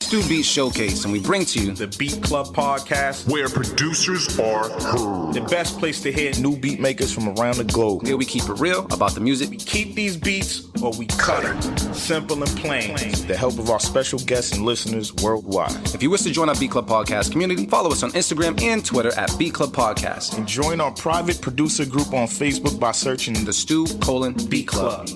Stu Beat Showcase, and we bring to you the Beat Club podcast, where producers are heard. The best place to hear new beat makers from around the globe. Here we keep it real about the music. We keep these beats or we cut it. Simple and plain. With the help of our special guests and listeners worldwide. If you wish to join our Beat Club Podcast community, follow us on Instagram and Twitter at Beat Club Podcast. And join our private producer group on Facebook by searching the Stu:*Beat Club.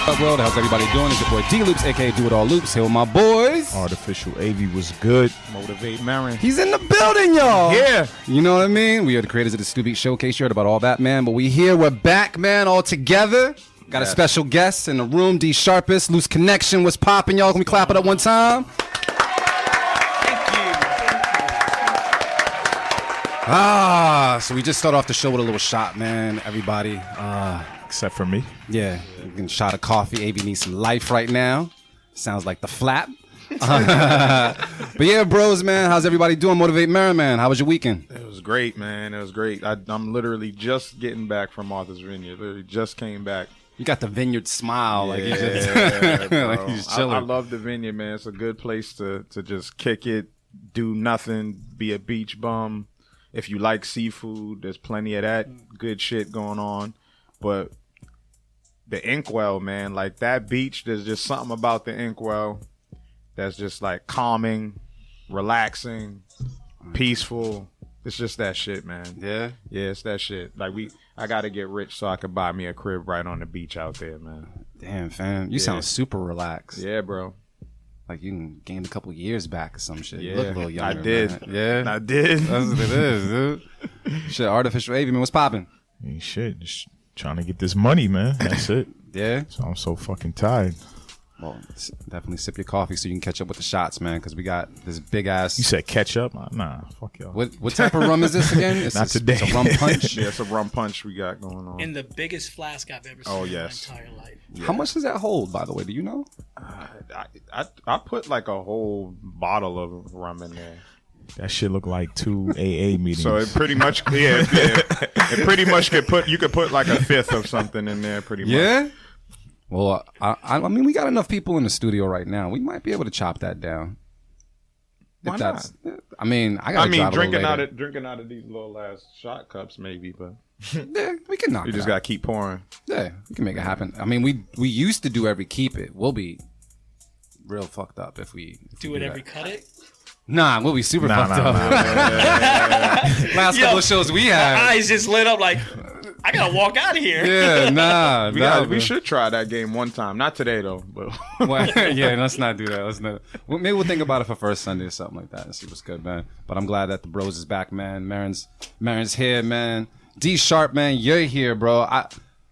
What up, world? How's everybody doing? It's your boy D-Loops, a.k.a. Do It All Loops. Here with my boys. Artificial AV was good. Motivate Marin. He's in the building, y'all. Yeah. You know what I mean? We are the creators of the Stu Beat Showcase. You heard about all that, man. But we're back, man, all together. Got a special guest in the room, D Sharpest, Looseconnxshun. What's popping, y'all? Can we clap it up one time? So we just started off the show with a little shot, man. Everybody. Except for me. Yeah, you can shot of coffee. AB needs some life right now. Sounds like the flap. But yeah, bros, man, how's everybody doing? Motivate Marin, man. How was your weekend? It was great, man. It was great. I'm literally just getting back from Martha's Vineyard. Literally just came back. You got the vineyard smile, like you just like he's chilling. I love the vineyard, man. It's a good place to just kick it, do nothing, be a beach bum. If you like seafood, there's plenty of that good shit going on. But the Inkwell, man, like that beach, there's just something about the Inkwell that's just like calming, relaxing, peaceful. It's just that shit, man. Yeah, it's that shit. Like I gotta get rich so I can buy me a crib right on the beach out there, man. Damn, fam, you sound super relaxed. Yeah, bro. Like you gained a couple years back or some shit. Yeah, you look a little younger. I did. Man. Yeah, I did. That's what it is, dude. Shit, Artificial AV, man, what's popping? Ain't shit. Just trying to get this money, man. That's it. Yeah. So I'm so fucking tired. Well, definitely sip your coffee so you can catch up with the shots, man, because we got this big ass. You said catch up? Nah, fuck y'all. What type of rum is this again? Not today. It's a rum punch. Yeah, it's a rum punch we got going on. In the biggest flask I've ever seen in my entire life. Yeah. How much does that hold, by the way? Do you know? I put like a whole bottle of rum in there. That shit look like 2 AA meetings. So it pretty much, it pretty much you could put like a fifth of something in there, pretty much. Yeah. Well, I mean, we got enough people in the studio right now. We might be able to chop that down. Why not? I mean, drinking out of these little ass shot cups, maybe, but yeah, we can knock. You just gotta keep pouring. Yeah, we can make it happen. I mean, we used to do every keep it. We'll be real fucked up if we do it every cut it. Nah, we'll be super fucked up. Last couple of shows we had, my eyes just lit up like I gotta walk out of here. Yeah, nah. We should try that game one time. Not today though. But well, yeah, let's not do that. Maybe we'll think about it for first Sunday or something like that and see what's good, man. But I'm glad that the bros is back, man. Marin's here, man. D Sharp, man, you're here, bro.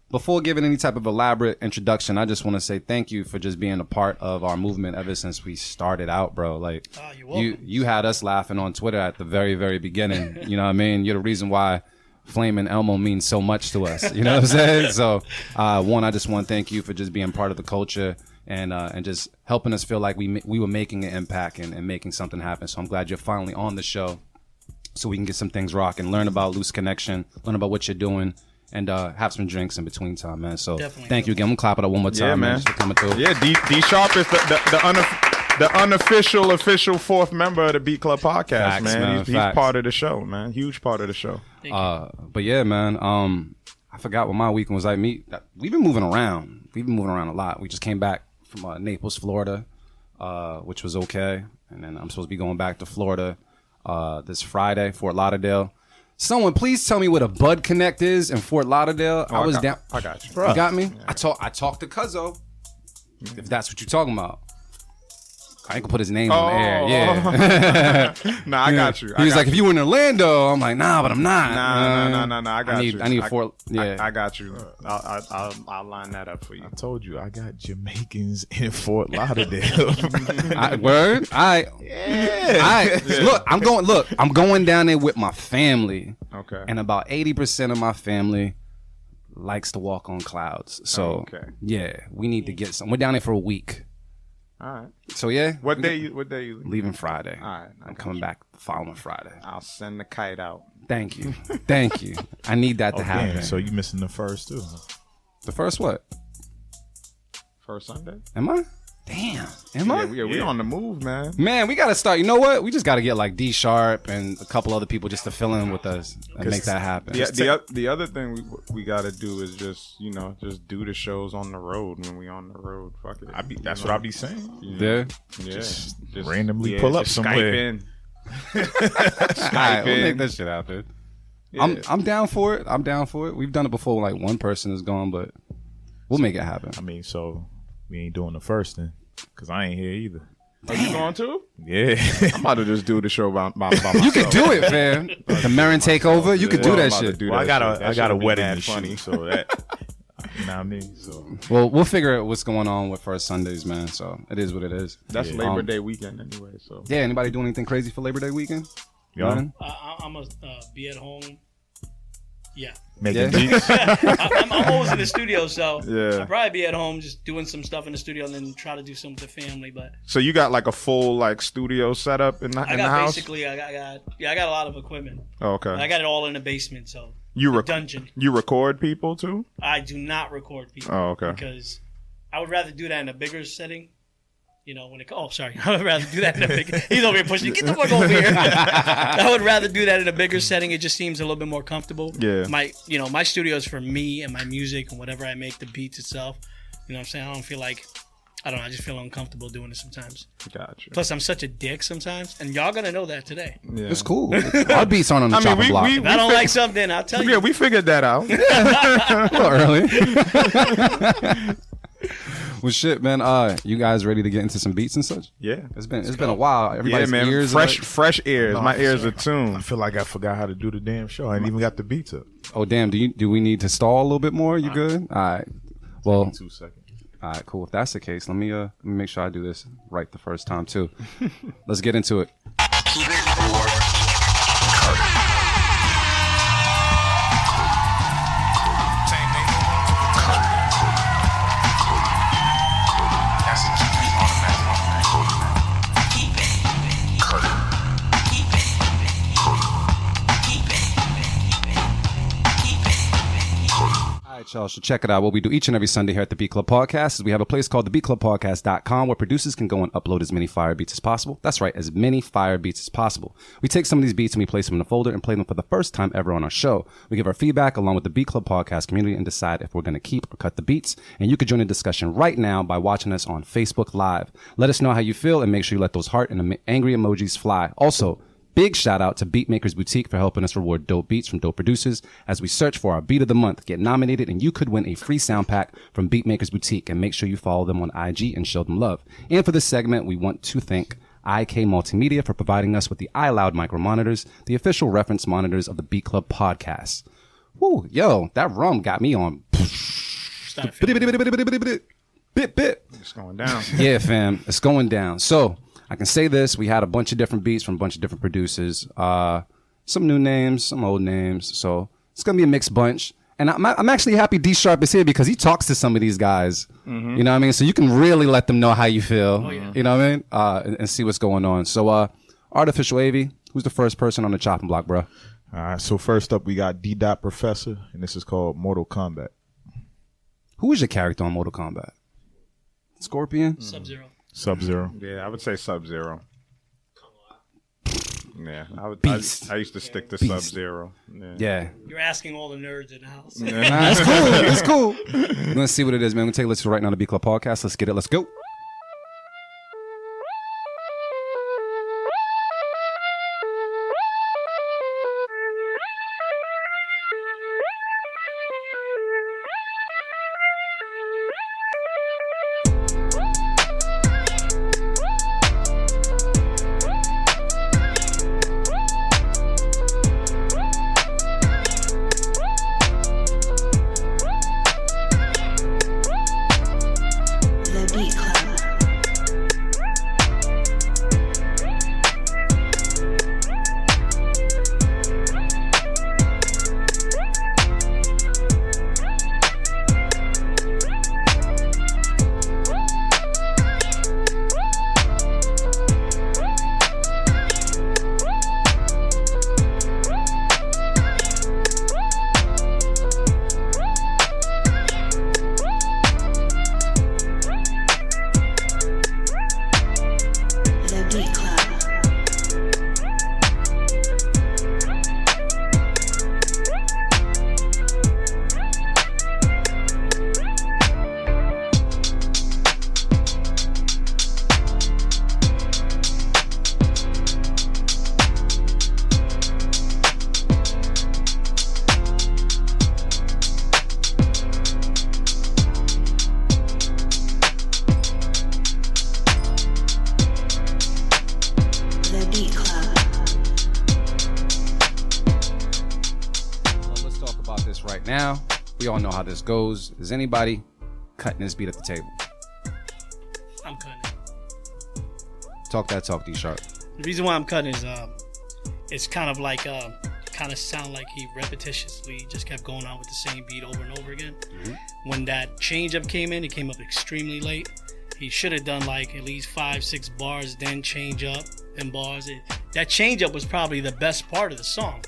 Before giving any type of elaborate introduction, I just want to say thank you for just being a part of our movement ever since we started out, bro. Like, you had us laughing on Twitter at the very, very beginning. You know what I mean? You're the reason why Flame and Elmo means so much to us. You know what I'm saying? So, I just want to thank you for just being part of the culture and just helping us feel like we were making an impact and making something happen. So I'm glad you're finally on the show so we can get some things rocking, learn about Looseconnxshun, learn about what you're doing. And have some drinks in between time, man. So thank you again. I'm gonna clap it up one more time, man. Just for coming through. Yeah, D Sharp is the unofficial official fourth member of the Beat Club podcast, Facts, man. He's part of the show, man. Huge part of the show. But yeah, man. I forgot what my weekend was like. We've been moving around. We've been moving around a lot. We just came back from Naples, Florida, which was okay. And then I'm supposed to be going back to Florida this Friday, Fort Lauderdale. Someone please tell me what a Bud Connect is in Fort Lauderdale. I got you. You got me? Yeah. I talked to Cuzzo, if that's what you're talking about. I ain't gonna put his name on the air. Yeah. Nah, I got you. He was like, if you were in Orlando, I'm like, nah, but I'm not. Nah. I got you. I need Fort. Yeah, I got you. I'll line that up for you. I told you I got Jamaicans in Fort Lauderdale. Word. Look, I'm going down there with my family. Okay. And about 80% of my family likes to walk on clouds. So yeah, we need to get some. We're down there for a week. All right. So yeah. What day you leave? Leaving Friday. All right. I'm coming back the following Friday. I'll send the kite out. Thank you. Thank you. I need that to happen. Damn, so you missing the first too? The first what? First Sunday? Am I? Damn. Am I? Yeah, we on the move, man. Man, we got to start. You know what? We just got to get like D Sharp and a couple other people just to fill in with us and make that happen. Yeah, the other thing we got to do is just do the shows on the road when we on the road. Fuck it. That's what I be saying. Yeah. Just randomly pull up just somewhere. Skype in. All right, we'll make that shit out there. Yeah. I'm down for it. I'm down for it. We've done it before. Like one person is gone, but we'll make it happen. I mean, so we ain't doing the first then, because I ain't here either. Are you going to? Yeah. I'm about to just do the show by myself. You can do it, fam. The Marin takeover. You could do that shit. Well, I got a wedding to shoot, so that you know what I mean. So Well, we'll figure out what's going on with First Sundays, man. So it is what it is. That's Labor Day weekend anyway. So Yeah. Anybody doing anything crazy for Labor Day weekend? Yeah. Nothing? I'm gonna be at home. Yeah, making Yeah. beats. I'm always in the studio, so Yeah. I'll probably be at home just doing some stuff in the studio and then try to do some with the family. But So you got like a full like studio setup in the I got house? basically, I got a lot of equipment. Oh, okay. I got it all in the basement, so You the dungeon. You record people too? I do not record people. Oh, okay. Because I would rather do that in a bigger setting. Sorry. I would rather do that in a bigger. He's over here pushing. Get the fuck over here. I would rather do that in a bigger setting. It just seems a little bit more comfortable. Yeah. My studio is for me and my music and whatever I make, the beats itself. You know what I'm saying? I don't feel like, I don't know. I just feel uncomfortable doing it sometimes. Gotcha. Plus, I'm such a dick sometimes, and y'all gonna know that today. Yeah. It's cool. Our beats aren't on the I mean, chopping block. If I don't like something, I'll tell Yeah, you. we figured that out. A little early. Well, shit, man. You guys ready to get into some beats and such? Yeah. It's been a while. Everybody's man. ears Fresh ears. My ears are I tuned. feel like I forgot how to do the damn show. I ain't even got the beats up. Oh damn! Do we need to stall a little bit more? You good? All right. Well, 2 seconds. all right, cool. If that's the case, let me make sure I do this right the first time too. Let's get into it. All right, y'all should check it out. What we do each and every Sunday here at the Beat Club Podcast is we have a place called thebeatclubpodcast.com where producers can go and upload as many fire beats as possible. That's right, as many fire beats as possible. We take some of these beats and we place them in a folder and play them for the first time ever on our show. We give our feedback along with the Beat Club Podcast community and decide if we're going to keep or cut the beats. And you can join the discussion right now by watching us on Facebook Live. Let us know how you feel and make sure you let those heart and angry emojis fly. Also, big shout out to Beatmakers Boutique for helping us reward dope beats from dope producers as we search for our beat of the month. Get nominated and you could win a free sound pack from Beatmakers Boutique, and make sure you follow them on IG and show them love. And for this segment, we want to thank IK Multimedia for providing us with the iLoud micro monitors, the official reference monitors of the Beat Club Podcast. Woo, yo, that rum got me on. Start feeling- Bit. It's going down. Yeah, fam, it's going down. So I can say this: we had a bunch of different beats from a bunch of different producers, some new names, some old names. So it's gonna be a mixed bunch. And I'm actually happy D Sharp is here because he talks to some of these guys. Mm-hmm. You know what I mean? So you can really let them know how you feel. Oh, yeah. You know what I mean? And see what's going on. So Artificial AV, who's the first person on the chopping block, bro? All right. So first up, we got D. Professor, and this is called Mortal Kombat. Who is your character on Mortal Kombat? Scorpion? Sub-Zero. Sub-Zero. Yeah, I would say Sub-Zero. Yeah, Beast. I used to stick to Beast. Sub-Zero. Yeah. You're asking all the nerds in the house. That's cool. That's cool. We're gonna see what it is, man. We're gonna take a listen right now to Beat Club Podcast. Let's get it. Let's go. The Beat Club. Because right now, we all know how this goes. Is anybody cutting this beat at the table? I'm cutting it. Talk that talk, D-Sharp. The reason why I'm cutting is it's kind of like kind of sound like he repetitiously just kept going on with the same beat over and over again. When that change-up came in, it came up extremely late. He should have done like at least 5-6 bars, then change up, then bars. That change-up was probably the best part of the song.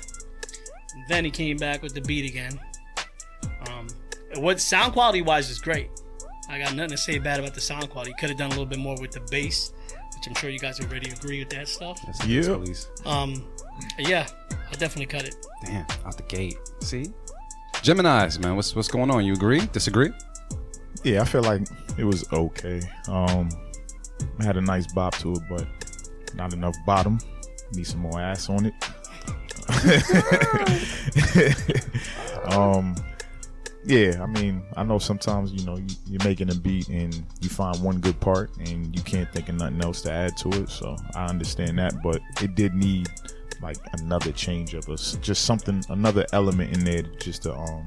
Then he came back with the beat again. What sound quality-wise is great. I got nothing to say bad about the sound quality. He could have done a little bit more with the bass, which I'm sure you guys already agree with that stuff. Yeah. Yeah, I'll definitely cut it. Damn, out the gate. See? Geminis, man, what's going on? You agree? Disagree? Yeah, I feel like it was okay. I had a nice bop to it, but not enough bottom. Need some more ass on it. Yeah, I mean, I know sometimes, you know, you're making a beat and you find one good part and you can't think of nothing else to add to it. So I understand that, but it did need like another change of us, just something, another element in there just to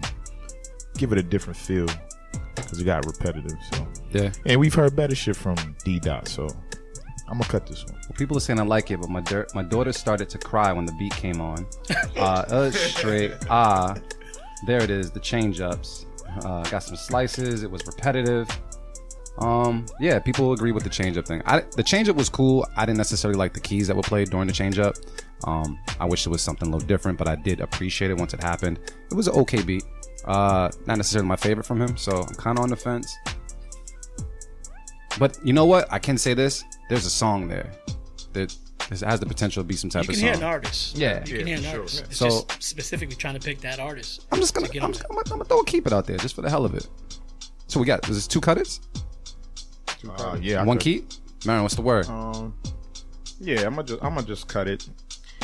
give it a different feel, because it got repetitive. So Yeah. and we've heard better shit from D Dot, so I'm gonna cut this one. Well, people are saying I like it, but my daughter started to cry when the beat came on. Straight. There it is, the change-ups. Got some slices. It was repetitive. Yeah, people agree with the change-up thing. The change-up was cool. I didn't necessarily like the keys that were played during the change-up. I wish it was something a little different, but I did appreciate it once it happened. It was an okay beat. Not necessarily my favorite from him, so I'm kind of on the fence. But you know what? I can say this. There's a song there that has the potential to be some type of song. You can hear an artist. Yeah. You can hear an artist. It's So- just specifically trying to pick that artist. I'm just gonna to get I'm on that. gonna throw a keep it out there just for the hell of it. So we got, was this 2 cutters? Yeah, One keep? Marion, what's the word? Yeah, I'm gonna just cut it.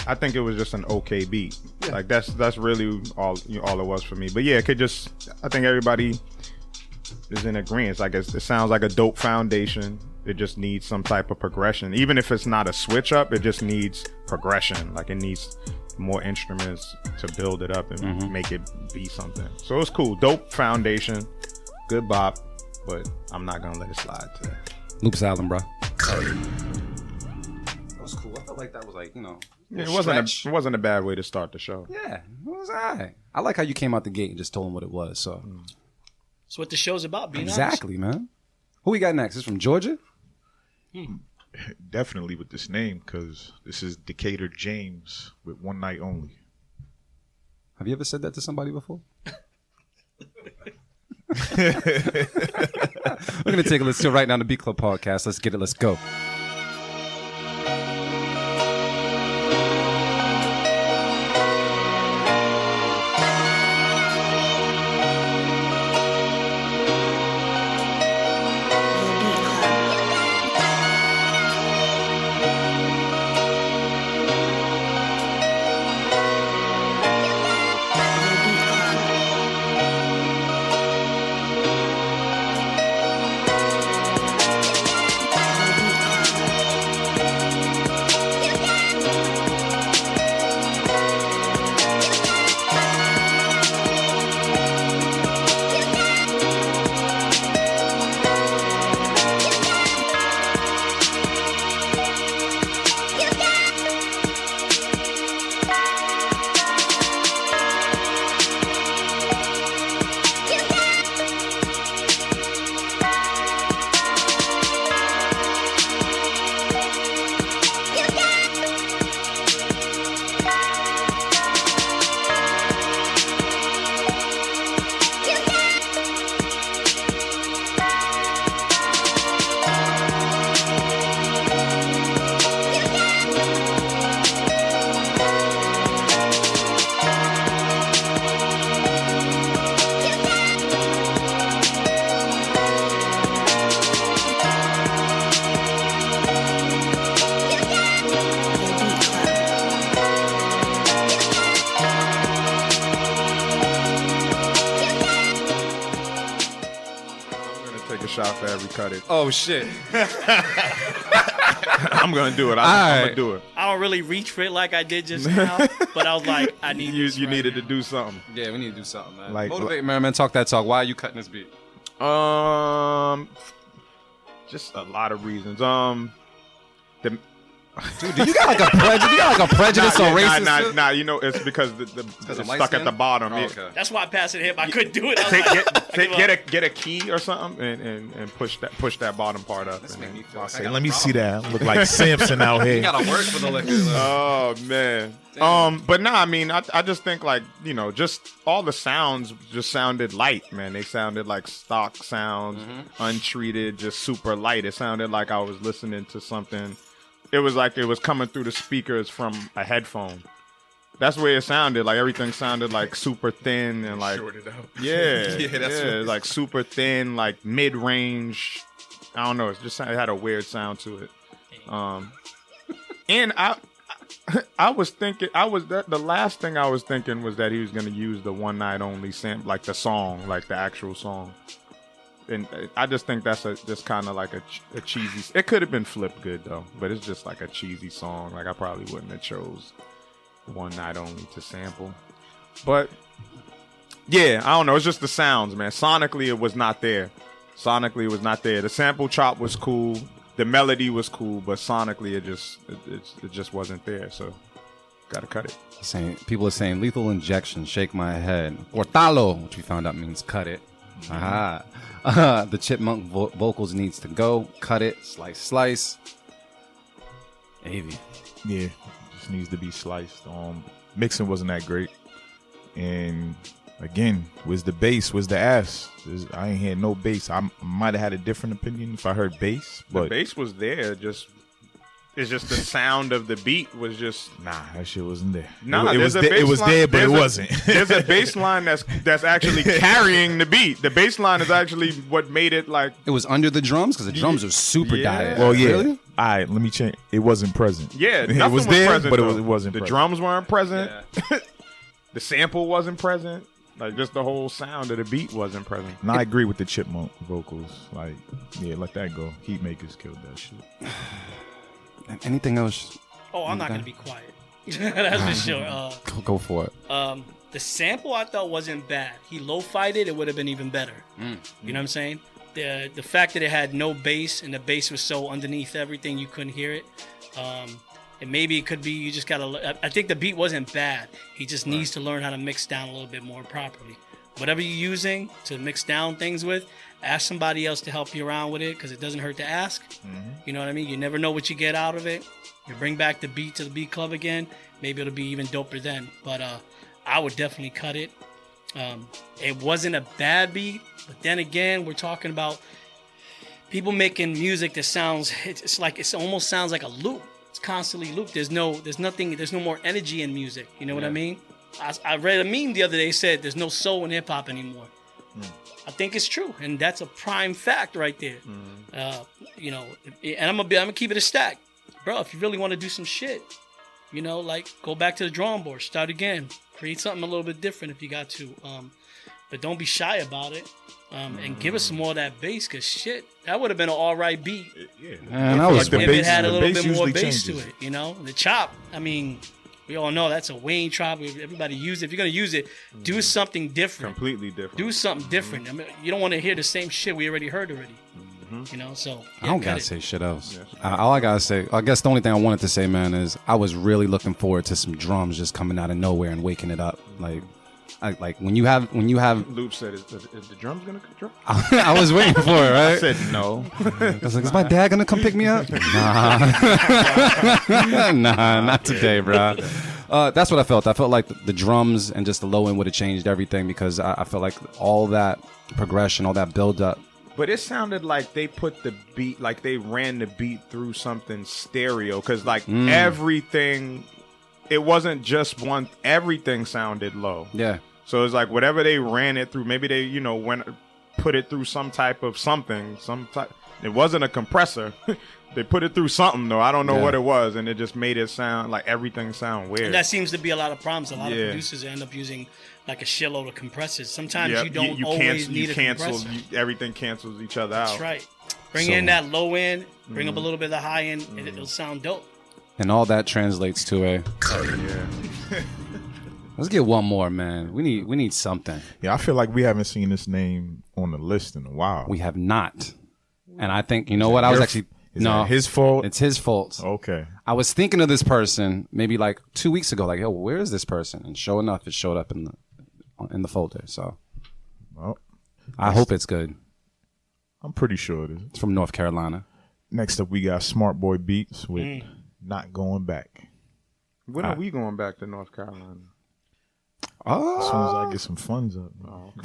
I think it was just an okay beat. Like that's really all it was for me. But yeah, it could just. I think everybody is in agreement. Like it sounds like a dope foundation. It just needs some type of progression. Even if it's not a switch up, it just needs progression. Like it needs more instruments to build it up and make it be something. So it's cool. Dope foundation. Good bop. But I'm not gonna let it slide today. Loops Island, bro. That was cool. I felt like that was like, you know, It wasn't a bad way to start the show. yeah, it was alright. I like how you came out the gate and just told him what it was. So That's what the show's about, being exactly, man. Who we got next? This from Georgia? definitely with this name, because this is Decatur James with One Night Only. Have you ever said that to somebody before? We're gonna take a listen right now to Beat Club Podcast. Let's get it. Let's go. Take a shot for every cut it. Oh shit. I'm gonna do it. I'm gonna do it. I don't really reach for it like I did just now, but I was like, I need this You right needed now. to do something. Yeah, we need to do something, man. Like- Motivate, man. Talk that talk. Why are you cutting this beat? Just a lot of reasons. Dude, you got like a prejudice. You got like a prejudice on racist shit? Nah. You know, it's because it's I'm light stuck at skinned? the bottom. Oh, Yeah. okay. That's why I passed it to him. I couldn't do it. I was like, Get a key or something and push that bottom part up. This and make then- me feel I like I say, got let a me see problem. that. I look like Samson out You here. gotta work for the liquor. Oh man. But nah, I mean, I just think like, you know, just all the sounds just sounded light, man. They sounded like stock sounds, untreated, just super light. It sounded like I was listening to something. It was like it was coming through the speakers from a headphone. That's the way it sounded. Like everything sounded like super thin and like yeah, like super thin, like mid range. I don't know. It had a weird sound to it. And I was thinking, the last thing I was thinking was that he was going to use the One Night Only sample, like the song, like the actual song. And I just think that's just kind of like a cheesy. It could have been flipped good though, but it's just like a cheesy song. Like I probably wouldn't have chose One Night Only to sample. But yeah, I don't know. It's just the sounds, man. Sonically, it was not there. The sample chop was cool. The melody was cool, but sonically, it just wasn't there. So, gotta cut it. People are saying lethal injection, shake my head. Cortalo, which we found out means cut it. Aha. The chipmunk vocals needs to go. Cut it. Slice. Avy. Yeah, just needs to be sliced. Mixing wasn't that great, and again, was the bass, was the ass. I ain't had no bass. I might have had a different opinion if I heard bass, but The bass was there. It's just the sound of the beat was just. nah, that shit wasn't there. Nah, it was there's a there, it was bass line- there, but it there's a- wasn't. There's a bass line that's actually carrying the beat. The bass line is actually what made it like. It was under the drums because the drums are super Yeah. diet. Well, yeah. Really? All right, let me change. It wasn't present. Yeah, it nothing was there, present, but though. it wasn't. The present. drums weren't present. The sample wasn't present. Like just the whole sound of the beat wasn't present. And I agree with the chipmunk vocals. Like, yeah, let that go. Heatmakers killed that shit. Anything else? oh, I'm not going to be quiet. That's for sure. Go for it. The sample I thought wasn't bad. He lo-fied it would have been even better. You know what I'm saying? The fact that it had no bass and the bass was so underneath everything you couldn't hear it. And maybe it could be you just gotta. I think the beat wasn't bad. He just needs to learn how to mix down a little bit more properly. Whatever you're using to mix down things with, ask somebody else to help you around with it because it doesn't hurt to ask. You know what I mean? You never know what you get out of it. You bring back the beat to the beat club again. Maybe it'll be even doper then. But I would definitely cut it. It wasn't a bad beat, but then again, we're talking about people making music that sounds. It's like it almost sounds like a loop. It's constantly looped. There's no more energy in music. You know what I mean? I read a meme the other day said there's no soul in hip hop anymore. I think it's true, and that's a prime fact right there. You know, and I'm gonna keep it a stack, bro. If you really want to do some shit, you know, like go back to the drawing board, start again, create something a little bit different if you got to. But don't be shy about it. And give us some more of that bass, cause shit, that would have been an all right beat. Man, that was the If bass- it had a the little bass bit more usually bass changes. to it, you know. The chop, I mean, we all know that's a Wayne chop. Everybody use it. If you're gonna use it, do something different. Completely different. Do something different. I mean, you don't want to hear the same shit we already heard already. You know, so I don't cut gotta it. say shit else. All I gotta say, I guess the only thing I wanted to say, man, is I was really looking forward to some drums just coming out of nowhere and waking it up. Like when you have. Loop said, "Is the drums gonna drop?" I was waiting for it, right? I said no. I was like, is my dad gonna come pick me up? Nah, nah, not today, bro. That's what I felt. I felt like the drums and just the low end would have changed everything because I felt like all that progression, all that build up. But it sounded like they put the beat, like they ran the beat through something stereo, because like everything, it wasn't just one. Everything sounded low. Yeah. So it's like whatever they ran it through, maybe they, put it through some type of something, it wasn't a compressor. They put it through something though. I don't know what it was, and it just made it sound like everything sound weird. And that seems to be a lot of problems. A lot of producers end up using like a shitload of compressors. Sometimes you don't always need a compressor. Everything cancels each other out. That's right. Bring in that low end, bring up a little bit of the high end, and it'll sound dope. And all that translates to a. Let's get one more, man. We need something. Yeah, I feel like we haven't seen this name on the list in a while. We have not. And I think, you know what? I was actually. Is that his fault? It's his fault. Okay. I was thinking of this person maybe like 2 weeks ago. Like, yo, where is this person? And sure enough, it showed up in the folder. So Well, I hope it's good. I'm pretty sure it is. It's from North Carolina. Next up, we got Smart Boy Beats with Not Going Back. When are we going back to North Carolina? Oh, As soon as I get some funds up.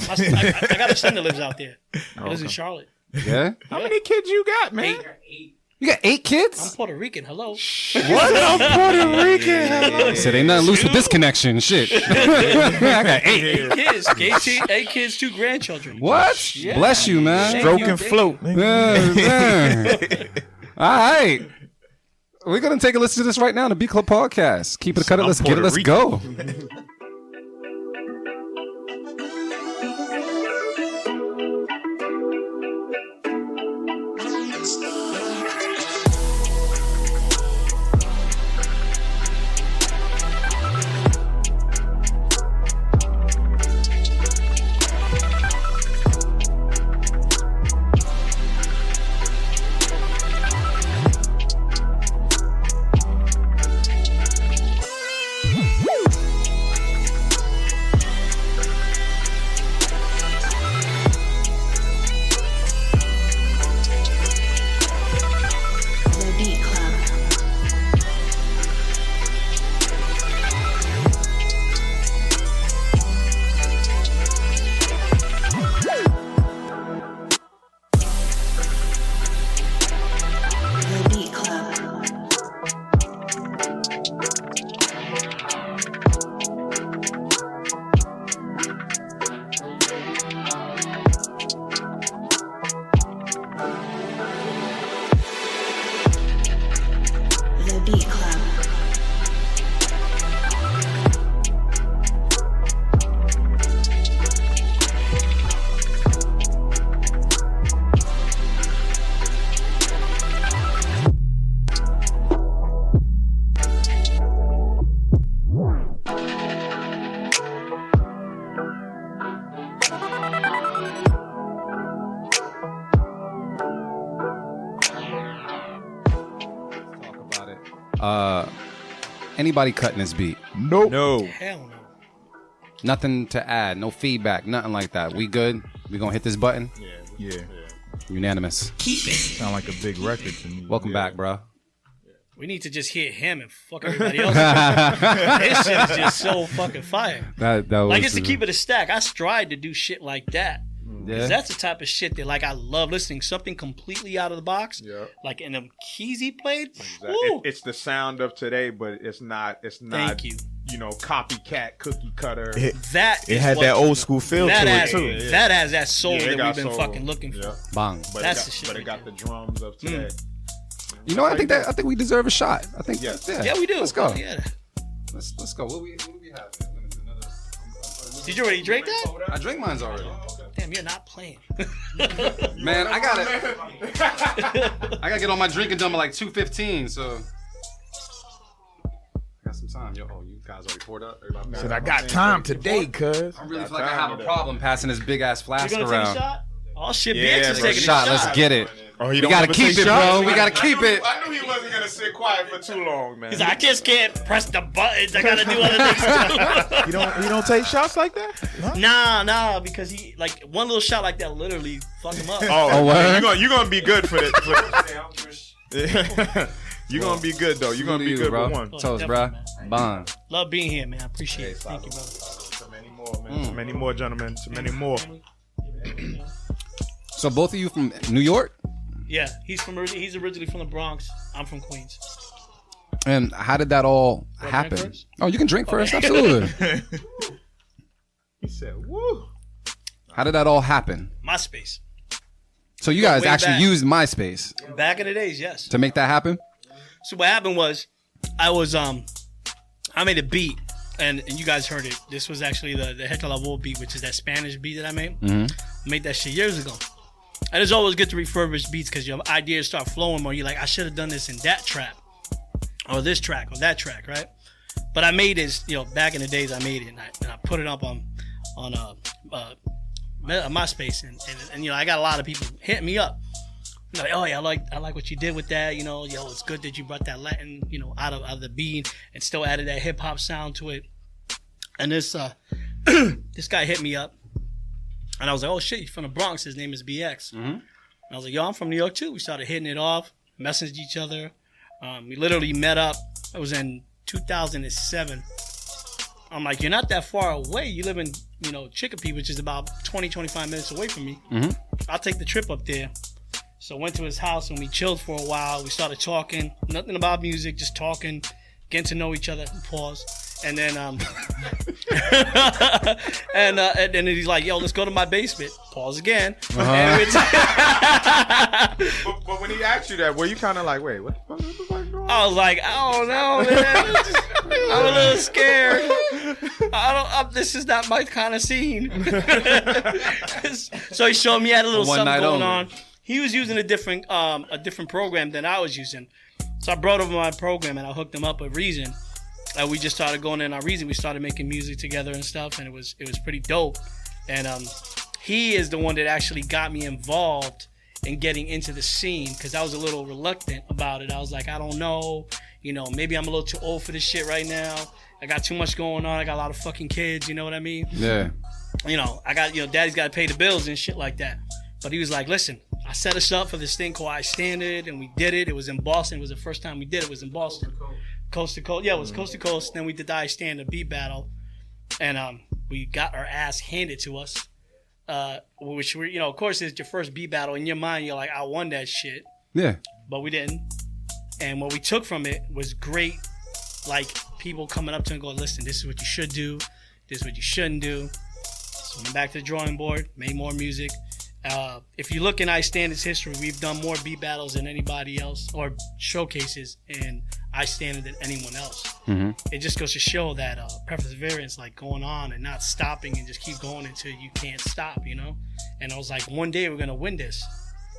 I got a son that lives out there. He lives in Charlotte. yeah. How many kids you got, man? 8. You got 8 kids? I'm Puerto Rican. Hello. What? I'm Puerto Rican. Said ain't nothing loose with this connection. Shit. I got 8. 8 kids. 8 kids, 2 grandchildren. What? Yeah. Bless you, man. Thank Broken you. float. Yeah. All right. We're going to take a listen to this right now on the Beat Club podcast. Keep it cut it. Let's get it. Let's go. The Beat Club. The Beat Club. The Beat Club. Talk about it. Anybody cutting this beat? Nope. No. Hell no. Nothing to add. No feedback. Nothing like that. We good? We gonna hit this button? Yeah. Unanimous. Sound like a big record to me. Welcome back, bro. We need to just hit him and fuck everybody else. This shit is just so fucking fire. That was Like, it's to keep it a stack. I strive to do shit like that. Yeah. Because that's the type of shit that, like, I love listening. Something completely out of the box. Yeah. Like, in them keys he played. Exactly. Woo. It's the sound of today, but it's not. Thank you. You know, copycat, cookie cutter. That It is had what- that old school feel that to has, it too. That has that soul Yeah, it that got we've been soul. fucking looking for. Yeah. bang. But That's it got, the shit but it right got the drums of today. You know, I think we deserve a shot. I think. Yeah. Yeah, we do. Let's go. Yeah. Let's go. What do we have? Did you already drink that? I drink mine's already. Damn, you're not playing. Man, I gotta get on my drinking done by like 2:15. So I got some time. Yo, you guys already poured up. Everybody poured Said up? I got time today, cuz. I really feel like I have a problem passing this big ass You flask gonna around. take a shot? Oh shit, Yeah, BX is bro. taking Shot. a shot. Let's get it. Oh, We gotta keep it, bro. We gotta keep it. I knew he wasn't gonna sit quiet for too long, man. He's like, I just can't press the buttons. I gotta do other things You don't take shots like that? too. Nah, because he like one little shot like that literally fuck him up. Oh, word? you're gonna be good for this. You're gonna be good though. You're gonna be good bro. for one. Toast, bro. Definitely, Bond. Love being here, man. I appreciate it. Thank you, brother. So many more, man. So many more, gentlemen. So many more. So both of you from New York? Yeah, he's originally from the Bronx. I'm from Queens. And how did that all I drink happen? first? Oh, you can drink first. Absolutely. He said, "Woo." How did that all happen? MySpace. So you guys Way actually back. used MySpace Back in the days, yes. to make that happen? So what happened was, I made a beat, and you guys heard it. This was actually the Hector Lavoe beat, which is that Spanish beat that I made. I made that shit years ago. And it's always good to refurbish beats because your ideas start flowing more. You're like, I should have done this in that trap, or this track, or that track, right? But I made this, back in the days I made it, and I put it up on MySpace, and I got a lot of people hitting me up. Like, oh yeah, I like what you did with that, it's good that you brought that Latin, out of the beat and still added that hip hop sound to it. And this this guy hit me up, and I was like, oh shit, you're from the Bronx. His name is BX. Mm-hmm. And I was like, yo, I'm from New York too. We started hitting it off, messaged each other. We literally met up. It was in 2007. I'm like, you're not that far away. You live in, Chicopee, which is about 20, 25 minutes away from me. Mm-hmm. I'll take the trip up there. So I went to his house and we chilled for a while. We started talking, nothing about music, just talking, getting to know each other. Pause. And then, and then he's like, yo, let's go to my basement. Pause again. And but when he asked you that, were you kind of like, wait, what the fuck is going on? I was like, I don't know, man. I'm a little scared. This is not my kind of scene. So he showed me, he had a little something going on. He was using a different program than I was using. So I brought over my program and I hooked him up with Reason. And we just started going in our Reason. We started making music together and stuff, and it was pretty dope. And he is the one that actually got me involved in getting into the scene, because I was a little reluctant about it. I was like, I don't know, maybe I'm a little too old for this shit right now. I got too much going on. I got a lot of fucking kids, you know what I mean? Yeah. I got, daddy's got to pay the bills and shit like that. But he was like, listen, I set us up for this thing called I Stand It, and we did it. It was in Boston. It was the first time we did it. It was in Boston. Coast to coast. Yeah, it was coast to coast. Then we did the I Stand It beat battle, and we got our ass handed to us. Which we, of course, it's your first beat battle. In your mind, you're like, I won that shit. Yeah. But we didn't. And what we took from it was great, like people coming up to and going, listen, this is what you should do. This is what you shouldn't do. So we went back to the drawing board, made more music. If you look in I Stand It's history, we've done more beat battles than anybody else, or showcases in I Stand It than anyone else. Mm-hmm. It just goes to show that perseverance, like going on and not stopping and just keep going until you can't stop, And I was like, one day we're going to win this.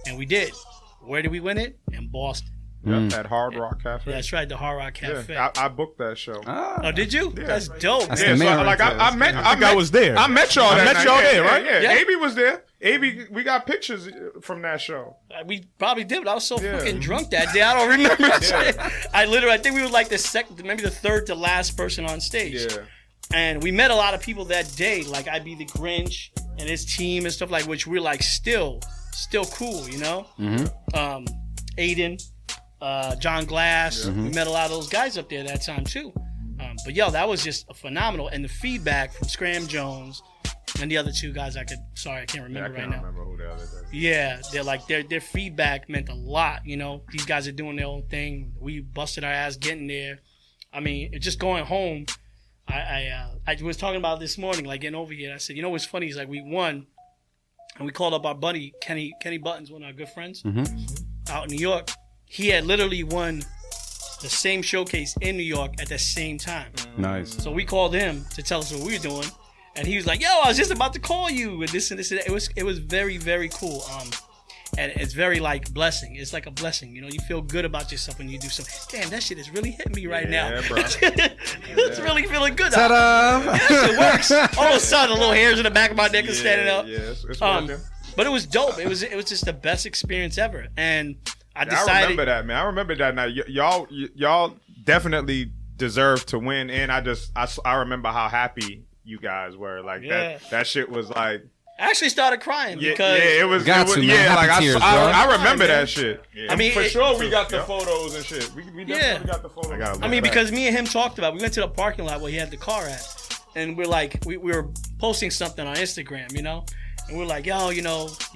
And we did. Where did we win it? In Boston. Yep, at Hard Rock Cafe. That's right, the Hard Rock Cafe. Yeah, I booked that show. Oh, did you? Yeah. That's dope. That's yeah, the man so, like right I met. I was there. I met y'all. I met y'all there, right? Yeah. AB was there. AB, we got pictures from that show. We probably did, but I was so fucking drunk that day. I don't remember. I think we were like the second, maybe the third to last person on stage. Yeah. And we met a lot of people that day, like I'd be the Grinch and his team and stuff like, which we're like still cool, Mm-hmm. Aiden. John Glass. Yeah. We met a lot of those guys up there that time too. But that was just phenomenal. And the feedback from Scram Jones and the other two guys, I can't remember right now. I can't remember who the other guys. Yeah, they're like their feedback meant a lot. These guys are doing their own thing. We busted our ass getting there. I mean, just going home. I was talking about this morning, like getting over here. I said, what's funny is like we won, and we called up our buddy Kenny Buttons, one of our good friends, out in New York. He had literally won the same showcase in New York at the same time. Nice. So we called him to tell us what we were doing, and he was like, "Yo, I was just about to call you," and this and this and that. It was very, very cool. And it's very like blessing. It's like a blessing, you feel good about yourself when you do something. Damn, that shit is really hitting me right now. Yeah, bro. It's really feeling good. Ta-da! It works. All of a sudden, the little hairs in the back of my neck are standing up. Yeah, it's working. But it was dope. It was just the best experience ever, and I I remember that, man. I remember that night. Y'all definitely deserved to win, and I remember how happy you guys were. Like that shit was like. I actually started crying because it was happy tears, I remember that shit. Yeah. I mean, for sure we got the photos and shit. We definitely got the photos. I mean, because me and him talked about. We went to the parking lot where he had the car at, and we're like, we were posting something on Instagram, And we're like, yo, you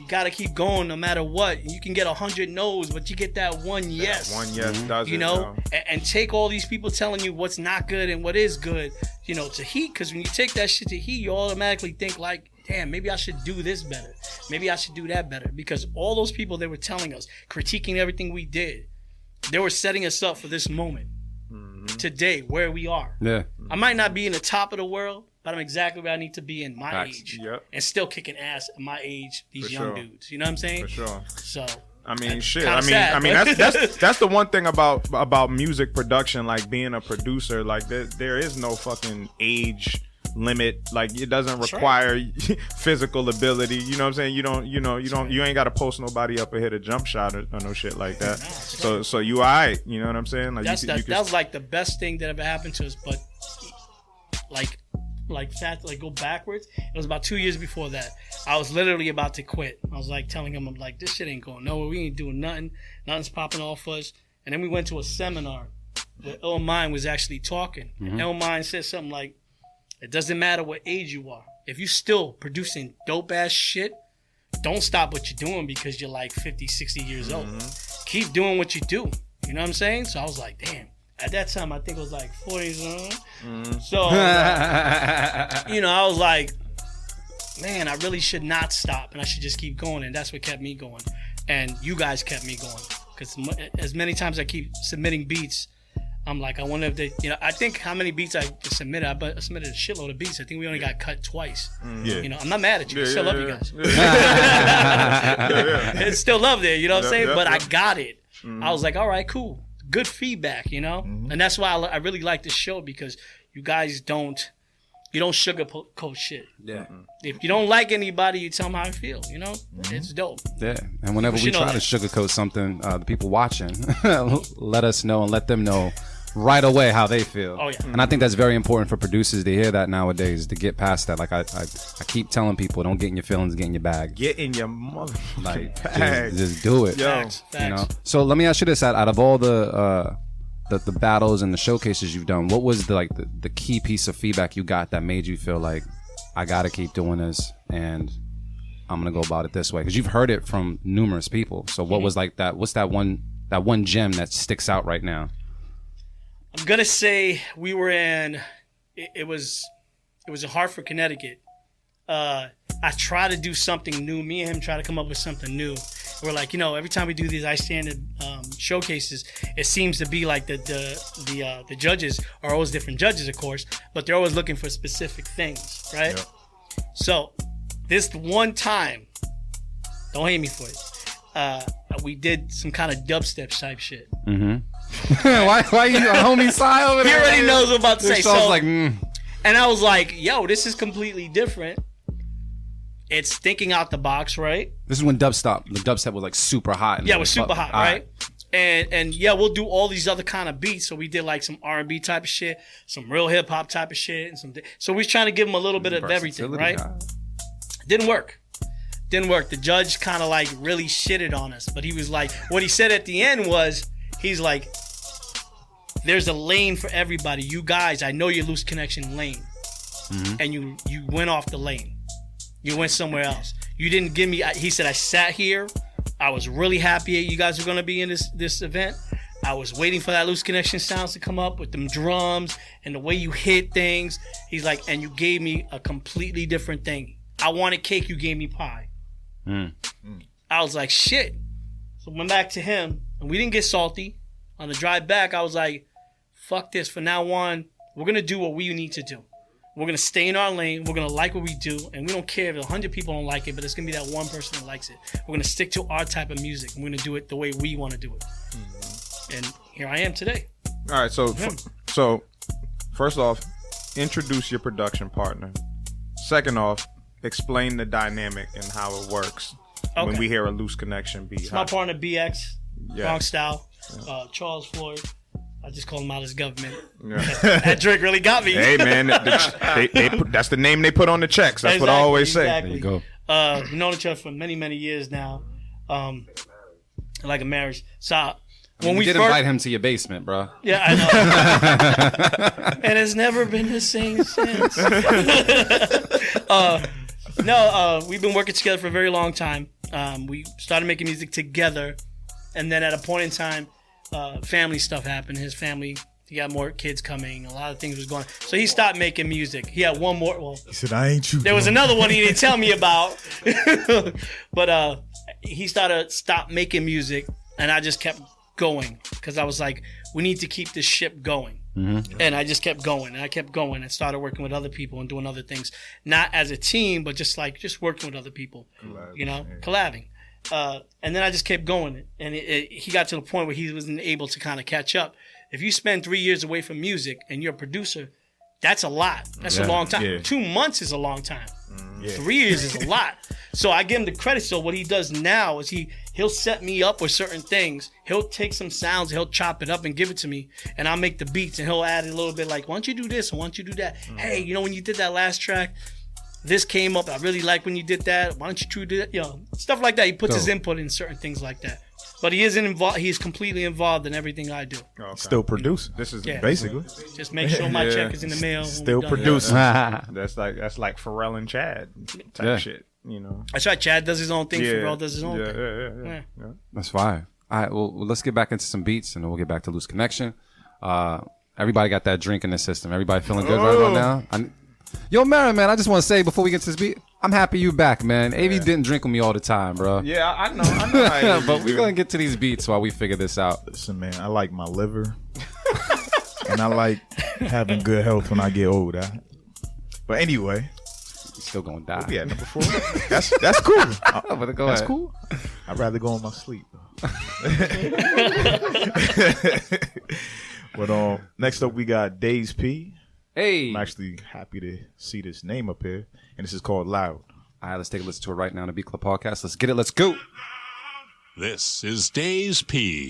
got to keep going no matter what. You can get 100 no's, but you get that one yes. That one yes does it. And take all these people telling you what's not good and what is good, to heat. Because when you take that shit to heat, you automatically think like, damn, maybe I should do this better. Maybe I should do that better. Because all those people that were telling us, critiquing everything we did, they were setting us up for this moment. Today, where we are. Yeah. I might not be in the top of the world, but I'm exactly where I need to be in my Facts. age, Yep. and still kicking ass at my age. These For young sure. dudes, you know what I'm saying? For sure. So I mean, that's shit. kinda I mean, sad, I mean, but- that's the one thing about music production, like being a producer. Like there is no fucking age limit. Like it doesn't That's right. require physical ability. You know what I'm saying? You ain't got to post nobody up and hit a jump shot or no shit like that. So you alright. You know what I'm saying? Like that was like the best thing that ever happened to us. But like go backwards. It was about 2 years before that. I was literally about to quit. I was like telling him, I'm like, this shit ain't going nowhere. We ain't doing nothing. Nothing's popping off us. And then we went to a seminar where Ill Mind was actually talking. And Ill Mind said something like, it doesn't matter what age you are. If you still producing dope ass shit, don't stop what you're doing because you're like 50, 60 years old. Keep doing what you do. You know what I'm saying? So I was like, damn. At that time, I think it was like 40. So, you know, I was like, man, I really should not stop and I should just keep going. And that's what kept me going. And you guys kept me going. Because as many times I keep submitting beats, I'm like, I wonder if they, you know, I think how many beats I submitted. I submitted a shitload of beats. I think we only got cut twice. Yeah. You know, I'm not mad at you. I still love you guys. Yeah. It's still love there, you know what I'm saying? Yeah, But yeah. I got it. I was like, all right, cool. Good feedback, you know? And that's why I really like this show because you guys don't sugarcoat shit. Yeah. If you don't like anybody, you tell them how I feel, you know? It's dope. Yeah. And whenever People we should know try to that. sugarcoat something, the people watching, let us know and let them know right away how they feel. Oh, yeah. And I think that's very important for producers to hear that nowadays, to get past that. Like I keep telling people, don't get in your feelings, get in your bag. Get in your motherfucking Like bag. just do it. Yo. Facts. You know. So let me ask you this: out of all the battles and the showcases you've done, what was the key piece of feedback you got that made you feel like I gotta keep doing this and I'm gonna go about it this way? Because you've heard it from numerous people. So what was like that? What's that one gem that sticks out right now? I'm gonna say we were in. It was in Hartford, Connecticut. I try to do something new. Me and him try to come up with something new. We're like, you know, every time we do these I Standard showcases, it seems to be like the judges are always different judges, of course, but they're always looking for specific things, right? Yep. So this one time, don't hate me for it. We did some kind of dubstep type shit. why you a homie side over He there? already knows what I'm about to say. So I was So, like, and I was like, yo, this is completely different. It's thinking out the box, right? this is when the dubstep was like super hot. Yeah, it was super hot, All right? And yeah, we'll do all these other kind of beats. So we did like some R&B type of shit, some real hip hop type of shit, and some. So we was trying to give them a little bit of everything, right? Didn't work. The judge kind of like really shitted on us, but he was like, what he said at the end was, he's like, there's a lane for everybody. You guys, I know your Looseconnxshun lane, and you went off the lane. You went somewhere else. You didn't give me. He said, I sat here. I was really happy you guys were gonna be in this event. I was waiting for that Looseconnxshun sounds to come up with them drums and the way you hit things. He's like, and you gave me a completely different thing. I wanted cake. You gave me pie. I was like, shit. So went back to him, and we didn't get salty. On the drive back, I was like, fuck this. From now on, we're going to do what we need to do. We're going to stay in our lane. We're going to like what we do. And we don't care if 100 people don't like it, but it's going to be that one person that likes it. We're going to stick to our type of music. We're going to do it the way we want to do it. And here I am today. All right, so first off, introduce your production partner. Second off, explain the dynamic and how it works when Okay. we hear a Looseconnxshun beat. It's my partner, BX, Yeah. Bronx Style, Charles Floyd. I just call him out as government. Yeah. That drink really got me. Hey man, that's the name they put on the checks. That's what I always say. Exactly. There you go. We've known each other for many, many years now. Like a marriage. So when we did first, invite him to your basement, bro. yeah, I know. And it's never been the same since. We've been working together for a very long time. We started making music together, and then at a point in time, family stuff happened. His family, he got more kids coming. A lot of things was going on. So he stopped making music. He had one more. Well, He said, I ain't you. there was bro." another one he didn't tell me about. But he stopped making music, and I just kept going because I was like, we need to keep this ship going. And I just kept going, and I kept going, and started working with other people and doing other things, not as a team, but just working with other people, collabing. And then I just kept going, and he got to the point where he wasn't able to kind of catch up. If you spend 3 years away from music and you're a producer, that's a lot. That's a long time. 2 months is a long time. 3 years is a lot. So I give him the credit. So what he does now is he'll set me up with certain things. He'll take some sounds, he'll chop it up and give it to me, and I'll make the beats, and he'll add a little bit like, why don't you do this, or why don't you do that? Hey, when you did that last track, this came up. I really like when you did that. Why don't you do that? Stuff like that. He puts his input in certain things like that. But he isn't involved. He's completely involved in everything I do. Okay. Still producing. This is basically. Just make sure my check is in the mail. Still producing. That's like Pharrell and Chad type shit. That's right. Chad does his own thing. Pharrell does his own thing. Yeah. That's fine. All right, well, let's get back into some beats, and then we'll get back to Loose Connection. Everybody got that drink in the system. Everybody feeling good right now? Yo, Marin, man, I just want to say before we get to this beat, I'm happy you back, man. AV didn't drink with me all the time, bro. Yeah, I know how but we're going to get to these beats while we figure this out. Listen, man, I like my liver. And I like having good health when I get older. But anyway. You're still going to die. Yeah, number 4. That's cool. That's cool. I'd rather go in my sleep. But next up, we got Days P. Hey. I'm actually happy to see this name up here, and this is called Loud. All right, let's take a listen to it right now on the Beat Club Podcast. Let's get it. Let's go. This is Days P.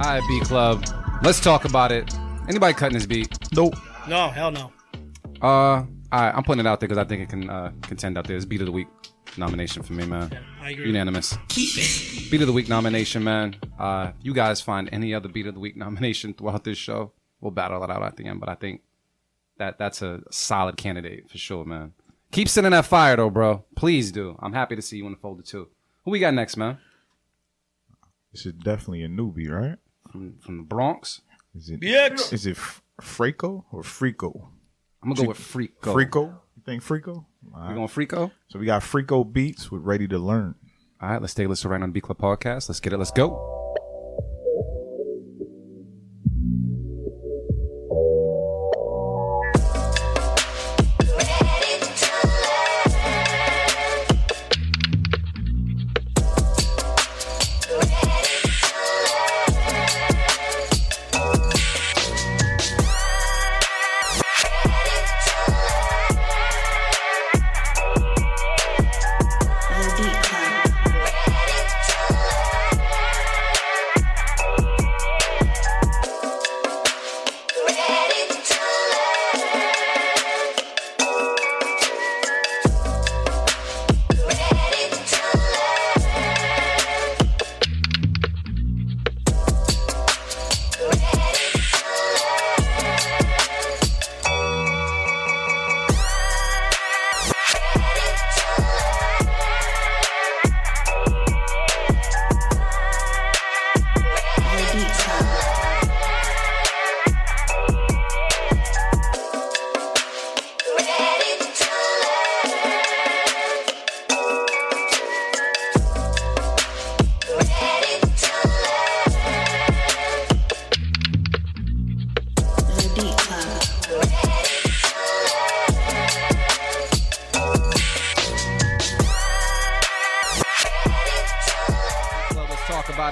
All right, Beat Club. Let's talk about it. Anybody cutting this beat? Nope. No, hell no. All right, I'm putting it out there because I think it can contend out there. It's Beat of the Week nomination for me, man. Yeah, I agree. Unanimous. Keep it. Beat of the Week nomination, man. You guys find any other Beat of the Week nomination throughout this show? We'll battle it out at the end, but I think that's a solid candidate for sure, man. Keep sending that fire, though, bro. Please do. I'm happy to see you in the folder, too. Who we got next, man? This is definitely a newbie, right? From the Bronx? Is it BX. Is it Freako or Freako? I'm going to go with Freako. Freako? You think Freako? You going Freako? So we got Freako Beats with Ready to Learn. All right, let's take a listen right on the Beat Club Podcast. Let's get it. Let's go. The Beat Club.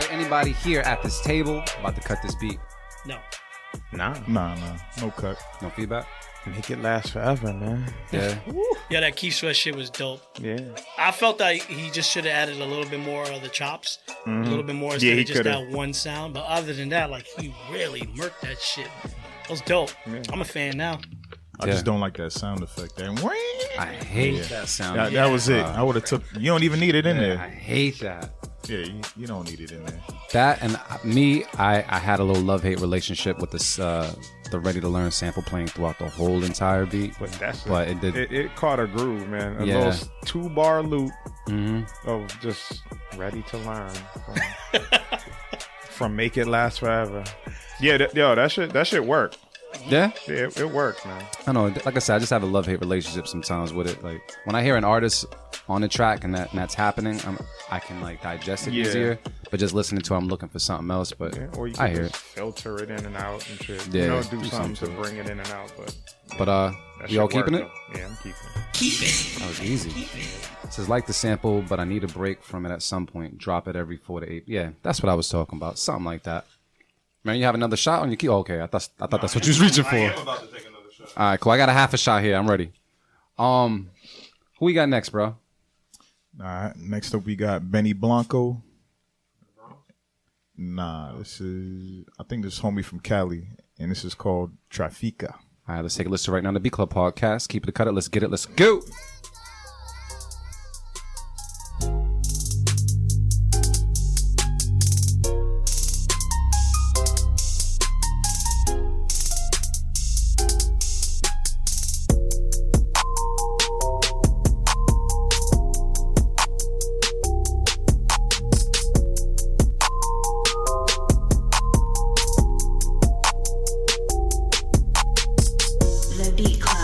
about it. Anybody here at this table about to cut this beat? No. Nah. No cut. No feedback? Make it last forever, man. Yeah. Yeah, that Keith Sweat shit was dope. Yeah. I felt that he just should have added a little bit more of the chops, a little bit more instead he of just coulda. that one sound. But other than that, like he really murked that shit. That was dope. Yeah. I'm a fan now. I just don't like that sound effect. That I hate that sound. that was it. I would have took. You don't even need it in I there. hate that. Yeah, you don't need it in there. That and me, I had a little love-hate relationship with this the Ready to Learn sample playing throughout the whole entire beat. But it did. It caught a groove, man. A Yeah. little 2-bar loop Mhm. of just Ready to Learn from Make It Last Forever. Yeah, that shit worked. Yeah, Yeah, it works, man. I know. Like I said, I just have a love-hate relationship sometimes with it. Like when I hear an artist on the track and that's happening, I can like digest it Yeah. easier. But just listening to it, I'm looking for something else. But Yeah, or you I can hear just filter it in and out and shit. Yeah, do do something something to to it. bring it in and out. But But that we all shit keeping worked, it? though. Yeah, I'm keeping it. That was easy. It says like the sample, but I need a break from it at some point. Drop it every 4 to 8. Yeah, that's what I was talking about. Something like that. Man, you have another shot on your key? Oh, okay, I thought that's what you was reaching for. I am about to take another shot. All right, cool. I got a half a shot here. I'm ready. Who we got next, bro? All right. Next up, we got Benny Blanco. Nah, I think this is homie from Cali, and this is called Trafica. All right, let's take a listen right now to the B Club podcast. Keep it cut it. Let's get it. Let's go. The Beat Club.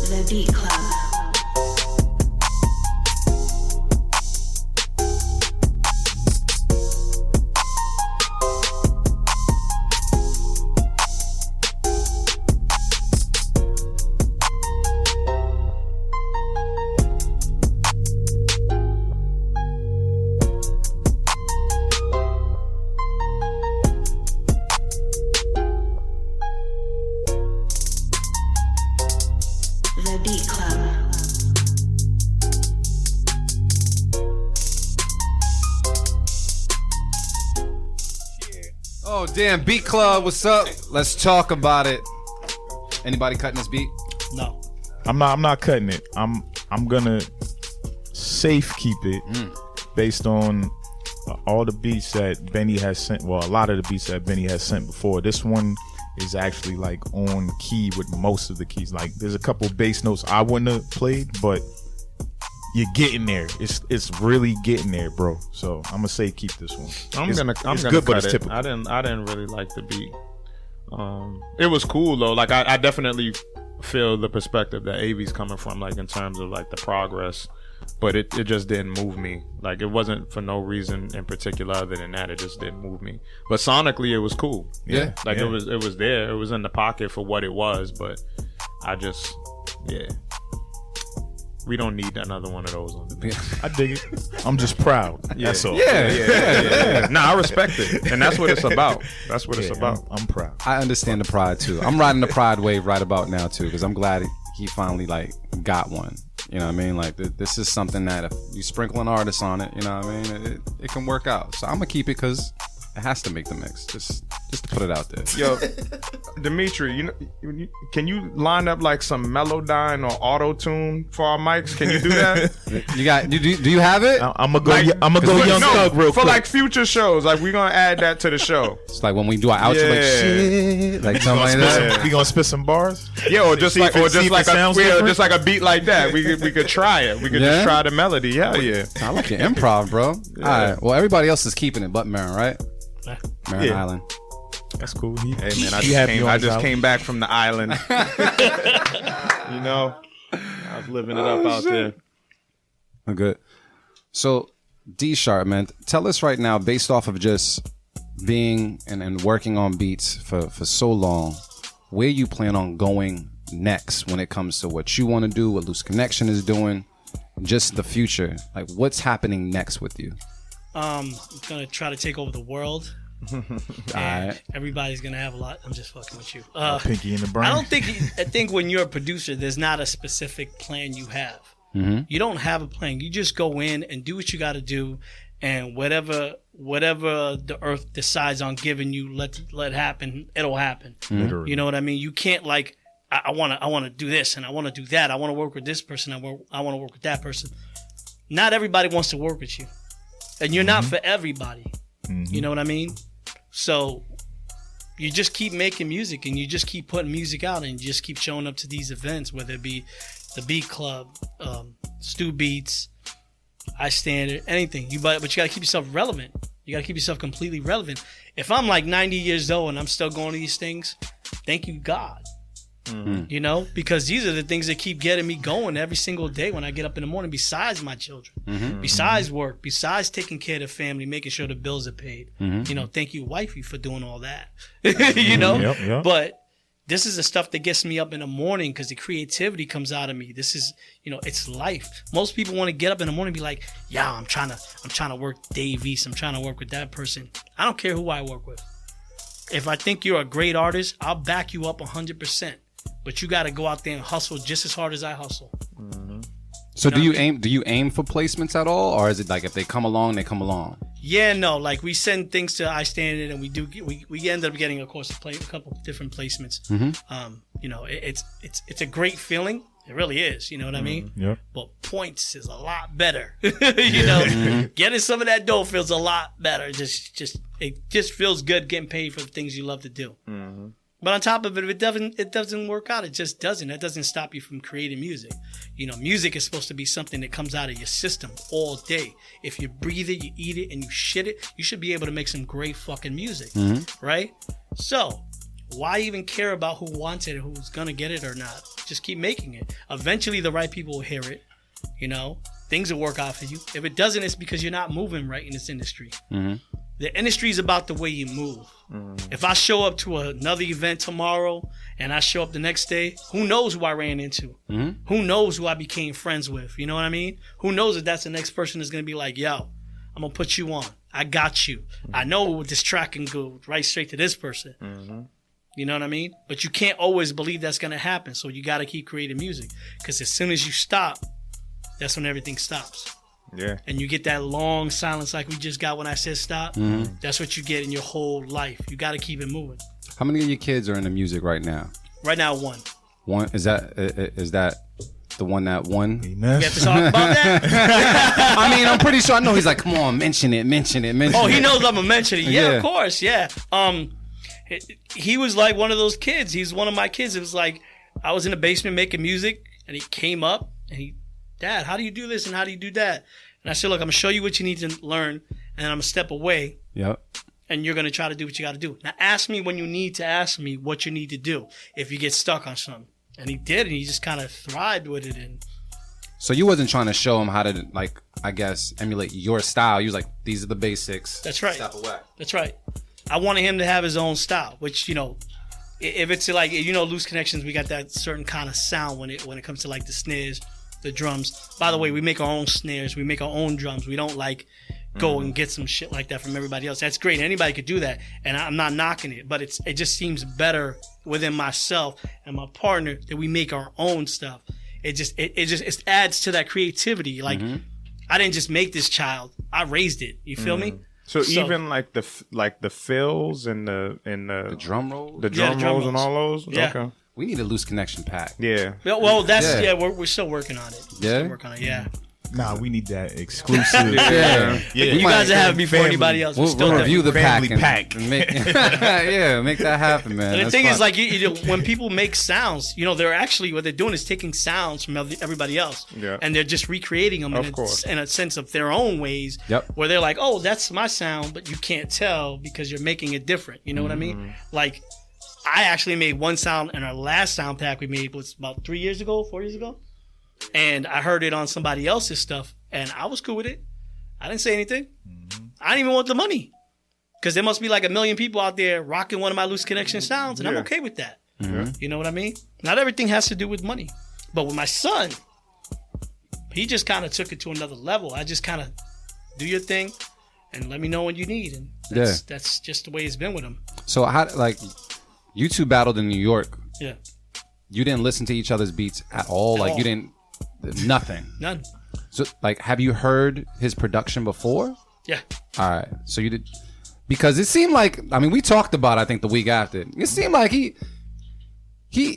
The Beat Club. The Beat Club. Oh, damn. Beat Club, what's up? Let's talk about it. Anybody cutting this beat? No. I'm not cutting it. I'm gonna safe keep it based on all the beats that Benny has sent. Well, a lot of the beats that Benny has sent before. This one is actually like on key with most of the keys. Like there's a couple bass notes I wouldn't have played, but you're getting there. It's really getting there, bro. So I'm gonna say keep this one. I'm It's gonna good, but cut it's it. typical. I didn't really like the beat. It was cool though. Like I definitely feel the perspective that AV's coming from, like in terms of like the progress, but it just didn't move me. Like it wasn't for no reason in particular other than that. It just didn't move me. But sonically, it was cool. Yeah. Like Yeah. it was there. It was in the pocket for what it was. But I just we don't need another one of those on the beat. I dig it. I'm just proud. That's all. Yeah. Nah, I respect it, and that's what it's about. That's what it's Yeah, about. I'm proud. I understand the pride, too. I'm riding the pride wave right about now, too, because I'm glad he finally, like, got one. You know what I mean? Like, this is something that if you sprinkle an artist on it, you know what I mean? It can work out. So I'm going to keep it because it has to make the mix. Just Just to put it out there. Yo, Dimitri, can you line up like some Melodyne or auto tune for our mics? Can you do that? Do you have it? I'm gonna go Young Thug real quick for like future shows. Like we're gonna add that to the show. It's like when we do our outro, like shit, like something like that. We gonna spit some bars? Yeah, or just like just like a beat like that. We could try it. We could just try the melody. Hell yeah. I like your improv, bro. Yeah. All right. Well, everybody else is keeping it, but Marin, right? Marin Island. That's cool. Hey man, I just came back from the island. You know, I was living it up out there. Good. So, D Sharp, man, tell us right now, based off of just being and working on beats for so long, where you plan on going next when it comes to what you want to do, what Looseconnxshun is doing, just the future. Like, what's happening next with you? I'm gonna try to take over the world. Alright. Everybody's gonna have a lot. I'm just fucking with you. Pinky in the brain. I think when you're a producer, there's not a specific plan you have. Mm-hmm. You don't have a plan. You just go in and do what you got to do, and whatever the earth decides on giving you, let happen. It'll happen. Literally. You know what I mean? You can't like I want to do this and I want to do that. I want to work with this person. I want to work with that person. Not everybody wants to work with you, and you're not for everybody. You know what I mean? So you just keep making music and you just keep putting music out and you just keep showing up to these events, whether it be the Beat Club, Stu Beats, I Standard, anything. But you got to keep yourself relevant. You got to keep yourself completely relevant. If I'm like 90 years old and I'm still going to these things, thank you, God. You know, because these are the things that keep getting me going every single day when I get up in the morning, besides my children, besides work, besides taking care of the family, making sure the bills are paid. You know, thank you, wifey, for doing all that. You know, Yep. But this is the stuff that gets me up in the morning because the creativity comes out of me. This is, you know, it's life. Most people want to get up in the morning and be like, yeah, I'm trying to work Dave East. I'm trying to work with that person. I don't care who I work with. If I think you're a great artist, I'll back you up 100%. But you got to go out there and hustle just as hard as I hustle. So do you aim for placements at all, or is it like if they come along, they come along? Yeah, no. Like we send things to I Standard, and we end up getting, of course, a couple of different placements. You know, it's a great feeling. It really is. You know what I mean? Yeah. But points is a lot better. You know, getting some of that dough feels a lot better. It just feels good getting paid for the things you love to do. But on top of it, if it doesn't work out, it just doesn't. That doesn't stop you from creating music. You know, music is supposed to be something that comes out of your system all day. If you breathe it, you eat it, and you shit it, you should be able to make some great fucking music, right? So why even care about who wants it or who's gonna get it or not? Just keep making it. Eventually, the right people will hear it. You know, things will work out for you. If it doesn't, it's because you're not moving right in this industry. The industry is about the way you move. If I show up to another event tomorrow and I show up the next day, who knows who I ran into? Who knows who I became friends with? You know what I mean? Who knows if that's the next person that's going to be like, yo, I'm going to put you on. I got you. I know this track can go right straight to this person. You know what I mean? But you can't always believe that's going to happen. So you got to keep creating music. Because as soon as you stop, that's when everything stops. Yeah. And you get that long silence like we just got when I said stop. That's what you get in your whole life. You got to keep it moving. How many of your kids are into music right now? Right now, one. One is that the one that won? We have to talk about that? I mean, I'm pretty sure. I know he's like, come on, mention it. Oh, he knows I'm gonna mention it. Yeah, of course. Yeah. He was like one of those kids. He's one of my kids. It was like I was in the basement making music, and he came up and Dad, how do you do this and how do you do that? And I said, look, I'm going to show you what you need to learn, and I'm going to step away. Yep. And you're going to try to do what you got to do. Now, ask me when you need to ask me what you need to do if you get stuck on something. And he did, and he just kind of thrived with it. And so you wasn't trying to show him how to, like, I guess, emulate your style. You was like, these are the basics. That's right. Step away. That's right. I wanted him to have his own style, which, you know, if it's like, you know, Looseconnxshun, we got that certain kind of sound when it comes to, like, the snares, the drums. By the way, we make our own snares. We make our own drums. We don't like go and get some shit like that from everybody else. That's great. Anybody could do that, and I'm not knocking it. But it just seems better within myself and my partner that we make our own stuff. It adds to that creativity. Like I didn't just make this child. I raised it. You feel me? So even like the fills and the drum rolls, the drum rolls and all those. Yeah. Okay. we need a Loose Connection pack. Yeah. Well, that's Yeah. we're still working on it. Yeah? Still working on it. Yeah. Nah, we need that exclusive. Yeah. You guys have before family. anybody else. We'll review the pack. Family pack. And make, yeah, make that happen, man. And the That's thing fun. is, like, you know, when people make sounds, you know, they're actually what they're doing is taking sounds from everybody else, Yeah. and they're just recreating them Of course. in a sense of their own ways. Yep. Where they're like, oh, that's my sound, but you can't tell because you're making it different. You know what I mean? Like, I actually made one sound in our last sound pack we made was about 4 years ago, and I heard it on somebody else's stuff, and I was cool with it. I didn't say anything. I didn't even want the money. Because there must be like 1 million people out there rocking one of my Looseconnxshun sounds, and I'm okay with that. You know what I mean? Not everything has to do with money. But with my son, he just kind of took it to another level. I just kind of do your thing and let me know when you need. And that's just the way it's been with him. So how like you two battled in New York. Yeah. You didn't listen to each other's beats at all. At Like all. you didn't nothing. None. So like, have you heard his production before? Yeah. All right. So you did, because it seemed like, I mean, we talked about it, I think the week after. It seemed like he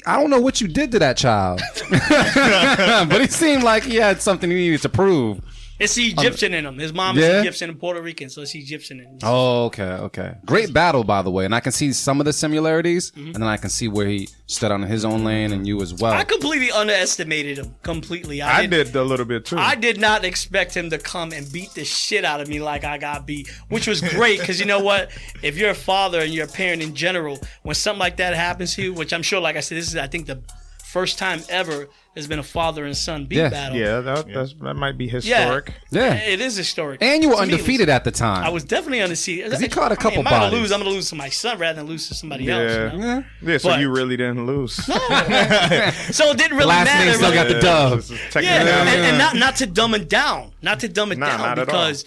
I don't know what you did to that child, but it seemed like he had something he needed to prove. It's the Egyptian in him. His mom is Yeah? Egyptian and Puerto Rican, so it's Egyptian in him. Oh, okay. Great battle, by the way. And I can see some of the similarities, and then I can see where he stood on his own lane and you as well. I completely underestimated him. Completely. I did a little bit too. I did not expect him to come and beat the shit out of me like I got beat, which was great because you know what? If you're a father and you're a parent in general, when something like that happens to you, which I'm sure, like I said, this is, I think, the first time ever there's been a father and son beat battle. Yeah, that might be historic. Yeah. It is historic. And you were To me, it undefeated at the time. I was definitely undefeated. 'Cause he caught a couple I'm gonna bodies. lose. I'm gonna lose to my son rather than lose to somebody else. You know? Yeah, so But- you really didn't lose. So it didn't really Last matter. name still got the dub. Yeah, and not to dumb it down, not not at all. because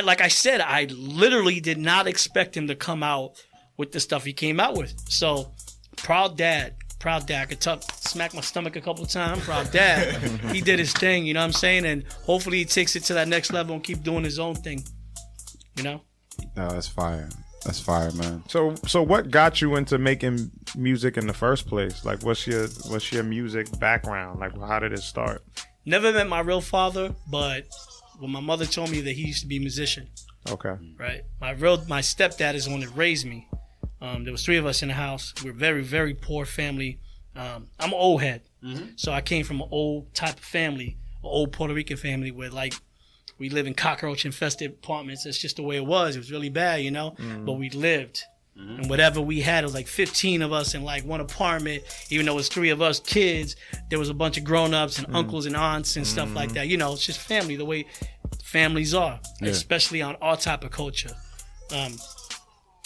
like I said, I literally did not expect him to come out with the stuff he came out with. So proud dad. I could smack my stomach a couple of times. Proud dad. He did his thing, you know what I'm saying? And hopefully he takes it to that next level and keep doing his own thing. You know? Oh, that's fire. That's fire, man. So what got you into making music in the first place? Like, what's your music background? Like, how did it start? Never met my real father, but when my mother told me that he used to be a musician. Okay. Right. My stepdad is the one that raised me. There was 3 of us in the house. We're a very, very poor family. I'm an old head. So I came from an old type of family, an old Puerto Rican family where, like, we live in cockroach-infested apartments. That's just the way it was. It was really bad, you know? But we lived. And whatever we had, it was like 15 of us in, like, one apartment. Even though it was 3 of us kids, there was a bunch of grown-ups and uncles and aunts and stuff like that. You know, it's just family, the way families are, especially on our type of culture.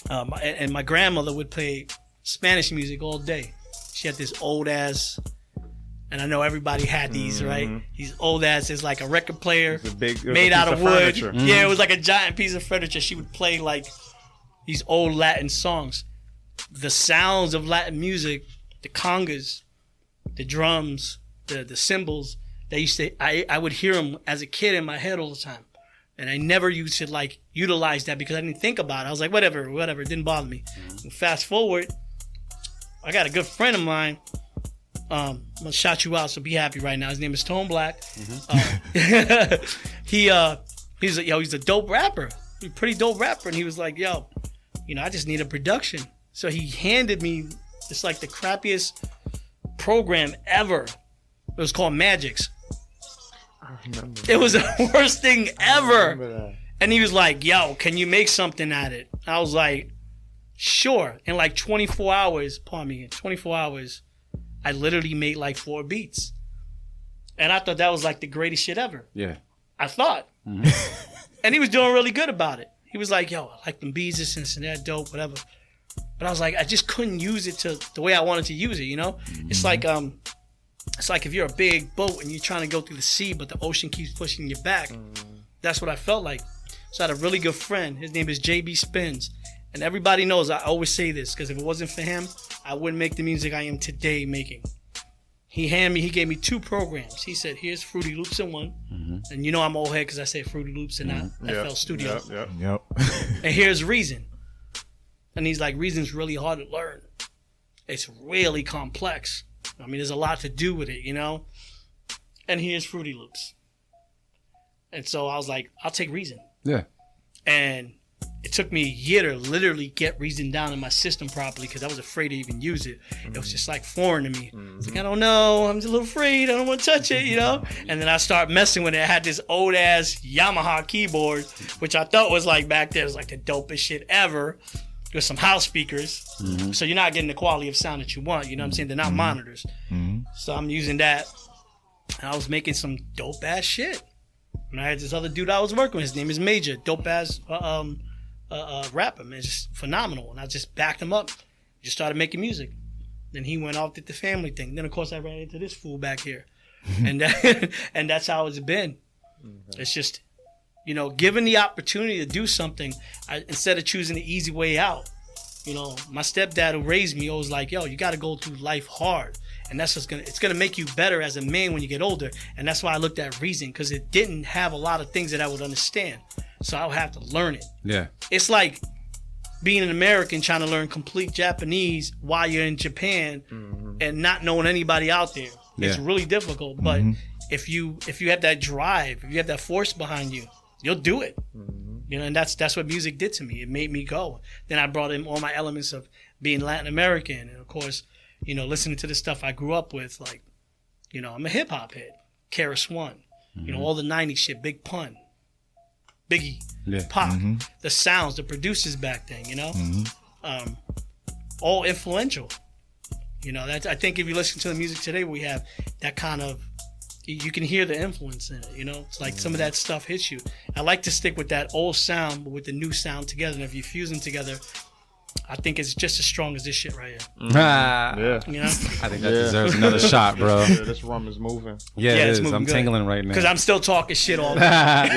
And my grandmother would play Spanish music all day. She had this old ass, and I know everybody had these, right? These old ass is like a record player made out of wood. Yeah, it was like a giant piece of furniture. She would play like these old Latin songs. The sounds of Latin music, the congas, the drums, the cymbals, they used to, I would hear them as a kid in my head all the time. And I never used to like utilize that because I didn't think about it. I was like, whatever, it didn't bother me. And fast forward, I got a good friend of mine. I'm gonna shout you out, so be happy right now. His name is Tone Black. He's a dope rapper. He's a pretty dope rapper. And he was like, yo, I just need a production. So he handed me, it's like the crappiest program ever. It was called Magix. It was the worst thing ever. And he was like, yo, can you make something at it? I was like, sure. In like 24 hours, I literally made like 4 beats. And I thought that was like the greatest shit ever. Yeah. I thought. And he was doing really good about it. He was like, yo, I like them beats, this and that, dope, whatever. But I was like, I just couldn't use it to the way I wanted to use it, you know? It's like if you're a big boat and you're trying to go through the sea, but the ocean keeps pushing you back. That's what I felt like. So I had a really good friend. His name is JB Spins. And everybody knows I always say this because if it wasn't for him, I wouldn't make the music I am today making. He gave me 2 programs. He said, here's Fruity Loops in one. And you know I'm old head because I say Fruity Loops and not FL Studio. Yep. And here's Reason. And he's like, Reason's really hard to learn. It's really complex. I mean, there's a lot to do with it, you know? And here's Fruity Loops. And so I was like, I'll take Reason. Yeah. And it took me a year to literally get Reason down in my system properly because I was afraid to even use it. It was just like foreign to me. It's like, I don't know. I'm just a little afraid. I don't want to touch it, you know? And then I start messing with it. I had this old ass Yamaha keyboard, which I thought was like back there was like the dopest shit ever with some house speakers. So you're not getting the quality of sound that you want. You know what I'm saying? They're not monitors. So I'm using that. And I was making some dope ass shit. And I had this other dude I was working with. His name is Major. Dope ass rapper, man, just phenomenal. And I just backed him up, just started making music. Then he went off, did the family thing. Then of course I ran into this fool back here, and and that's how it's been. It's just, you know, given the opportunity to do something, instead of choosing the easy way out. You know, my stepdad who raised me always like, yo, you got to go through life hard. And that's what's it's gonna make you better as a man when you get older. And that's why I looked at Reason, because it didn't have a lot of things that I would understand. So I would have to learn it. Yeah. It's like being an American trying to learn complete Japanese while you're in Japan and not knowing anybody out there. It's really difficult. But if you have that drive, if you have that force behind you, you'll do it. You know, and that's what music did to me. It made me go. Then I brought in all my elements of being Latin American, and of course, you know, listening to the stuff I grew up with, like, you know, I'm a hip hop head. KRS-One, you know, all the 90s shit, Big Pun, Biggie, Pac, the sounds, the producers back then, you know, all influential. You know, that's, I think if you listen to the music today, we have that kind of, you can hear the influence in it, you know? It's like some of that stuff hits you. I like to stick with that old sound, but with the new sound together. And if you fuse them together, I think it's just as strong as this shit right here. Yeah. You know? I think that deserves another shot, bro. Yeah, this rum is moving. Yeah, it is. moving I'm good. tingling right now. Because I'm still talking shit all the time.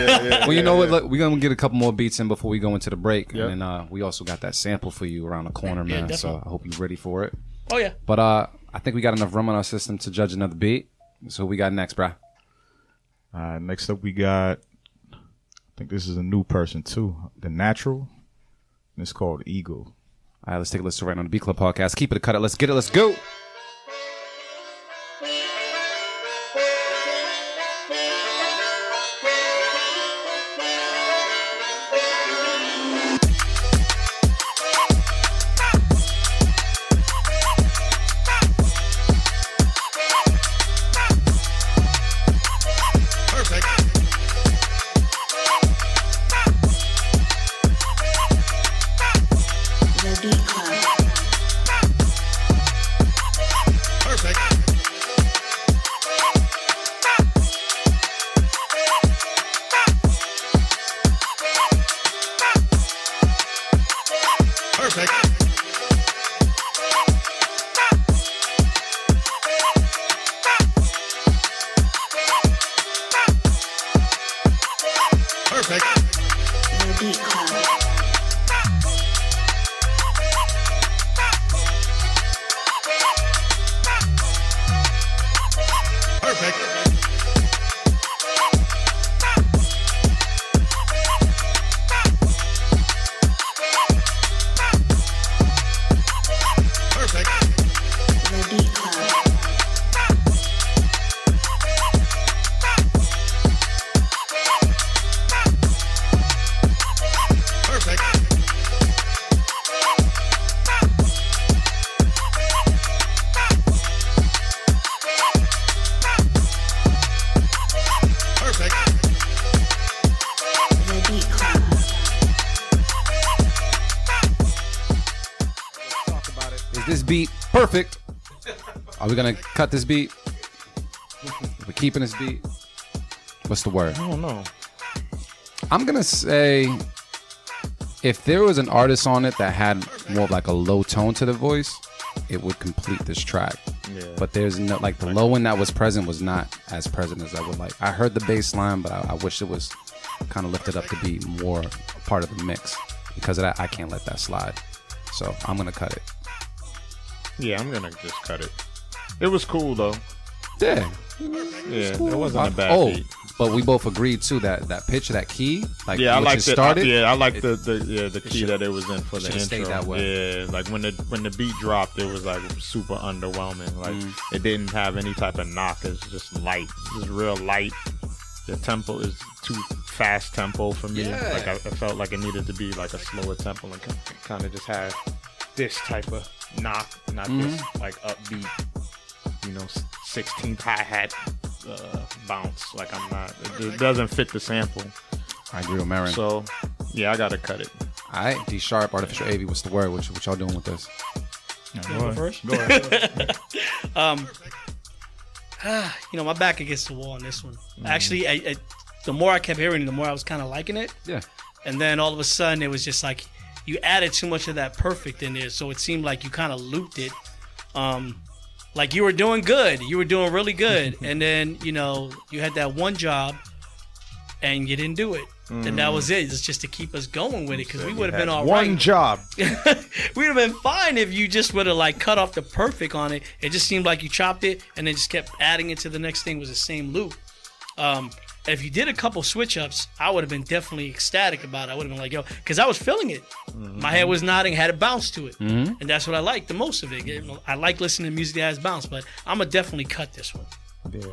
Well, you know what? Look, we're going to get a couple more beats in before we go into the break. Yep. And then we also got that sample for you around the corner, man. definitely. So I hope you're ready for it. Oh, yeah. But I think we got enough rum on our system to judge another beat. So what we got next, bro? Next up, we got, I think this is a new person too, The Natural. And it's called Eagle. All right, let's take a listen right on the Beat Club podcast. Keep it, cut it. Let's get it. Let's go. The Beat Club. The Beat Club. The Beat Club. The Beat Club. Is this beat perfect? Are we going to cut this beat? We're keeping this beat? What's the word? I don't know. I'm going to say if there was an artist on it that had more of like a low tone to the voice, it would complete this track. Yeah. But there's no, like the low end that was present was not as present as I would like. I heard the bass line, but I wish it was kind of lifted up to be more part of the mix. Because of that, I can't let that slide. So I'm going to cut it. Yeah, I'm gonna just cut it. It was cool though. Yeah. Yeah, it wasn't a bad beat. But we both agreed too that pitch of that key, like Yeah, I once like it started. I like the key that it was in for the should've intro. stayed that way. Yeah, like when the beat dropped, it was like super underwhelming. Like it didn't have any type of knock. It's just light. It's real light. The tempo is too fast tempo for me. Yeah. Like I felt like it needed to be like a slower tempo and kind of just have this type of knock, not this like upbeat, 16th hi-hat bounce. Like I'm not. It doesn't fit the sample. I agree with Marin. So yeah, I gotta cut it. All right, D sharp, artificial AV. What's the word? What y'all doing with this? Go first. Go ahead. My back against the wall on this one. Actually, I the more I kept hearing it, the more I was kind of liking it. Yeah. And then all of a sudden, it was just like you added too much of that perfect in there, so it seemed like you kind of looped it. Like you were doing good, you were doing really good, and then you had that one job, and you didn't do it, and that was it. It's just to keep us going with it because we would have been all right. One job. We'd have been fine if you just would have like cut off the perfect on it. It just seemed like you chopped it and then just kept adding it to the next thing was the same loop. If you did a couple switch ups, I would have been definitely ecstatic about it. I would have been like, yo, because I was feeling it. My head was nodding, had a bounce to it. And that's what I like the most of it. I like listening to music that has bounce, but I'm going to definitely cut this one. Yeah.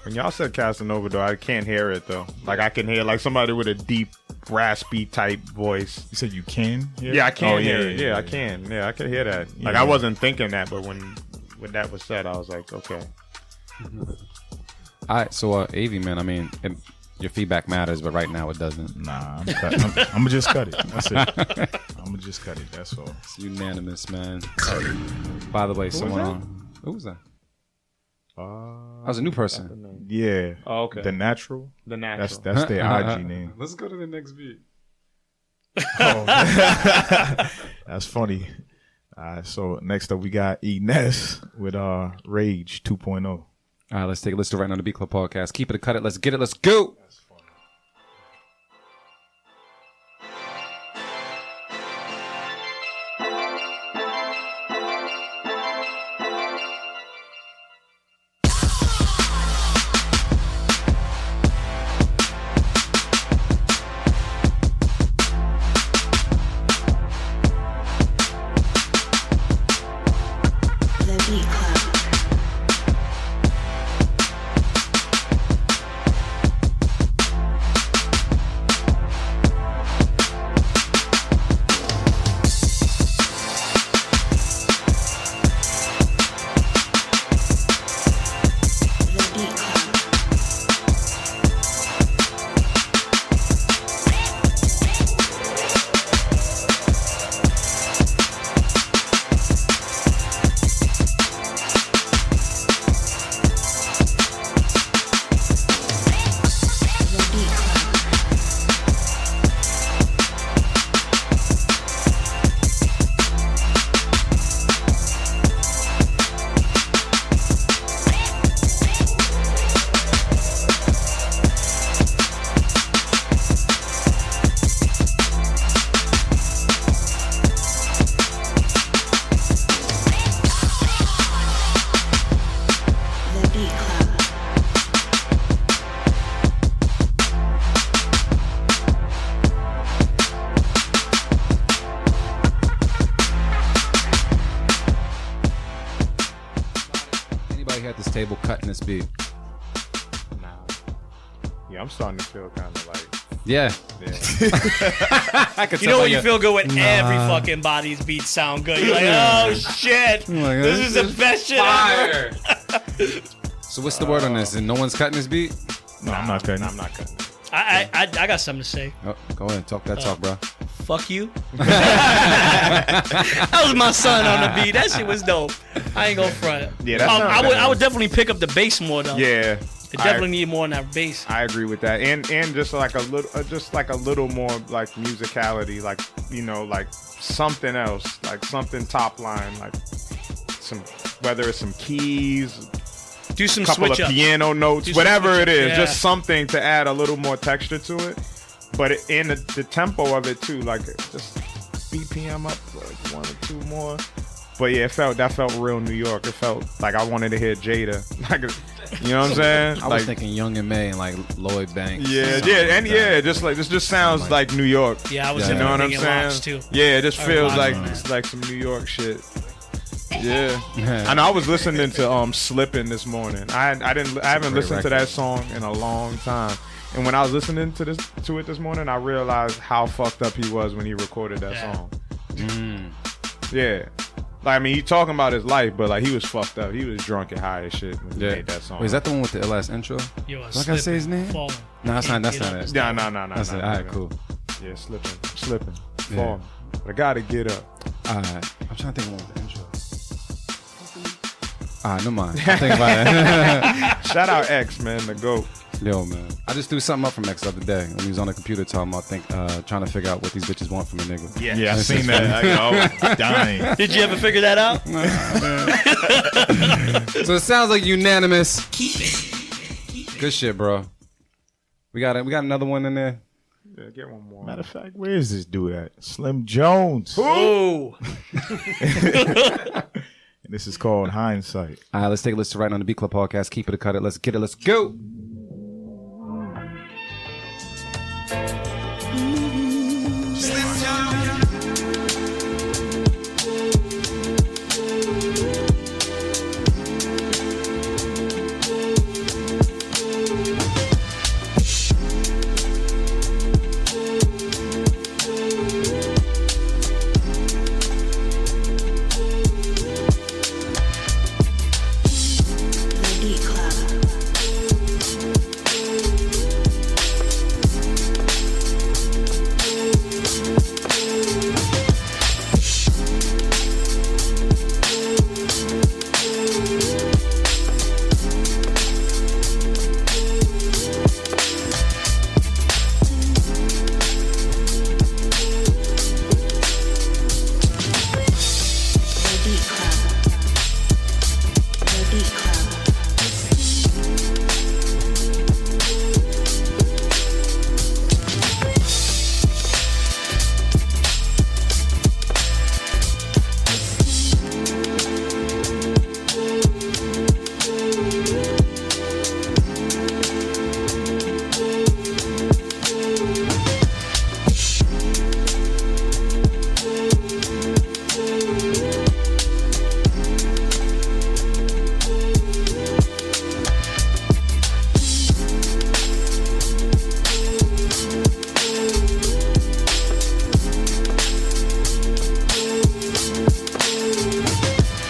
When y'all said Casanova, though, I can't hear it, though. Like, I can hear, like, somebody with a deep, raspy type voice. You said you can hear Yeah, I it? can hear it. Yeah, I can. Yeah, I can hear that. Like, I wasn't thinking that, but when that was said, I was like, okay. All right, so AV, man, I mean, your feedback matters, but right now it doesn't. Nah, I'm gonna just cut it. That's it. I'm gonna just cut it. That's all. It's unanimous, man. By the way, who was that? That was a new person. Yeah. Oh, okay. The Natural. The Natural. That's their IG name. Let's go to the next beat. Oh. That's funny. So next up we got Ines with Rage 2.0. All right, let's take a listen right now on the Beat Club podcast. Keep it, cut it, let's get it, let's go. The Beat Club. The Beat Club. The Beat Club. The Beat Club. Anybody here at this table cutting this beat? Nah. Yeah, I'm starting to feel kind of like, Yeah. I could You know when you feel good when every fucking body's beats sound good. You're like, oh shit, like, this is the best shit ever. So what's the word on this? And no one's cutting this beat? No, I'm not cutting. I'm not cutting it. I got something to say. Oh, go ahead, talk that talk, bro. Fuck you. That was my son on the beat. That shit was dope. I ain't gonna front. Yeah, that's not I bad. would definitely pick up the bass more though. Yeah. It definitely need more on that bass. I agree with that, and just like a little more like musicality, like like something else, like something top line, like some whether it's some keys, Do some couple switch of up. piano notes, Do some whatever switch it up, is, yeah. just something to add a little more texture to it. But in the tempo of it too, like just BPM up like one or two more, But yeah, that felt real New York. It felt like I wanted to hear Jada. Like, you know what I'm saying? I was thinking Young and May and like Lloyd Banks. Just like this just sounds like New York. Yeah, I was You know what I'm thinking saying? Locks, too. Yeah, it just feels like Locks. it's like some New York shit. Yeah, I know. I was listening to "Slippin'" this morning. I haven't listened to that song in a long time. And when I was listening to it this morning, I realized how fucked up he was when he recorded that song. Yeah, like I mean, he talking about his life, but like he was fucked up. He was drunk and high as shit when he made that song. Wait, is that the one with the last intro? Yo, I gotta say his name? Falling. No, that's not it. No. That's it. All right, cool. Yeah, slipping, falling. But I gotta get up. All right, I'm trying to think of one with the intro. All right, no mind. I'll think about it. Shout out X, man, the GOAT. Yo, man. I just threw something up from X the other day when he was on the computer talking about trying to figure out what these bitches want from a nigga. Yeah, I seen that. I was dying. Did you ever figure that out? So it sounds like unanimous. Good shit, bro. We got another one in there. Yeah, get one more. Matter of fact, where is this dude at? Slim Jones. Oh. And this is called Hindsight. All right, let's take a listen right on the Beat Club podcast. Keep it or cut it. Let's get it. Let's go. The Beat Club. The Beat Club. The Beat Club.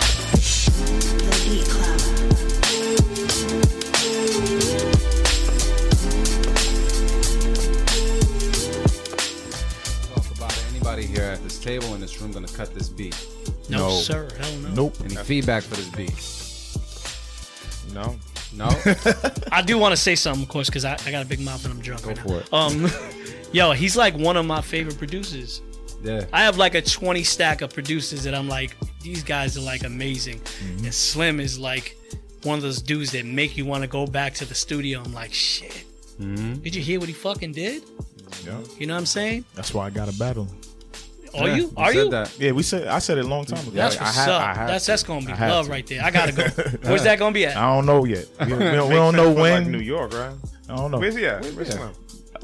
The Beat Club. Talk about it. Anybody here at this table in this room gonna cut this beat? No, No. sir. Hell no. Nope. Any feedback for this beat? No. No? I do want to say something, of course, because I got a big mouth and I'm drunk. Go right for now. it. Yo, he's like one of my favorite producers. Yeah. I have like a 20 stack of producers that I'm like, these guys are like amazing. And Slim is like one of those dudes that make you want to go back to the studio. I'm like, shit. Did you hear what he fucking did? Yeah. You know what I'm saying? That's why I got a battle. Are Yeah, you? Are said you? that. Yeah, I said it a long time ago. That's Like, what's I up. have That's to. gonna be I have love to. right there. I gotta go. Where's that gonna be at? I don't know yet. We don't know Sense for, when. Like New York, right? I don't know. Where's he at? Where's he Slim?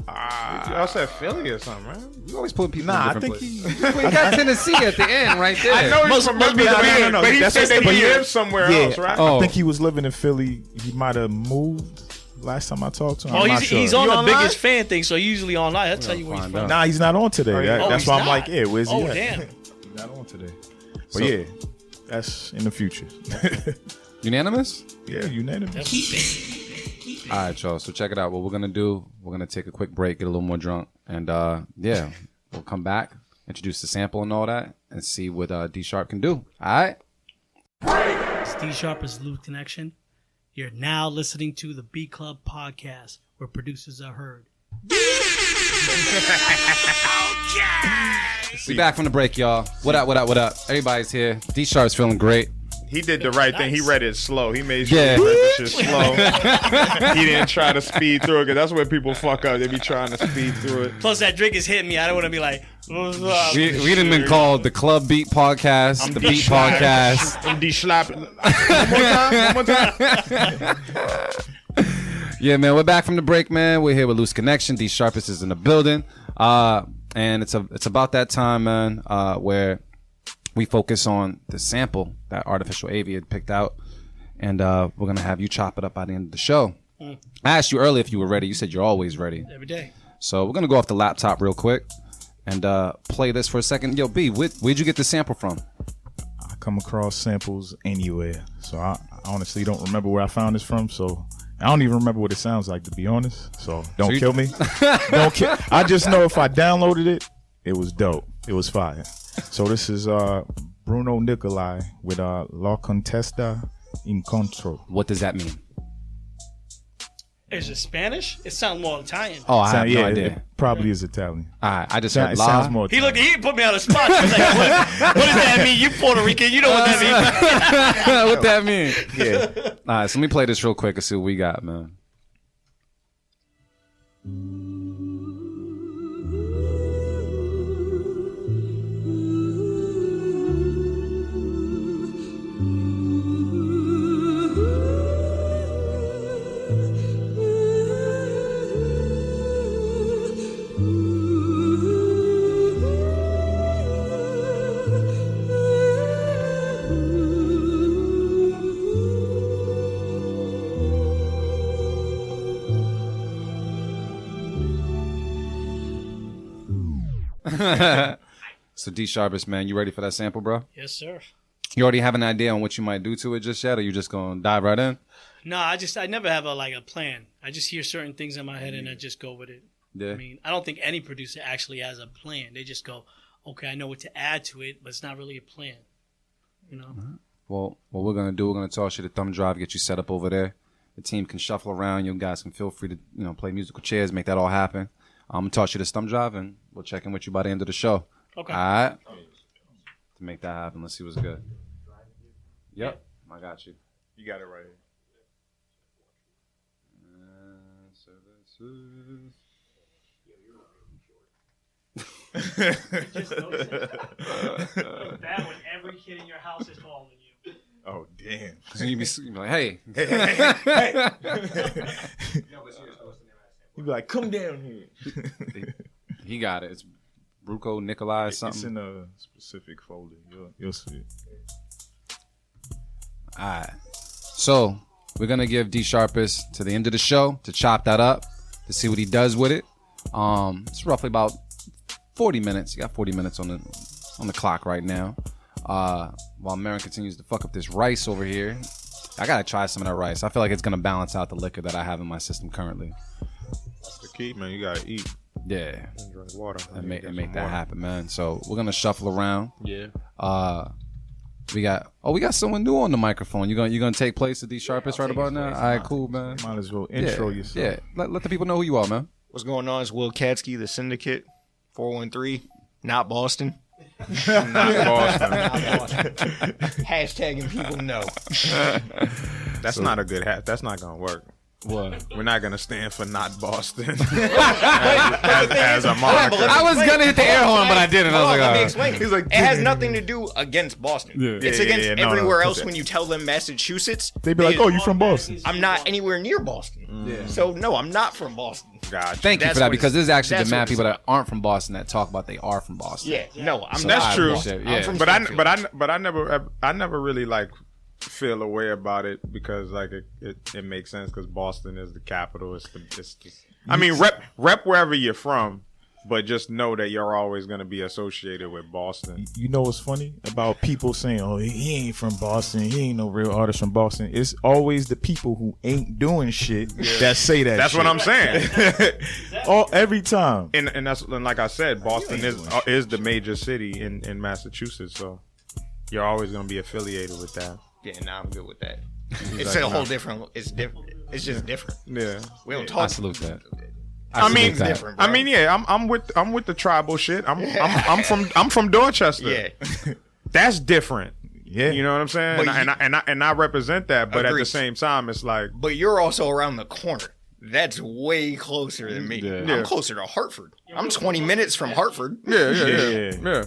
Y'all said Philly or something, right? You always put people Nah, in I different think places. he. We got Tennessee at the end right there. I know he's Must- from must be Memphis, the but beard. but he That's said just that the he beard. lives somewhere Yeah, else, right? I think he was living in Philly. He might have moved last time I talked to him. Oh, I'm he's, not sure. he's on You the online? biggest fan thing, so usually online. I'll tell you where he's find from. out. Nah, he's not on today. Oh, yeah. That's he's why I'm not? like, yeah, where's he Oh, at? damn. He's not on today. But So- yeah, that's in the future. Unanimous? Yeah, unanimous. All right, y'all. So check it out. What we're gonna do? We're gonna take a quick break, get a little more drunk, and yeah, we'll come back, introduce the sample and all that, and see what D Sharp can do. All right. Steve Sharper's Looseconnxshun. You're now listening to the B Club podcast, where producers are heard. We back from the break, y'all. What up? What up? What up? Everybody's here. D Sharp's feeling great. He did the right thing. He Nice. read it slow. He made sure he read the shit slow. He didn't try to speed through it, because that's where people fuck up. They be trying to speed through it. Plus, that drink is hitting me. I don't want to be like, what's up? We done been called the Club Beat Podcast, the Beat Podcast. I'm de-slapping. One more time. Yeah, man, we're back from the break, man. We're here with Looseconnxshun. D Sharpest is in the building, and it's about that time, man, where we focus on the sample that Artificial Avi had picked out, and we're gonna have you chop it up by the end of the show. I asked you earlier if you were ready. You said you're always ready. Every day. So we're gonna go off the laptop real quick and play this for a second. Yo, B, where'd you get the sample from? I come across samples anywhere, so I honestly don't remember where I found this from. So I don't even remember what it sounds like, to be honest. So don't kill me. Don't kill. I just know if I downloaded it, it was dope. It was fire. So this is Bruno Nicolai with La Contesta Incontro. What does that mean? Is it Spanish? It sounds more Italian. Oh, I have no It idea. probably is Italian. All right, I just It heard La. sounds more He Italian. put me on the spot. He was like, what does that mean? You Puerto Rican. You know what that means. What that mean? Yeah. All right, so let me play this real quick and see what we got, man. So D Sharpest, man, you ready for that sample, bro? Yes, sir. You already have an idea on what you might do to it just yet, or you just gonna dive right in? No, I never have a plan. I just hear certain things in my head and I just go with it. Yeah. I mean, I don't think any producer actually has a plan. They just go, okay, I know what to add to it, but it's not really a plan. You know? Well, what we're gonna do, we're gonna toss you the thumb drive, get you set up over there. The team can shuffle around. You guys can feel free to, play musical chairs, make that all happen. I'm gonna toss you this thumb drive, and we'll check in with you by the end of the show. Okay. All right. To make that happen, let's see what's good. Yep, I got you. You got it right here. Bad when every kid in your house is calling you. Oh, damn. So you be like, hey. He'd be like, come down here. He got it. It's Bruco Nicolai or It's something. in a specific folder. You'll see it. All right. So we're gonna give D Sharpest to the end of the show to chop that up, to see what he does with it. It's roughly about 40 minutes. You got 40 minutes on the clock right now. While Marin continues to fuck up this rice over here, I gotta try some of that rice. I feel like it's gonna balance out the liquor that I have in my system currently. That's the key, man. You gotta eat Yeah, and drink water. and make that happen, man. So we're gonna shuffle around. Yeah. We got someone new on the microphone. You gonna take place at D Sharpest right about now? All right, cool, man. Might as well intro Yeah, yourself. yeah. Let the people know who you are, man. What's going on? It's Will Katsky, the Syndicate, 413, not Boston. Not Boston. Not Boston. Hashtagging people know. That's not a good hat. That's not gonna work. What? We're not gonna stand for not Boston as a moniker. I was gonna hit the air horn, but I didn't. I was like, let me all explain it. He's like, It has nothing to do against Boston. Yeah. It's Yeah, against yeah, no, everywhere no, else. it's- When you tell them Massachusetts, They be like, "Oh, you from Boston?" I'm not anywhere near Boston. So no, I'm not from Boston. Gotcha. Thank you That's for that, what because it's- there's actually that's the mad what people it's that aren't from Boston that talk about they are from Boston. Yeah, no, I'm So not. That's true. Yeah. I'm from But Springfield. I never really like feel a way about it, because like it makes sense, because Boston is the capital. I mean, rep wherever you're from, but just know that you're always going to be associated with Boston. You know what's funny about people saying, "Oh, he ain't from Boston. He ain't no real artist from Boston." It's always the people who ain't doing shit that say that. That's shit. what I'm saying. Every time. and like I said, Boston is the major city in Massachusetts, so you're always going to be affiliated with that. Yeah, nah, I'm good with that. It's a whole different. It's different. It's just different. Yeah. We don't I talk. salute that. I mean, salute that. different, bro. I mean, yeah, I'm with the tribal shit. I'm from Dorchester. Yeah. That's different. Yeah. You know what I'm saying? But And I represent that, but at the Agreed. same time, it's like, But you're also around the corner. That's way closer than me. Yeah. I'm closer to Hartford. I'm 20 minutes from Hartford. yeah.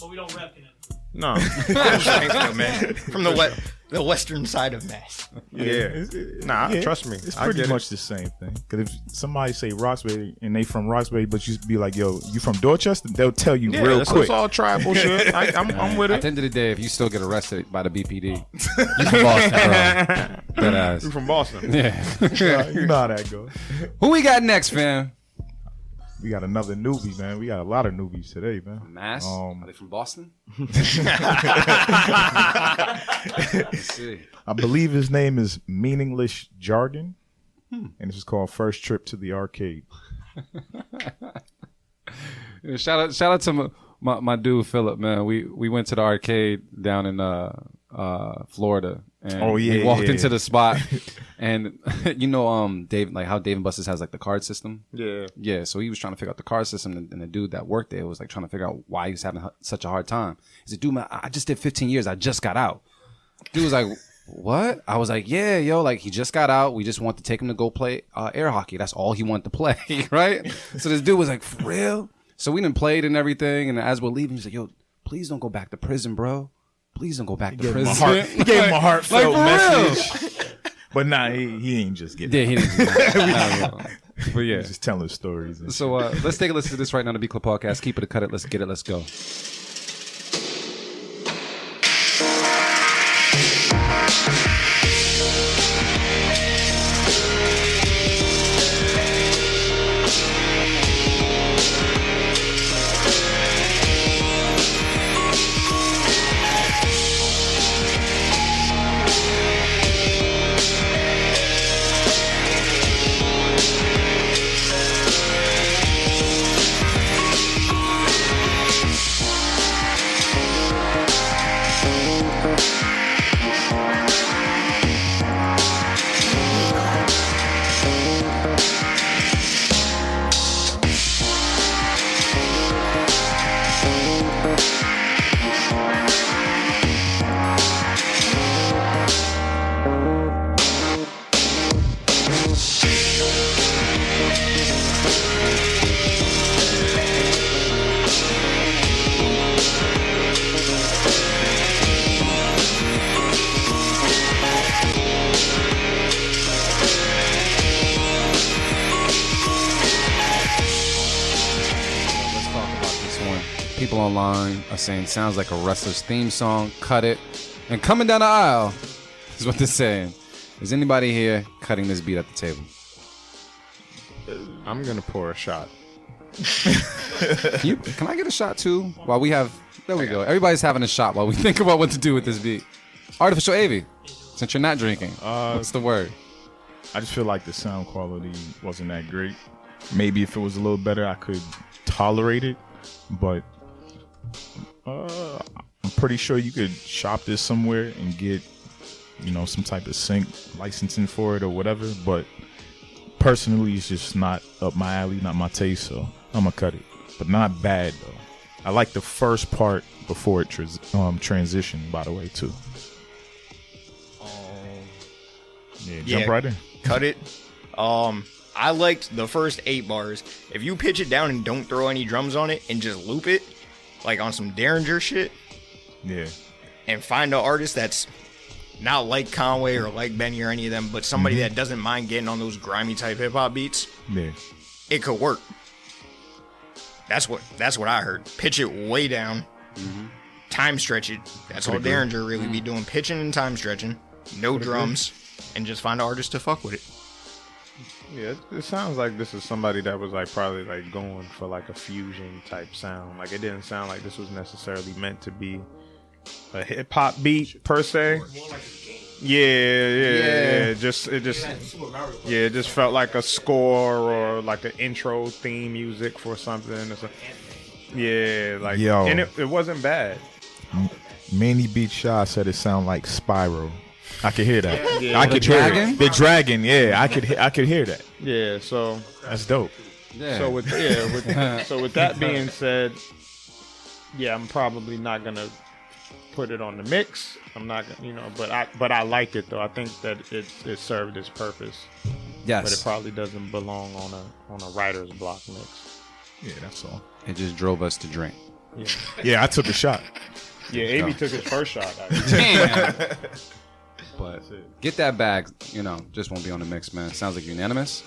But we don't rep Connecticut. No. Springfield, man. From the western side of Mass. Yeah. Nah, Yeah, trust me. It's I pretty get much the same thing. Because if somebody say Roxbury and they from Roxbury, but you be like, yo, you from Dorchester? They'll tell you Yeah, real it's quick. all tribal shit. I'm with At it. the end of the day, if you still get arrested by the BPD, you from Boston, bro. Dead ass. You from Boston. Yeah. You know how that goes. Who we got next, fam? We got another newbie, man. We got a lot of newbies today, man. Mass? Are they from Boston? Let's see. I believe his name is Meaningless Jargon, and this is called First Trip to the Arcade. Yeah, shout out to my dude Philip, man. We went to the arcade down in Florida, and we walked into the spot, and Dave, like how Dave and Buster's has like the card system. Yeah. So he was trying to figure out the card system, and the dude that worked there was like trying to figure out why he was having such a hard time. He said, "Dude, man, I just did 15 years. I just got out." Dude was like, "What?" I was like, "Yeah, yo, like he just got out. We just want to take him to go play air hockey. That's all he wanted to play, right?" So this dude was like, "For real?" So we done played and everything, and as we're leaving, he's like, "Yo, please don't go back to prison, bro. Please don't go back to prison." He gave him a heartfelt for message. But nah, he ain't just getting Yeah, he didn't do that. But yeah. He's just telling stories. And So let's take a listen to this right now on the B Club Podcast. Keep it or cut it. Let's get it. Let's go. People online are saying sounds like a wrestler's theme song. Cut it. And coming down the aisle is what they're saying. Is anybody here cutting this beat at the table? I'm gonna pour a shot. Can I get a shot too? While we have, there we go. Everybody's having a shot while we think about what to do with this beat. Artificial AV, since you're not drinking, what's the word? I just feel like the sound quality wasn't that great. Maybe if it was a little better, I could tolerate it. But I'm pretty sure you could shop this somewhere and get, some type of sync licensing for it or whatever. But personally, it's just not up my alley, not my taste. So I'm gonna cut it. But not bad though. I like the first part before it transitioned. By the way, too. Jump right in. Cut it. I liked the first 8 bars. If you pitch it down and don't throw any drums on it and just loop it, like on some Derringer shit, Yeah. and find an artist that's not like Conway or like Benny or any of them, but somebody that doesn't mind getting on those grimy type hip hop beats, Yeah. it could work. That's what I heard. Pitch it way down. Time stretch it. That's all Derringer really be doing. Pitching and time stretching. No drums. And just find an artist to fuck with it. Yeah, it sounds like this is somebody that was like probably like going for like a fusion type sound. Like it didn't sound like this was necessarily meant to be a hip hop beat per se. Yeah. It just felt like a score or like an intro theme music for something. Yeah, like Yo. and it wasn't bad. Manny Beach Shaw said it sounded like Spyro. I could hear that. Yeah. I could hear it. The dragon. Yeah, I could hear that. Yeah, so That's dope. Yeah. So with that being said, yeah, I'm probably not gonna put it on the mix. I'm not gonna, but I like it though. I think that it served its purpose. Yes. But it probably doesn't belong on a writer's block mix. Yeah, that's all. It just drove us to drink. Yeah. Yeah, I took a shot. Yeah, AB took his first shot. Damn. But get that bag, just won't be on the mix, man. Sounds like unanimous.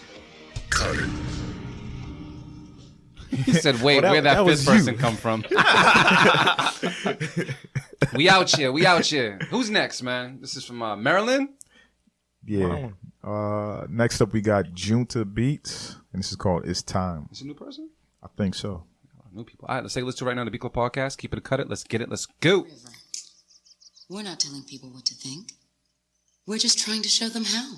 He said, wait, where'd that fifth person come from? We out here. Who's next, man? This is from Maryland? Yeah. Next up, we got Junta Beats, and this is called It's Time. Is it a new person? I think so. New people. All right, let's say let's do right now the B Club podcast. Keep it, cut it. Let's get it. Let's go. We're not telling people what to think. We're just trying to show them how.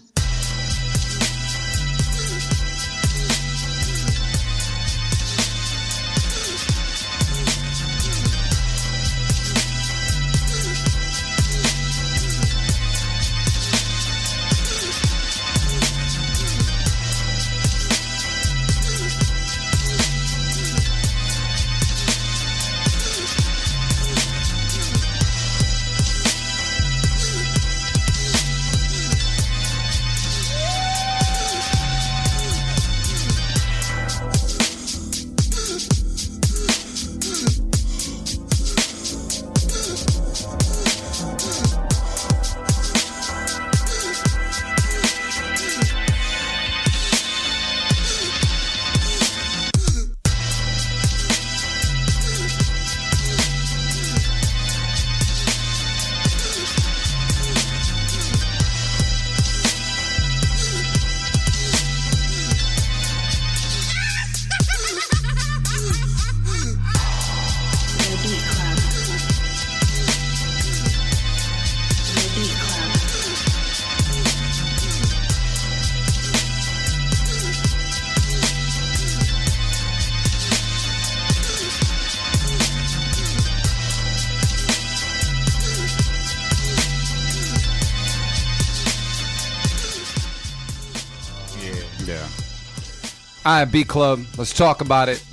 All right, B Club, let's talk about it.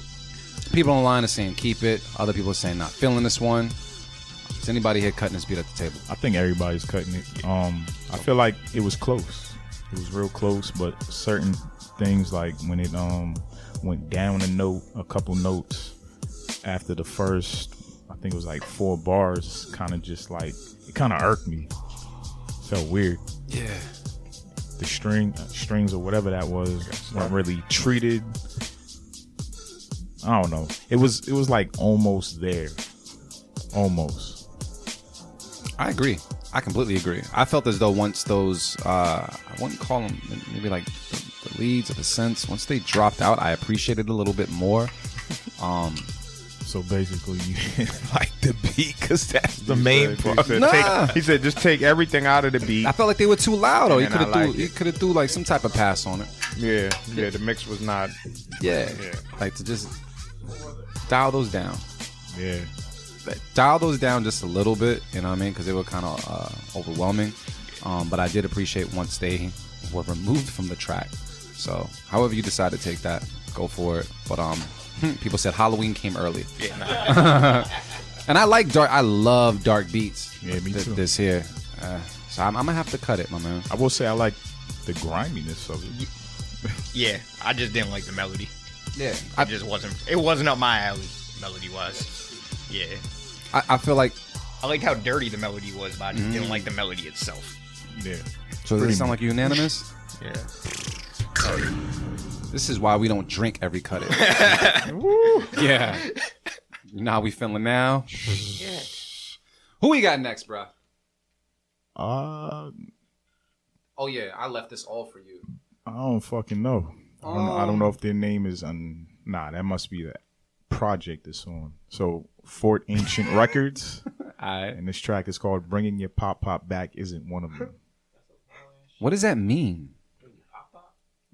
People online are saying keep it. Other people are saying not feeling this one. Is anybody here cutting this beat at the table? I think everybody's cutting it. I feel like it was close. It was real close, but certain things like when it went down a couple notes after the first, I think it was like 4 bars, kind of just like, it kind of irked me. Felt weird. Yeah. The strings or whatever that was weren't really treated. I don't know. It was like almost there. Almost. I agree. I completely agree. I felt as though once those, I wouldn't call them maybe like the leads or the synths, once they dropped out, I appreciated it a little bit more. So basically, you didn't like the beat because that's the main part. He said, just take everything out of the beat. I felt like they were too loud, or And he could have threw like some type of pass on it. Yeah, the mix was not. Yeah. Like to just dial those down. Yeah. Dial those down just a little bit, you know what I mean? Because they were kind of overwhelming. But I did appreciate once they were removed from the track. So, however you decide to take that, go for it. But people said Halloween came early. Yeah. And I love dark beats. Yeah, me too. This here. So I'm gonna have to cut it, my man. I will say I like the griminess of it. Yeah, I just didn't like the melody. Yeah. It wasn't up my alley, melody wise. Yeah. I feel like I like how dirty the melody was, but I just didn't like the melody itself. Yeah. So does it sound like unanimous? Yeah. This is why we don't drink every cut it. Yeah. You know how we feeling now? Yeah. Who we got next, bro? Oh yeah, I left this all for you. I don't fucking know. I don't know if their name is nah, that must be that project it's on. So Fort Ancient Records. Alright. And this track is called Bringing Your Pop Pop Back Isn't One of Them. What does that mean?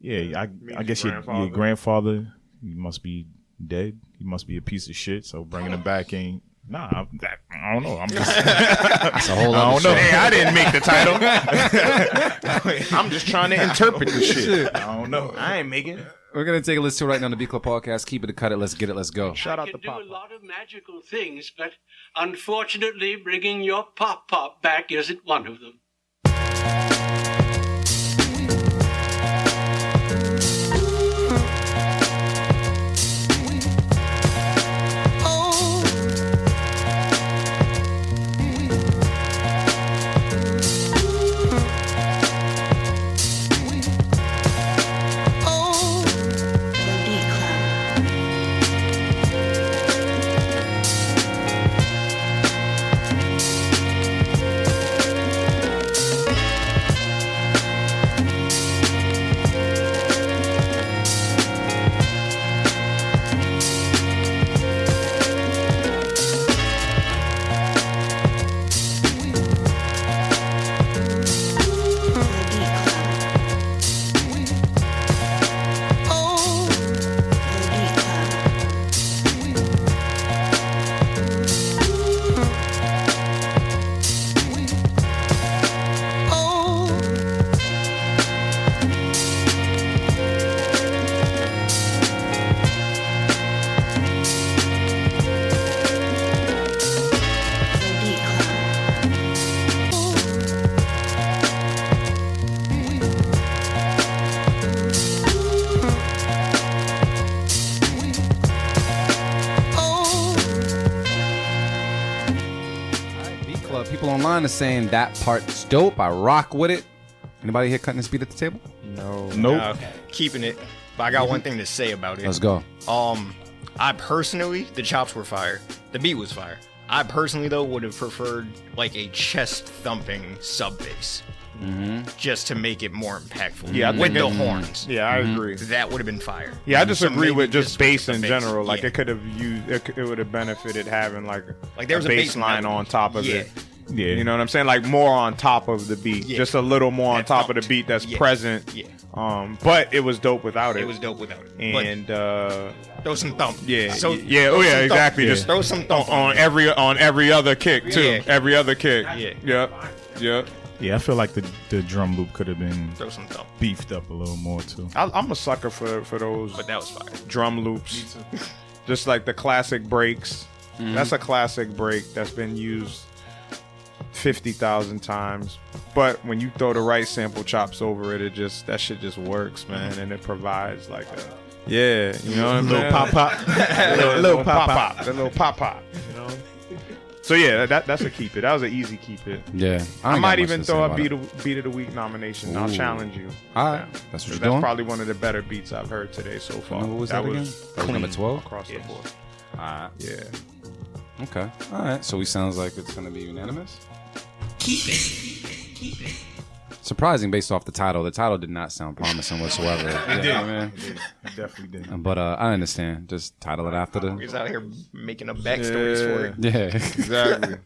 Yeah, I guess your grandfather, he must be dead. He must be a piece of shit. So bringing him back ain't. Nah, I don't know. I'm just. That's a whole other I don't know. Hey, I didn't make the title. I'm just trying to interpret the shit. I don't know. I ain't making it. We're gonna take a listen to it right now on the B Club Podcast. Keep it to cut it. Let's get it. Let's go. Shout out I to can do Pop. a lot of magical things, but unfortunately, bringing your pop back isn't one of them. People online are saying that part's dope. I rock with it. Anybody here cutting this beat at the table? No. Nope. Keeping it. But I got one thing to say about it. Let's go. I personally, the chops were fire. The beat was fire. I personally, though, would have preferred like a chest thumping sub bass. Just to make it more impactful. Yeah, I with think the it- horns. Yeah, I agree. That would have been fire. Yeah, I just So agree maybe with just with bass the in bass. general. Like Yeah. it could have used, it would have benefited having like there was a bass line melody. on top of Yeah. it. Yeah. You know what I'm saying? Like more on top of the beat, Yeah. just a little more on That top of the thumped. beat that's Yeah. present. Yeah. But it was dope without it. It was dope without it. And Throw some thump. yeah, So, yeah, throw oh yeah, some thump. exactly. Yeah. Just Throw some thump on every other kick too. Yeah. Every other kick. Yeah. Yep. Yeah, I feel like the drum loop could have been Throw some thump. beefed up a little more too. I'm a sucker for those But that was fire. drum loops. Just like the classic breaks. That's a classic break that's been used 50,000 times. But when you throw the right sample chops over it, that shit just works, man, and it provides like a you know what I'm saying? Little pop pop. little pop pop, the little pop pop, you know. So yeah, that's a keep it. That was an easy keep it. Yeah. I ain't might got much even to say throw a about it. beat of the week nomination. I'll Ooh. challenge you. All right. Yeah. That's what you're That's doing. probably one of the better beats I've heard today so far. What was that again? That was number 12? across the board. All right. Yeah. Okay. All right. So we sounds like it's going to be unanimous? Keep it. Surprising based off the title. The title did not sound promising whatsoever. It did. Man. It definitely did. But I understand. Just title it after the... He's out here making up backstories for it. Yeah. Exactly.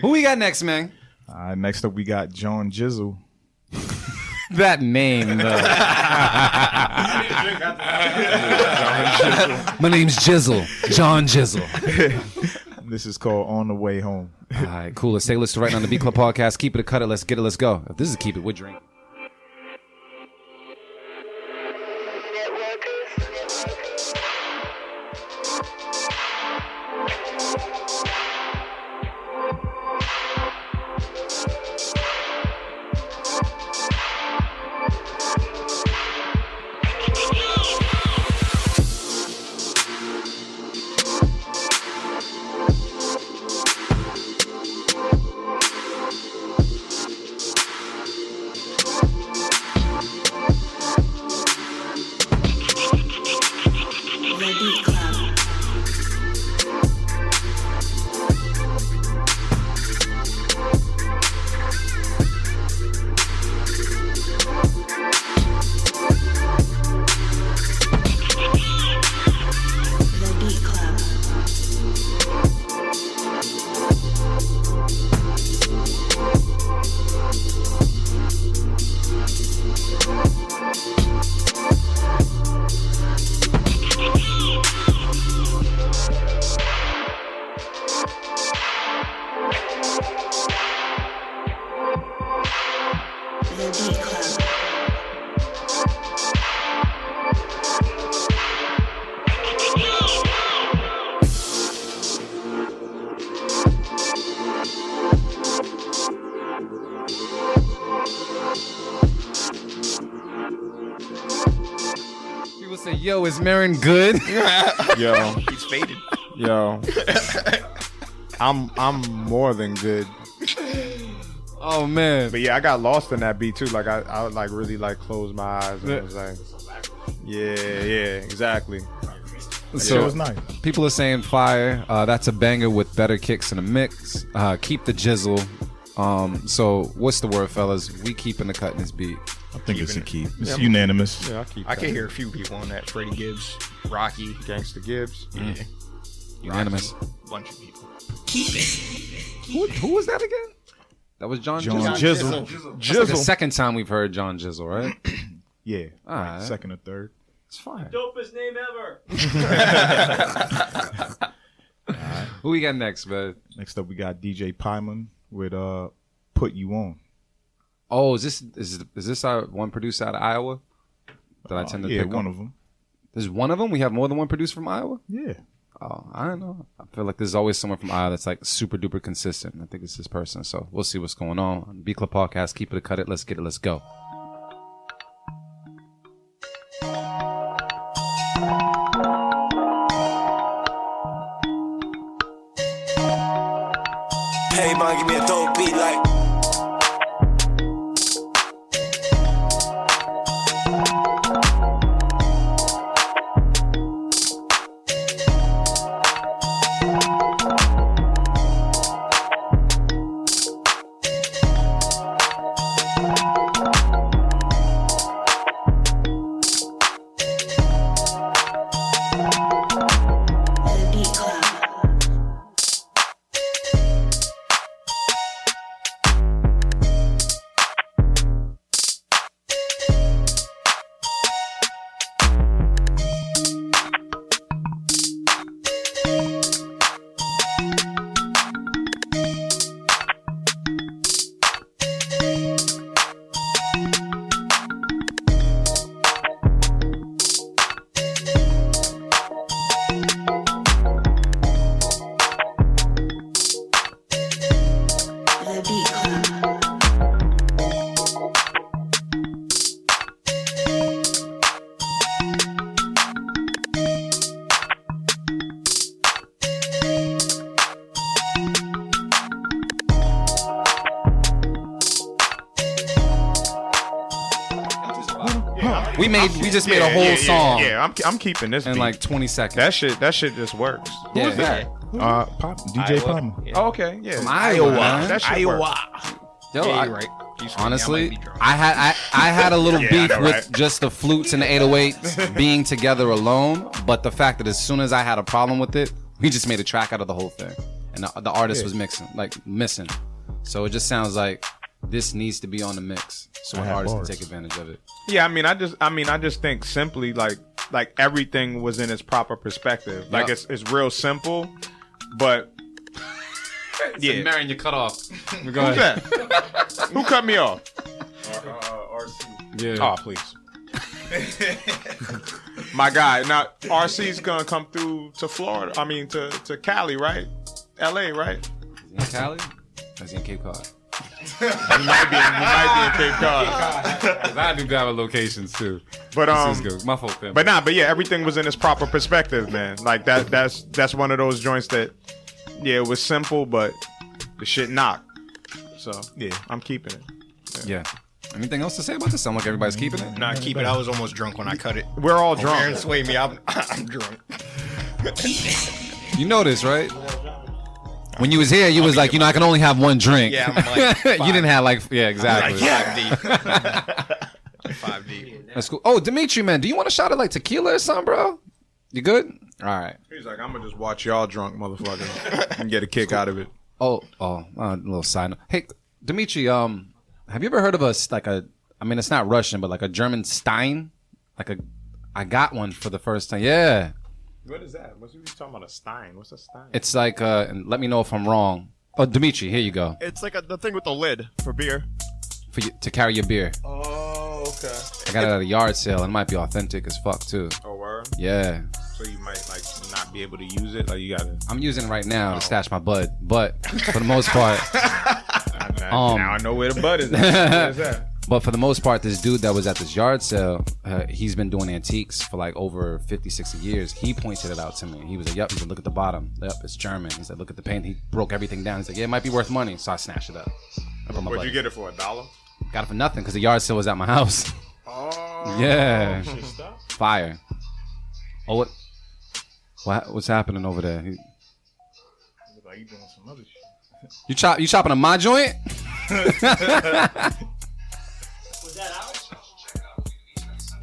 Who we got next, man? Next up, we got John Jizzle. That name, though. My name's Jizzle. John Jizzle. This is called On the Way Home. All right, cool. Let's take a listen right now on the B Club Podcast. Keep it or cut it. Let's get it. Let's go. If this is Keep It, we're drinking. Yo, is Marin good? Yo, He's faded. yo. I'm more than good. Oh man. But yeah, I got lost in that beat too. Like I would like really like close my eyes and I was like, yeah, exactly. So it was nice. People are saying fire. That's a banger with better kicks in the mix. Keep the jizzle. So what's the word, fellas? We keeping the cut in this beat. I think it's a keep. It's unanimous. Yeah, I can hear a few people on that. Freddie Gibbs, Rocky, Gangsta Gibbs. yeah, Unanimous. bunch of people. Who was that again? That was John Jizzle. Jizzle. That's like the second time we've heard John Jizzle, right? Yeah. All right. Second or third. It's fine. Dopest name ever. Who we got next, man? Next up, we got DJ Pyman with "Put You On." Oh, is this our one producer out of Iowa that I tend to yeah, pick one up? of them. There's one of them. We have more than one producer from Iowa. Yeah. Oh, I don't know. I feel like there's always someone from Iowa that's like super duper consistent. I think it's this person. So we'll see what's going on. B Club Podcast. Keep it or cut it. Let's get it. Let's go. Hey man, give me a dope beat like. We just made a whole song. Yeah, I'm keeping this in beat. like 20 seconds. That shit just works. Yeah. Who's that? DJ Pyman. Oh, okay, yeah. From Iowa. That shit works. Yo, Yeah, I- you're right. honestly, I had a little Yeah, I beef know, with right? just the flutes and the 808s being together alone, but the fact that as soon as I had a problem with it, we just made a track out of the whole thing, and the artist was missing. So it just sounds like this needs to be on the mix, so I an have artist bars. can take advantage of it. Yeah, I just think simply like everything was in its proper perspective. Like Yep. it's real simple, but yeah. Marion, you cut off. Who's that? Who cut me off? Yeah. Oh, please. My guy. Now RC's gonna come through to Florida. I mean to Cali, right? LA, right? Is he in Cali? Or is he in Cape Cod? He might be in Cape Cod. 'Cause I do have locations too. But This is good. My fault, fam. But yeah, everything was in its proper perspective, man. Like that's one of those joints that, yeah, it was simple, but the shit knocked. So yeah, I'm keeping it. Yeah. Anything else to say about this? Sound like everybody's keeping it? Nah, keep it. I was almost drunk when I cut it. We're all Aaron drunk. swayed me. I'm drunk. You know this, right? When you was here, you was like, I can only have one drink. Yeah, I'm like you didn't have exactly. Like 5 deep. That's cool. Oh, Dimitri, man, do you want a shot of like tequila or something, bro? You good? All right. He's like, I'm gonna just watch y'all drunk, motherfucker, and get a kick out of it. A little side note. Hey, Dimitri, have you ever heard of it's not Russian, but like a German Stein? I got one for the first time. Yeah. What is that? What's you talking about? A Stein? What's a Stein? It's like, and let me know if I'm wrong. Oh, Dimitri, here you go. It's like the thing with the lid for beer. For you to carry your beer. Oh, okay. I got it at a yard sale, and it might be authentic as fuck too. Oh, word? Yeah. So you might like not be able to use it. Like you gotta. I'm using it right now to stash my bud, but for the most part, Now I know where the bud is. Where is that? But for the most part, this dude that was at this yard sale, he's been doing antiques for like over 50, 60 years. He pointed it out to me. He was like, yep. He said, look at the bottom. Yep, it's German. He said, look at the paint. He broke everything down. He's like, yeah, it might be worth money. So I snatched it up. Where'd you get it for? $1? Got it for nothing because the yard sale was at my house. Oh. Yeah. Fire. Oh, what's happening over there? Look like you doing some other shit. You chopping on my joint? Was that ours?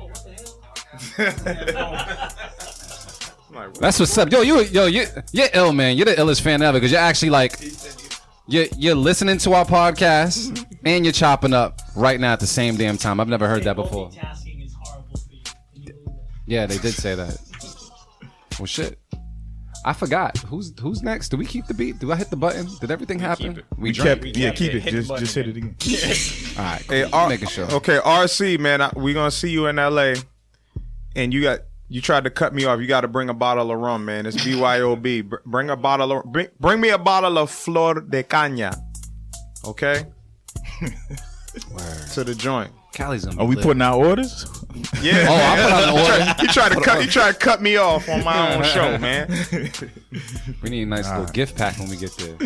Oh, what the hell? That's what's up. You're ill, man. You're the illest fan ever because you're actually like, you're listening to our podcast and you're chopping up right now at the same damn time. I've never heard that before. Multitasking is horrible for you. Can you believe that? Yeah, they did say that. Well, shit. I forgot. Who's next? Do we keep the beat? Do I hit the button? Did everything happen? We kept it. Keep it. Just hit it again. All right. Cool. Hey, making sure. Okay, RC, man, we gonna see you in LA, and you tried to cut me off. You got to bring a bottle of rum, man. It's BYOB. Bring bring me a bottle of Flor de Caña, okay? To the joint. Cali's gonna be Are we lit. putting out orders? Yeah. Oh, I put out an order. He tried to cut me off on my own show, man. We need a nice little gift pack when we get there.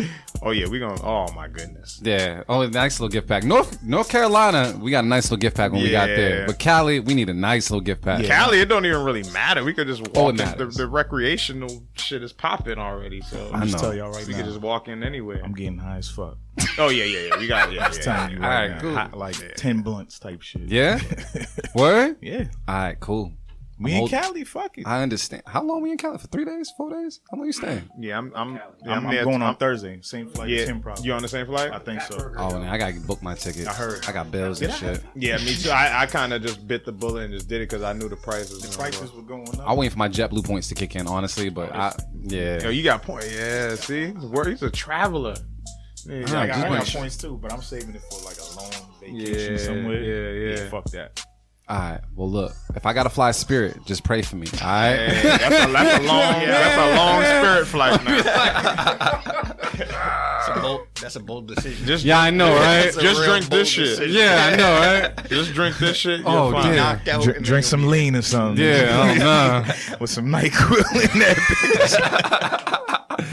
Oh yeah, we gonna. Oh my goodness. Yeah. Oh, a nice little gift pack. North Carolina, we got a nice little gift pack when we got there. But Cali, we need a nice little gift pack. Cali, it don't even really matter. We could just walk Oh, it in. matters. The recreational shit is popping already. So I'm just tell y'all right we now. could just walk in anywhere. I'm getting high as fuck. Oh yeah. We got it. Yeah, I'm just telling you All right right, now. cool. Hot, like 10 blunts type shit. Yeah? Word? Yeah. All right, cool. We in Cali, fuck it. I understand. How long we in Cali? For 3 days? 4 days? How long you staying? Yeah, I'm I'm going on Thursday. Same flight. Yeah, Tim probably. you on the same flight? I think so. Oh, man, I got to book my tickets. I heard. I got bills and shit. Yeah, me too. I kind of just bit the bullet and just did it because I knew the prices. The prices were going up. I waiting for my JetBlue points to kick in, honestly, but Yo, you got point. Yeah, see, he's a traveler. Yeah, I got just points too, but I'm saving it for like a long vacation somewhere. Yeah. Fuck that. all right. Well, look, if I got to fly Spirit, just pray for me. All right. Hey, that's a long Spirit flight now. That's a bold decision. Just Yeah, I know, right? Just drink this shit. Yeah, I know, right? Just drink this shit. Oh, you're fine. yeah. Knocked out. Drink some lean or something. Yeah, oh, no. With some NyQuil in that bitch.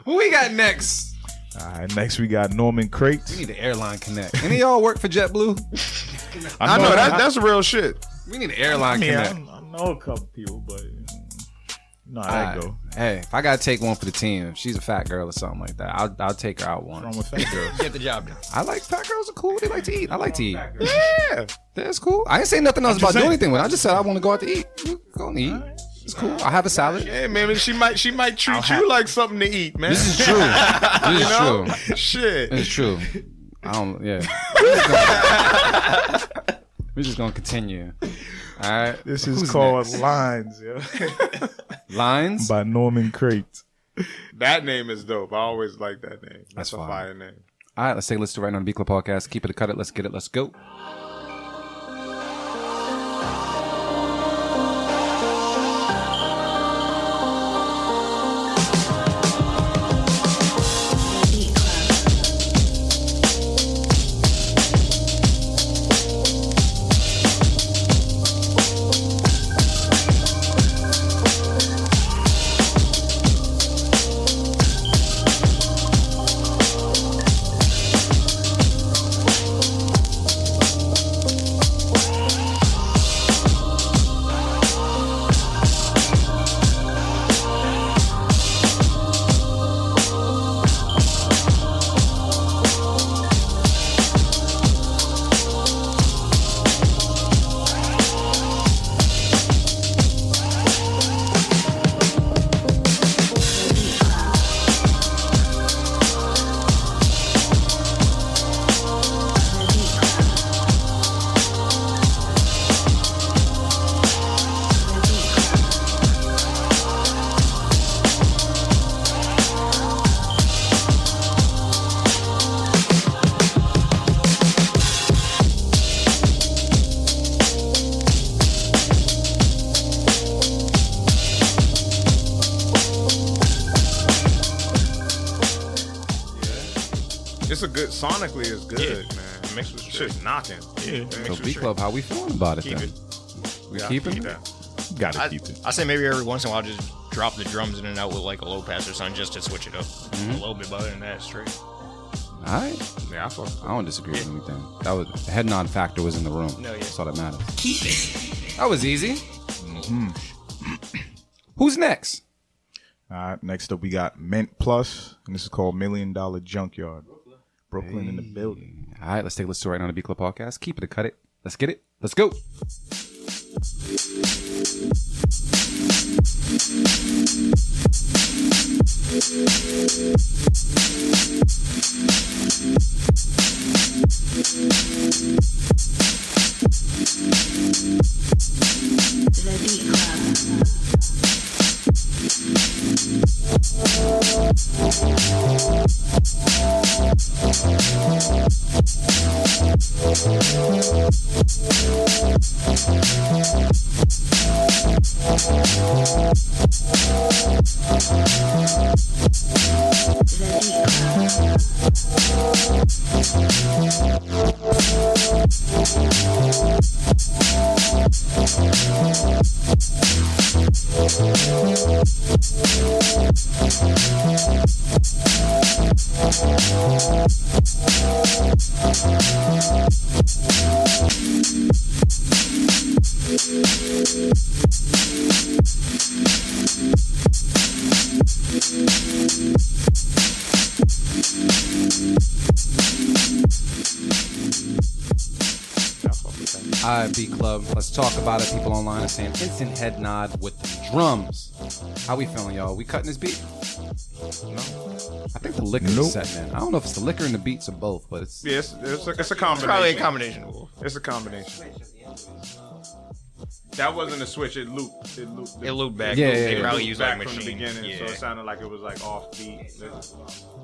Who we got next? All right, next we got Norman Crates. We need an airline connect. Any of y'all work for JetBlue? I know that's real shit. We need an airline connect. I know a couple people, but you know how that go. Hey, if I gotta take one for the team, if she's a fat girl or something like that, I'll take her out What's one. wrong with fat girls? Get the job done. I like fat girls are cool. They like to eat. I like to eat. Yeah. That's cool. I ain't say nothing else I'm about just doing saying. anything with it. I just said I want to go out to eat. Go and eat. It's cool. I have a salad. Yeah, man. She might treat you like something to eat, man. This is true. This is true. Shit. It's true. I don't. Yeah. We're just gonna continue. All right. This is Who's called next? Lines, yo. Lines. By Norman Crates. That name is dope. I always like that name. That's a fine. fire name. All right. Let's take a listen to right now on the B Club podcast. Keep it, cut it. Let's get it. Let's go. It's a good sonically. It's good, man. The mix was Shit's knocking. Yeah. So B Club, how we feeling about it? Keep then? it. We Yeah, keeping keep it? that. Gotta keep it. I say maybe every once in a while just drop the drums in and out with like a low pass or something just to switch it up a little bit. But other than that, straight. All right. Yeah, I don't disagree with anything. That was the head nod factor was in the room. No, yeah. That's all that matters. That was easy. Who's next? All right, next up we got Mint Plus, and this is called $1 Million Junkyard. Brooklyn in the building. All right, let's take a listen to it right now on the B Club podcast. Keep it or cut it. Let's get it. Let's go. The Beat Club. All right, B Club. Let's talk about it. People online are saying instant head nod with the drums. How we feeling, y'all? We cutting this beat? No. I think the liquor is setting in. I don't know if it's the liquor and the beats or both, but it's... Yeah, it's a combination. It's probably a combination. It's a combination. That wasn't a switch. It looped. It looped back. Yeah, They yeah, probably Looped used back like from machine. the beginning, Yeah. so it sounded like it was like off beat.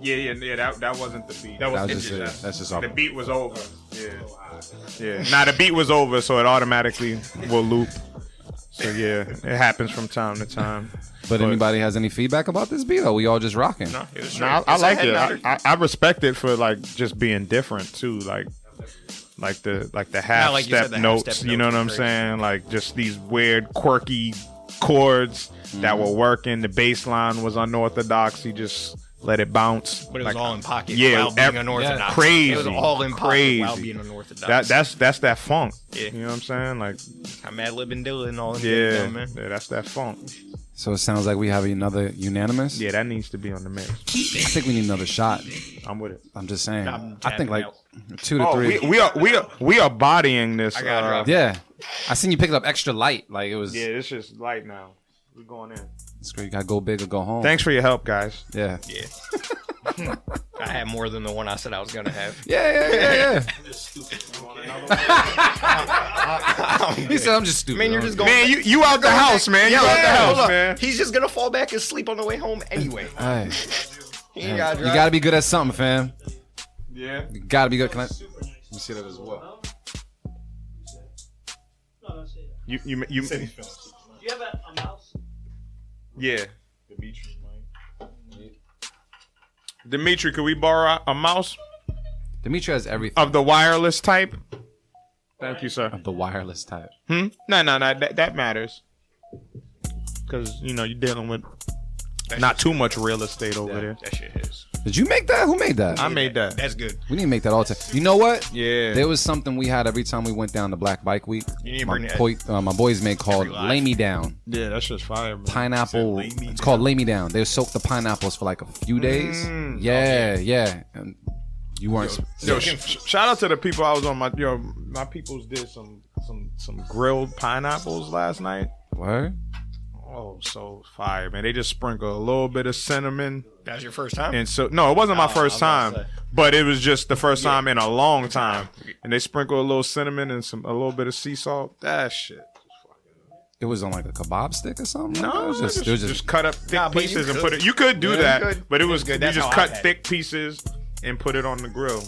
Yeah. That wasn't the beat. That was just it. That's just off. The beat was over. Yeah. Now the beat was over, so it automatically will loop. So yeah, it happens from time to time. But anybody has any feedback about this beat, or we all just rocking? No, it was No, straight. I It's a like head it. nodder. I respect it for like just being different too. Like the half like you said, step the notes. half-step You know notes what are I'm great. saying? Like just these weird, quirky chords that were working. The bass line was unorthodox. He just let it bounce. But it was all in pocket Yeah, while being unorthodox. crazy. It was all in pocket crazy. while being unorthodox. That's that funk. Yeah. You know what I'm saying? Like I'm Mad Lib and Dilla and all them yeah, things, man. yeah, that's that funk. So it sounds like we have another unanimous. Yeah, that needs to be on the mix. I think we need another shot. I'm with it. I'm just saying. I'm I think tapping like out. 2 to 3. We are bodying this. I got it. Yeah, I seen you pick it up extra light. Like it was. Yeah, it's just light now. We're going in. It's great. You gotta go big or go home. Thanks for your help, guys. Yeah. Yeah. I had more than the one I said I was gonna have. Yeah. He said, "I'm just stupid." Man, you're just going. Man, you out the house, man. You out the house, hold man. on. He's just gonna fall back and sleep on the way home anyway. Hey, He ain't gotta you drive. gotta be good at something, fam. Yeah. You gotta be good. Can I? Let me see that as well. You Do you have a mouse? yeah. Dimitri, could we borrow a mouse Dimitri has everything of the wireless type? Thank you, sir. of the wireless type. No, that matters. Because, you're dealing with not too much real estate over there. That shit is. Did you make that? Who made that? I made that. That's good. We need to make that all the time. You know what? Yeah. There was something we had every time we went down to Black Bike Week. You need to My, bring that. my boys made called Every live. Lay Me Down. Yeah, that's just fire, man. Pineapple. It's called Lay Me Down. They soak the pineapples for like a few days. Yeah. And you weren't. Yo, shout out to the people I was on my peoples did some grilled pineapples last night. What? Oh, so fire, man. They just sprinkle a little bit of cinnamon. That was your first time? And so, no, it wasn't my first time, say. but it was just the first time in a long time. And they sprinkle a little cinnamon and a little bit of sea salt. That shit. It was on like a kebab stick or something? No, it was just, just cut up thick but you pieces and could. put it. You could do Yeah, that, you could. but it was good. you That's just how I cut had it. thick pieces and put it on the grill.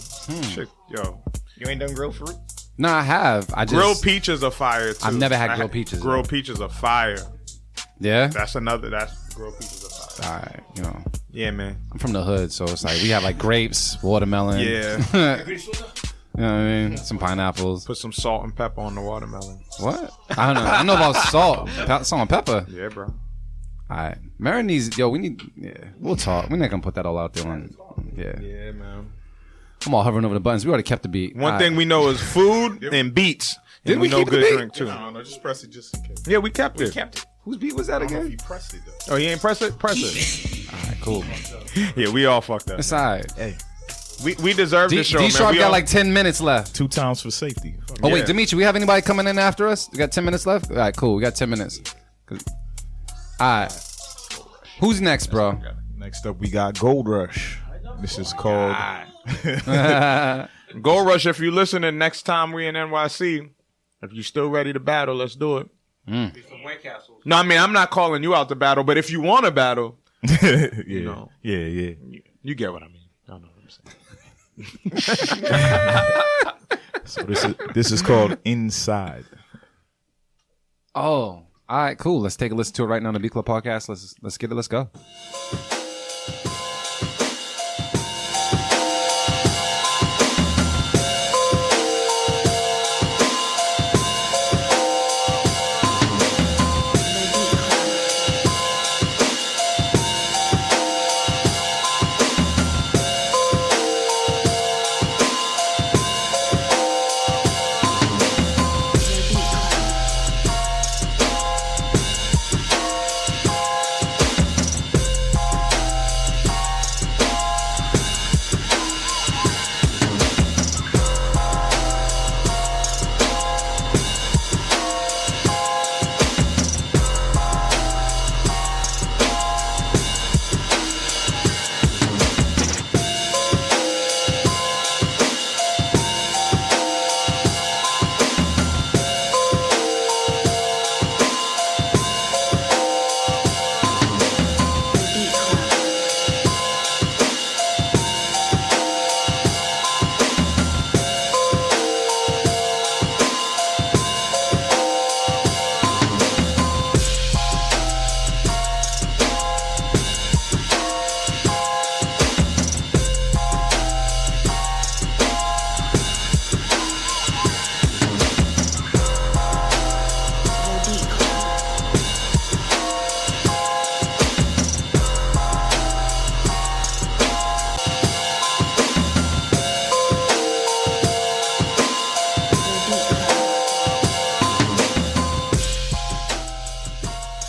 Shit, yo, You ain't done grilled fruit? No, I have. I just grilled peaches are fire too. I've never had grilled peaches, Grilled peaches are fire. Yeah. That's grilled peaches are fire. All right. Yeah, man. I'm from the hood, so it's like we have like grapes, watermelon. Yeah. You know what I mean? Some pineapples. Put some salt and pepper on the watermelon. What? I don't know. I know about salt. Salt and pepper. Yeah, bro. All right. Marin needs, we need, we'll talk. We're not going to put that all out there on, Yeah, man. I'm all hovering over the buttons. We already kept the beat. One thing we know is food and beats. Didn't we know keep the good beat? drink, too. No, just press it just in case. Yeah, we kept it. Whose beat was that I don't know again? if you pressed it, though. Oh, you ain't press it? Press it. All right, cool. Yeah, we all fucked up. It's all right. Hey, We deserve this show, man. D-Sharp We got all- like 10 minutes left. 2 times for safety. Oh, wait, Yeah. Dimitri, we have anybody coming in after us? We got 10 minutes left? All right, cool. We got 10 minutes. All right. Who's next, bro? Next up, we got Gold Rush. This is called... Gold Rush, if you listening next time we in NYC, if you still ready to battle, let's do it. No, I mean, I'm not calling you out to battle, but if you want to battle, yeah, you know, yeah. you get what I mean. I know what I'm saying. So this is called Inside. Oh, all right, cool. Let's take a listen to it right now on the B Club Podcast. Let's get it. Let's go.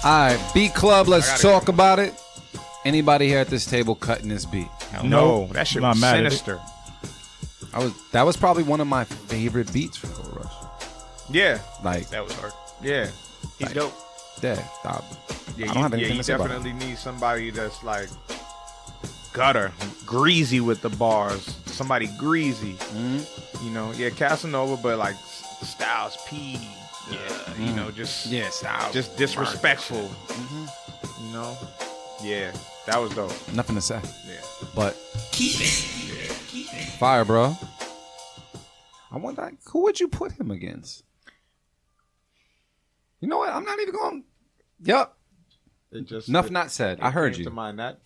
All right, beat club. Let's talk about it. Anybody here at this table cutting this beat? No, that shit was sinister. That was probably one of my favorite beats from Gold Rush. Yeah, like that was hard. Yeah, he's dope. Yeah, I don't have anything you to say about it. definitely need somebody that's like gutter, greasy with the bars. Somebody greasy. Mm-hmm. You know, yeah, Casanova, but like Styles P. You know, just Styles, just disrespectful. Mm-hmm. You know, yeah, that was dope. Nothing to say. Yeah, but keep it. Fire, bro. I wonder who would you put him against? You know what? I'm not even going. Yep. Enough not said. I heard you. To mind that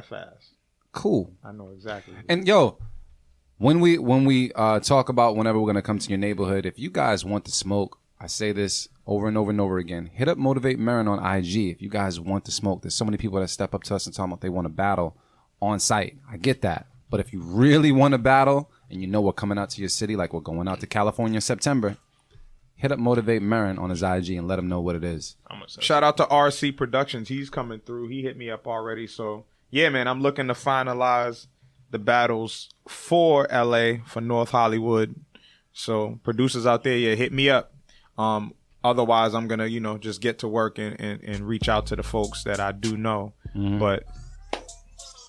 fast. Cool. I know exactly. And yo, when we talk about whenever we're gonna come to your neighborhood, if you guys want to smoke, I say this over and over and over again. Hit up Motivate Marin on IG if you guys want to smoke. There's so many people that step up to us and talk about they want to battle on site. I get that. But if you really want to battle and you know we're coming out to your city, like we're going out to California in September, hit up Motivate Marin on his IG and let him know what it is. Shout out to RC Productions. He's coming through. He hit me up already. So, yeah, man, I'm looking to finalize the battles for LA, for North Hollywood. So, producers out there, yeah, hit me up. Otherwise, I'm going to, just get to work and reach out to the folks that I do know. Mm-hmm. But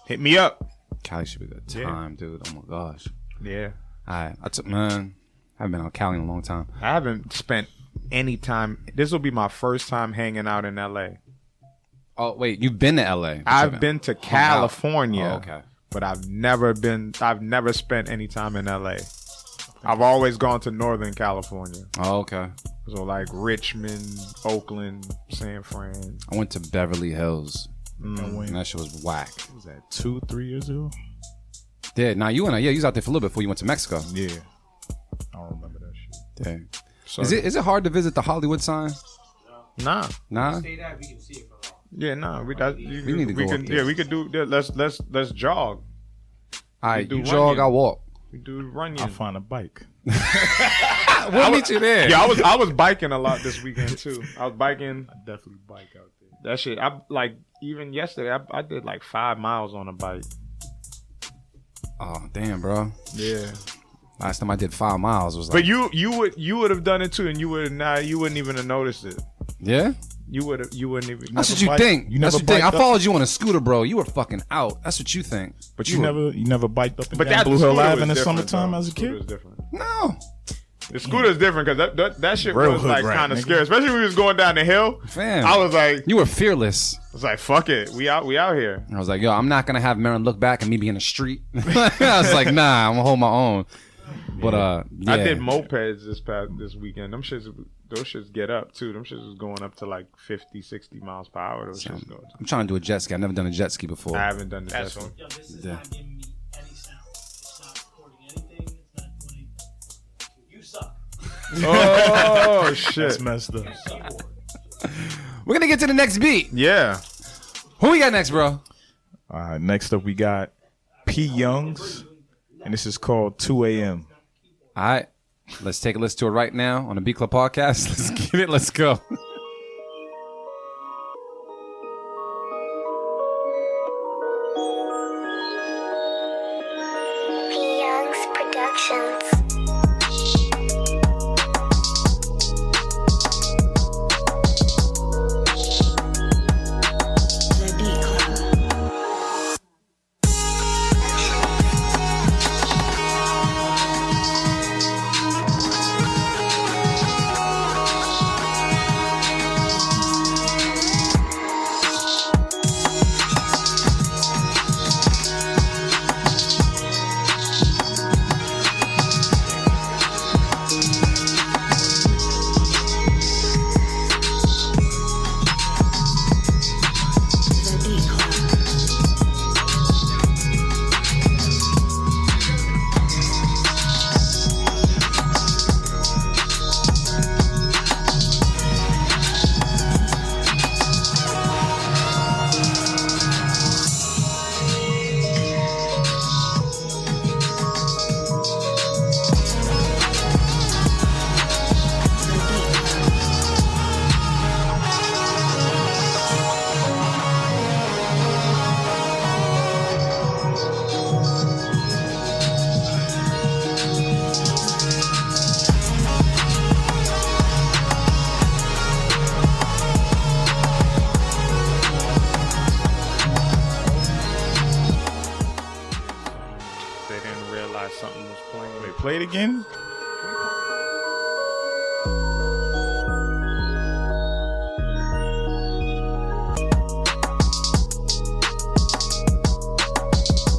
hit me up. Cali should be a good time, dude. Oh, my gosh. Yeah. All right. I haven't been on Cali in a long time. I haven't spent any time. This will be my first time hanging out in LA. Oh, wait. You've been to LA? I've been to California. Oh, okay. But I've never spent any time in LA. I've always gone to Northern California. Oh, okay. So like Richmond, Oakland, San Fran. I went to Beverly Hills. When? And that shit was whack. Was that 2-3 years ago? Yeah, now you went out. Yeah, you was out there for a little bit before you went to Mexico. Yeah. Dang. So, Is it hard to visit the Hollywood sign? Nah. Yeah, nah. We need to go up there. Yeah, we could do. Let's jog. All right, do you jog, running. I walk. We do running. I'll find a bike. We'll meet you there. Yeah, I was biking a lot this weekend too. I was biking. I definitely bike out there. That shit. I like even yesterday. I did like 5 miles on a bike. Oh damn, bro. Yeah. Last time I did 5 miles was like. But you would have done it too, and you wouldn't even have noticed it. Yeah. You wouldn't even. That's what you think. You That's never what you think. I biked up? followed you on a scooter, bro. You were fucking out. That's what you think. But you never biked up and But down that Blue Hill scooter Ave was in the different, summertime though. as a Scooter kid? was different. No. The scooter's different because that shit Real was hood like rat, kind of nigga. scary, especially when we was going down the hill. Fam. I was like, You were fearless. I was like, fuck it, we out here. I was like, yo, I'm not gonna have Marin look back and me be in the street. I was like, nah, I'm gonna hold my own. But yeah. I did mopeds this weekend. Those shits get up too. Them shits was going up to like 50, 60 miles per hour. Those shits go. I'm trying to do a jet ski. I've never done a jet ski before. I haven't done the jet ski. Yo, this is Yeah. not giving me any sound. It's not recording anything. It's not doing anything. You suck. Oh shit! That's messed up. We're gonna get to the next beat. Yeah. Who we got next, bro? All right, next up we got P. Youngs, and this is called 2 a.m. All right. Let's take a listen to it right now on the Beat Club podcast. Let's get it. Let's go. P. Youngs Productions. The Beat Club. The Beat Club. The Beat Club. They didn't realize something was playing. Wait, play it again?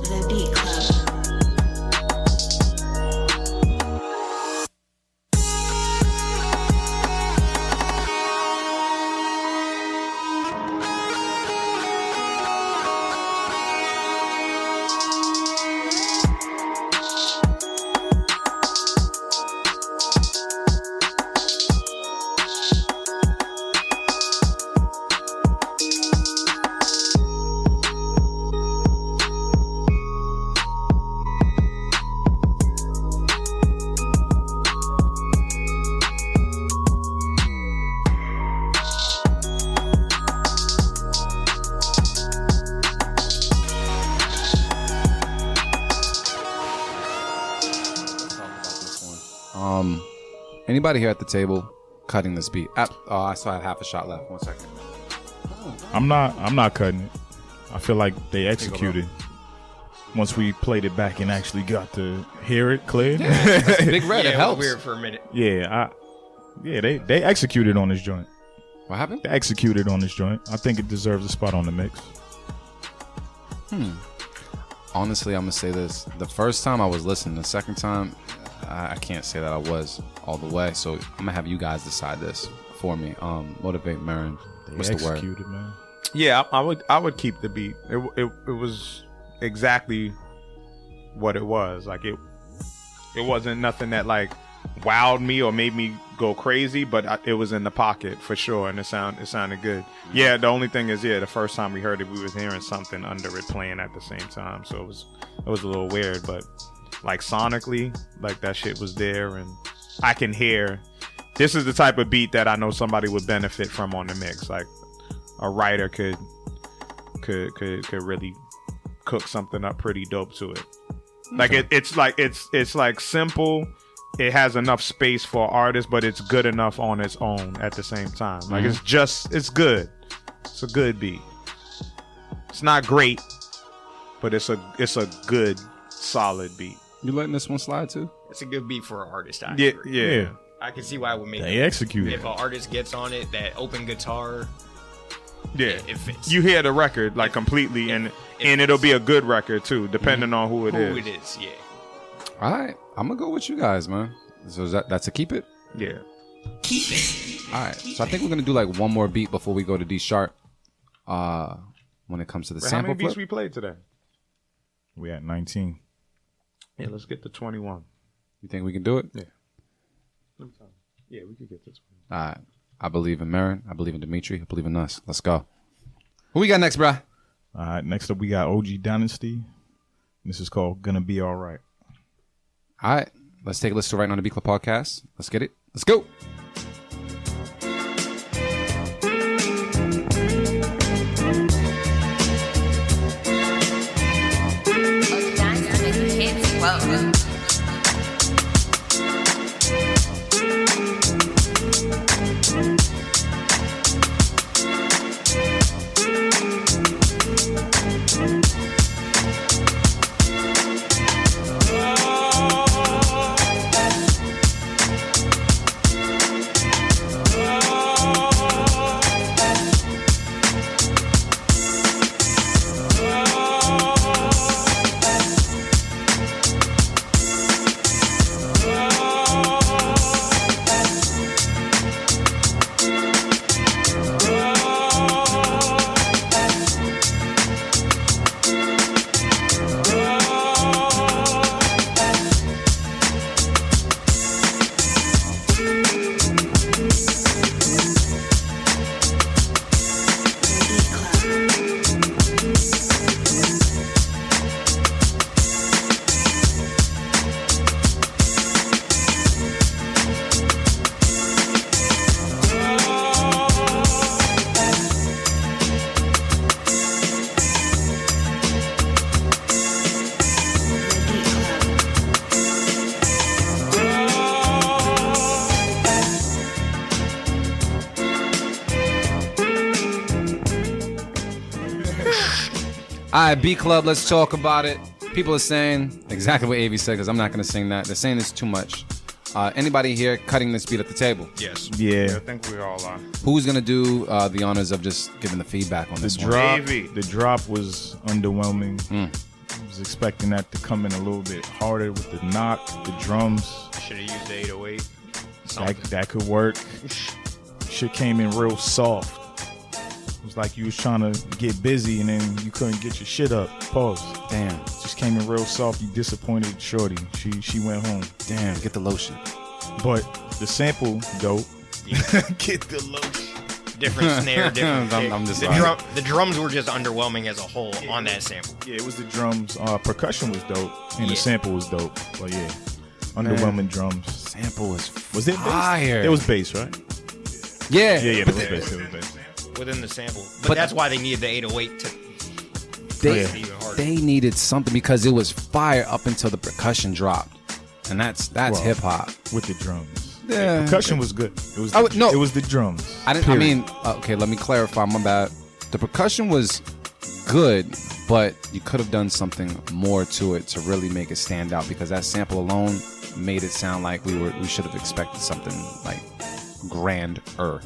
The Beat Club. Anybody here at the table cutting this beat? I still had half a shot left. 1 second. I'm not cutting it. I feel like they executed. Once we played it back and actually got to hear it clear. Yeah, Big Red, Yeah, it it was helps. weird for a minute. They executed on this joint. What happened? They executed on this joint. I think it deserves a spot on the mix. Honestly, I'm gonna say this: the first time I was listening, the second time, I can't say that I was all the way. So I'm gonna have you guys decide this for me. Motivate Marin. What's the word? Executed, man. Yeah, I would keep the beat. It was exactly what it was. Like it wasn't nothing that like wowed me or made me go crazy, but it was in the pocket for sure, and it sounded good. Yeah, the only thing is, the first time we heard it, we was hearing something under it playing at the same time, so it was a little weird, but like sonically, like that shit was there, and I can hear. This is the type of beat that I know somebody would benefit from on the mix. Like a writer could really cook something up pretty dope to it. Like it's like simple. It has enough space for artists, but it's good enough on its own at the same time. Like it's good. It's a good beat. It's not great, but it's a good, solid beat. You letting this one slide too? It's a good beat for an artist. I Yeah, agree. yeah. I can see why it would make They it. execute If an artist gets on it, that open guitar, Yeah, it fits. you hear the record like completely, and it'll be a good record too, depending on who it is. Who it is, yeah. All right, I'm gonna go with you guys, man. So that's a keep it. Yeah. Keep it. All right, so I think we're gonna do like one more beat before we go to D sharp. When it comes to the How sample many beats flip. we played today? We at 19. Yeah, let's get to 21. You think we can do it? Yeah. Yeah, we could get to 21. All right. I believe in Marin. I believe in Dimitri. I believe in us. Let's go. Who we got next, bruh? All right, next up we got OG Dynasty. This is called Gonna Be Alright. All right. Let's take a listen to Right Now on the Beat Club podcast. Let's get it. Let's go. All right, B Club, let's talk about it. People are saying exactly what AV said, because I'm not going to sing that. They're saying it's too much. Anybody here cutting this beat at the table? Yes. Yeah. I think we all are. Who's going to do the honors of just giving the feedback on this one? The drop was underwhelming. I was expecting that to come in a little bit harder with the knock, the drums. Should have used the 808. That could work. Shit came in real soft. It was like you was trying to get busy and then you couldn't get your shit up. Pause. Damn. Just came in real soft. You disappointed Shorty. She went home. Damn, get the lotion. But the sample, dope. Get the lotion. Different snare, different kick. I'm just the drums were just underwhelming as a whole on that sample. Yeah, it was the drums. Percussion was dope, and the sample was dope. But yeah, underwhelming drums. Sample was it fire. bass? It was bass, right? Yeah. Yeah, it was bass. It was bass. Within the sample. But that's why they needed the 808 to They, make it even harder. they needed something because it was fire up until the percussion dropped. And that's Well, hip hop. With the drums. Yeah. Percussion was good. It was No. it was the drums. Okay, let me clarify, my bad. The percussion was good, but you could have done something more to it to really make it stand out, because that sample alone made it sound like we should have expected something like grander,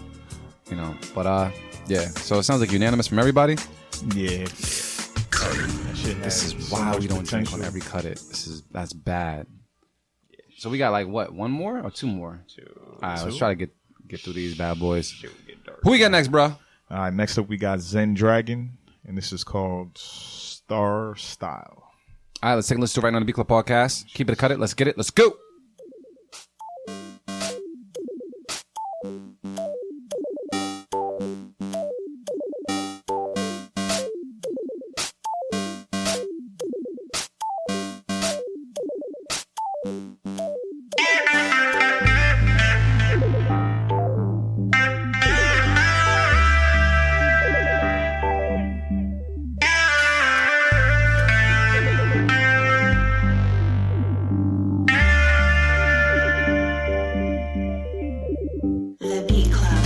you know. But yeah, so it sounds like unanimous from everybody. Yeah. This is why we don't drink on every cut it. That's bad. So we got like what, one more or two more? All right, let's try to get through these bad boys. Who we got next, bro? All right, next up we got Zen Dragon, and this is called Star Style. All right, let's take a listen to Right Now on the B Club podcast. Keep it, cut it. Let's get it. Let's go. The Beat Club.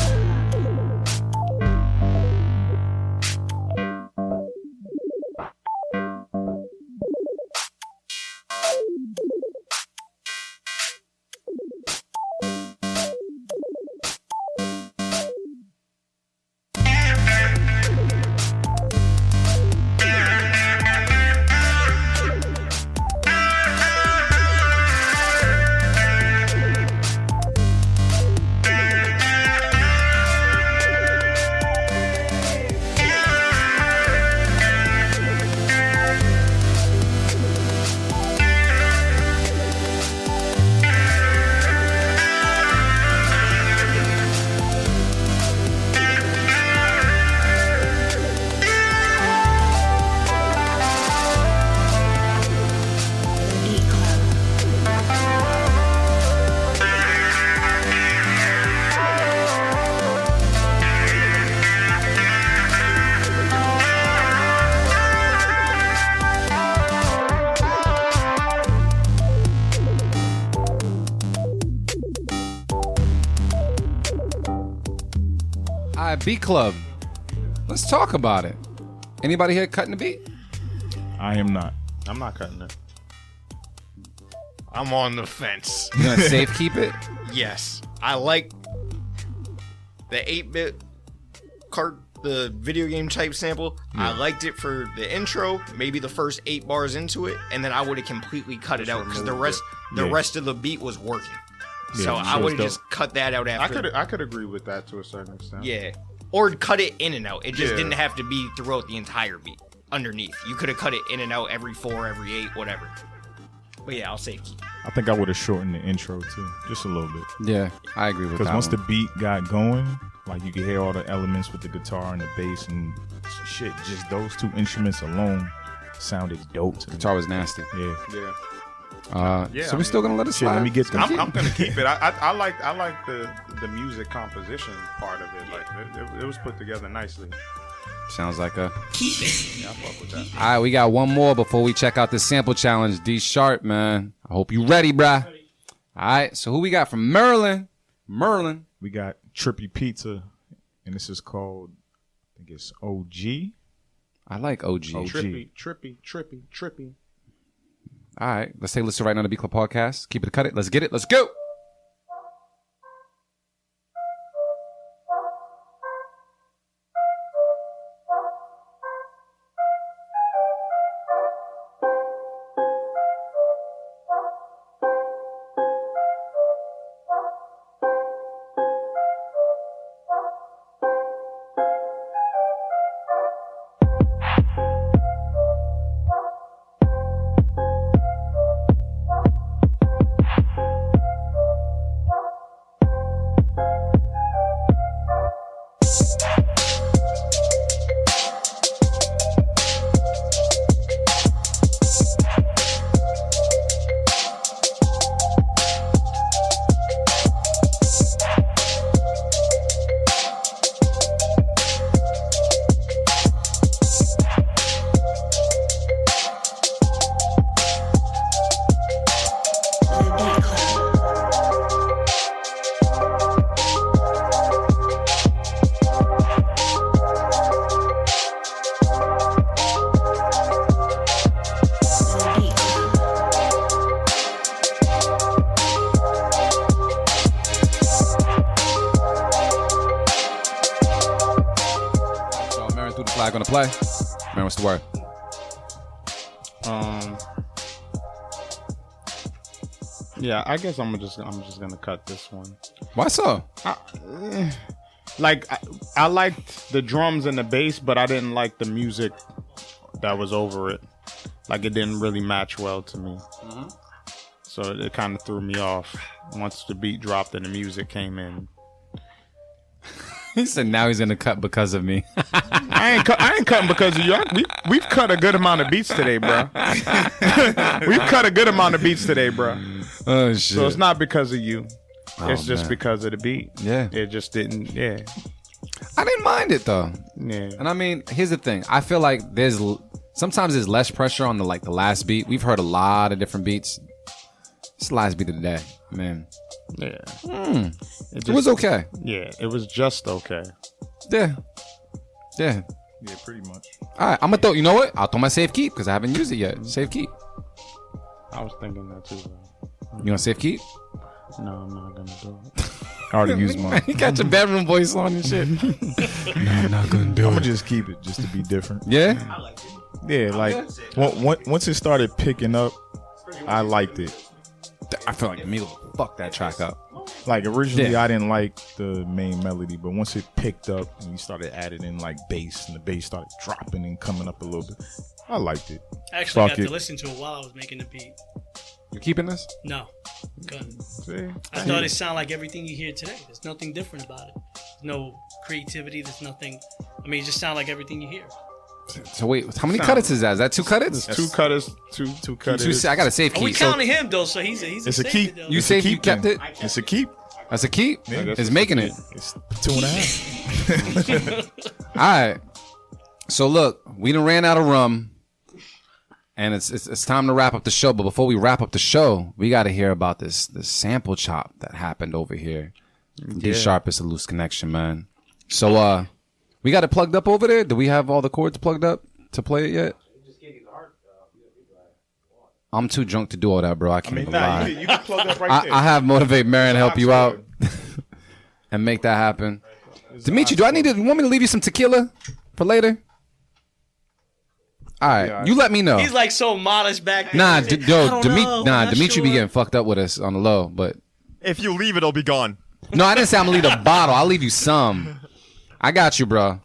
All right, Beat Club. Let's talk about it. Anybody here cutting the beat? I am not. I'm not cutting it. I'm on the fence. You gonna safe keep it? Yes. I like the 8-bit cart, the video game type sample. Yeah. I liked it for the intro, maybe the first 8 bars into it, and then I would have completely cut it out because the rest of the beat was working. Yeah, so I sure would have dope. just cut that out after. I could agree with that to a certain extent. Yeah. Or cut it in and out. It just didn't have to be throughout the entire beat. Underneath. You could have cut it in and out every 4, every 8, whatever. But yeah, I'll safe keep. I think I would have shortened the intro too, just a little bit. Yeah, I agree with that. Because once one. the beat got going, like you could hear all the elements with the guitar and the bass and shit. Just those 2 instruments alone sounded dope. To guitar me. was nasty. Yeah. Yeah. So we're still gonna let it Shit, slide. let me get the. I'm gonna keep it. I like the music composition part of it. Like it was put together nicely. Sounds like a keep it. Yeah, I fuck with that. All right, we got one more before we check out this sample challenge. D Sharp, man. I hope you ready, bruh. All right, so who we got from Maryland? Merlin. We got Trippy Pizza, and this is called, I think it's OG. I like OG. Trippy. All right, let's take a listen right now to the Beat Club Podcast. Keep it, cut it. Let's get it. Let's go. Gonna play. Man, what's the word? Yeah, I guess I'm just gonna cut this one. Why so? I liked the drums and the bass, but I didn't like the music that was over it. Like it didn't really match well to me. Mm-hmm. So it kind of threw me off once the beat dropped and the music came in. He said now he's gonna cut because of me. I ain't cutting because of you. We've cut a good amount of beats today, bro. We've cut a good amount of beats today, bro. Oh shit. So it's not because of you. Oh, It's just man. because of the beat. Yeah. It just didn't. Yeah. I didn't mind it though. Yeah. And I mean, here's the thing. I feel like sometimes there's less pressure on the last beat. We've heard a lot of different beats. It's the last beat of the day, man. Yeah. It was okay. Yeah, it was just okay. Yeah. Yeah, pretty much. All right, I'm gonna throw. You know what? I'll throw my safe keep because I haven't used it yet. Safe keep. I was thinking that too. You want safe keep? No, I'm not gonna do it. I already used mine. You got your bedroom voice on and shit. No, I'm not gonna do it. I'm gonna just keep it just to be different. Yeah. Yeah, like once it started picking up, I liked it. I feel like Emilio fucked that track up. Like originally, Yeah. I didn't like the main melody, but once it picked up and you started adding in like bass, and the bass started dropping and coming up a little bit, I liked it. I actually Fuck got it. to listen to it while I was making the beat. You keeping this? No, couldn't. See? I thought it sounded like everything you hear today. There's nothing different about it. There's no creativity. There's nothing. I mean, it just sounds like everything you hear. So wait, how many cutters is that? Is that 2 cutters? Two cutters, two cutters. I got a safe Are key. we counting him though? So he's It's a safe keep. though. You It's a safe? You keep kept then. it? It's a keep. That's a keep. Yeah. It's making it. It's 2.5. All right. So look, we done ran out of rum, and it's time to wrap up the show. But before we wrap up the show, we got to hear about this sample chop that happened over here. D Sharp is a loose connection, man. So we got it plugged up over there. Do we have all the cords plugged up to play it yet? I'm too drunk to do all that, bro. I can't even lie. You can plug up right there. I have Motivate Marion help you out and make that happen. Dimitri, you want me to leave you some tequila for later? All right, you let me know. He's like so modest back there. Nah, He's like, I don't know, I'm not Dimitri be sure. getting fucked up with us on the low, but If you leave it, it'll be gone. no, I didn't say I'm gonna leave the bottle. I'll leave you some. I got you, bro.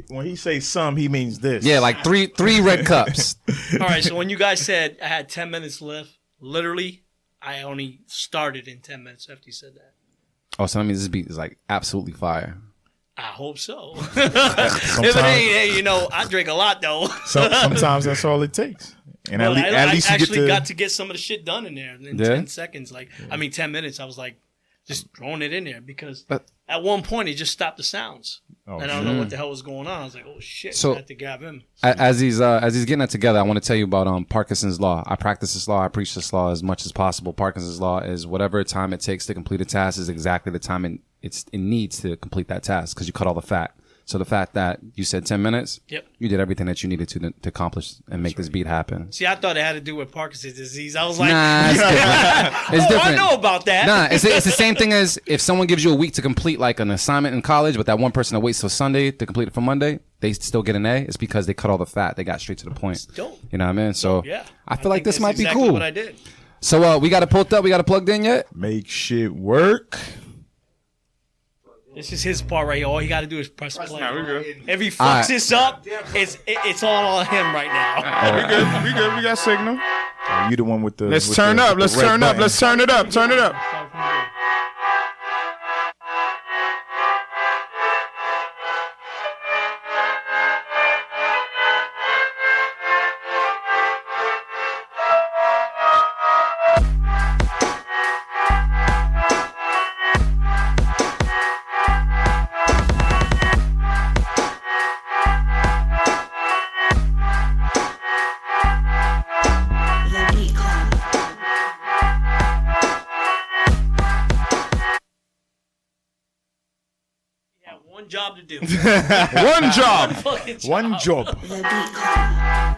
When he say some, he means this. Yeah, like three red cups. All right, so when you guys said I had 10 minutes left, literally, I only started in 10 minutes after you said that. Oh, so that means this beat is like absolutely fire. I hope so. If it ain't, hey, you know, I drink a lot though. Sometimes that's all it takes. And Well, at least I you actually get got to get some of the shit done in there in Yeah? 10 seconds. 10 minutes. I was like, just throwing it in there because at one point it just stopped the sounds. Oh, and I don't know what the hell was going on. I was like, oh shit, So- I had to grab him. As he's getting that together, I want to tell you about Parkinson's law. I practice this law. I preach this law as much as possible. Parkinson's law is whatever time it takes to complete a task is exactly the time it needs to complete that task because you cut all the fat. So the fact that you said 10 minutes, Yep. you did everything that you needed to accomplish and make this beat happen. See, I thought it had to do with Parkinson's disease. I was like, Nah, it's different. It's oh, different. I know about that. Nah, it's the same thing as if someone gives you a week to complete like an assignment in college, but that one person that waits till Sunday to complete it for Monday, they still get an A. It's because they cut all the fat. They got straight to the point. dope. You know what I mean? So Yeah. I feel like think this that's might be exactly cool. what I did. So we got it pulled up. We got it plugged in yet? make shit work. This is his part right here. All he got to do is press play. Nah, we good. If he fucks All right. this up, it's all on him right now. We good. We good. We got signal. You the one with the. Let's with turn the- up. with Let's the red turn up. button. Let's turn it up. Turn it up. The Beat Club. He had one job to do. One job. Fucking job. One job. The Beat Club.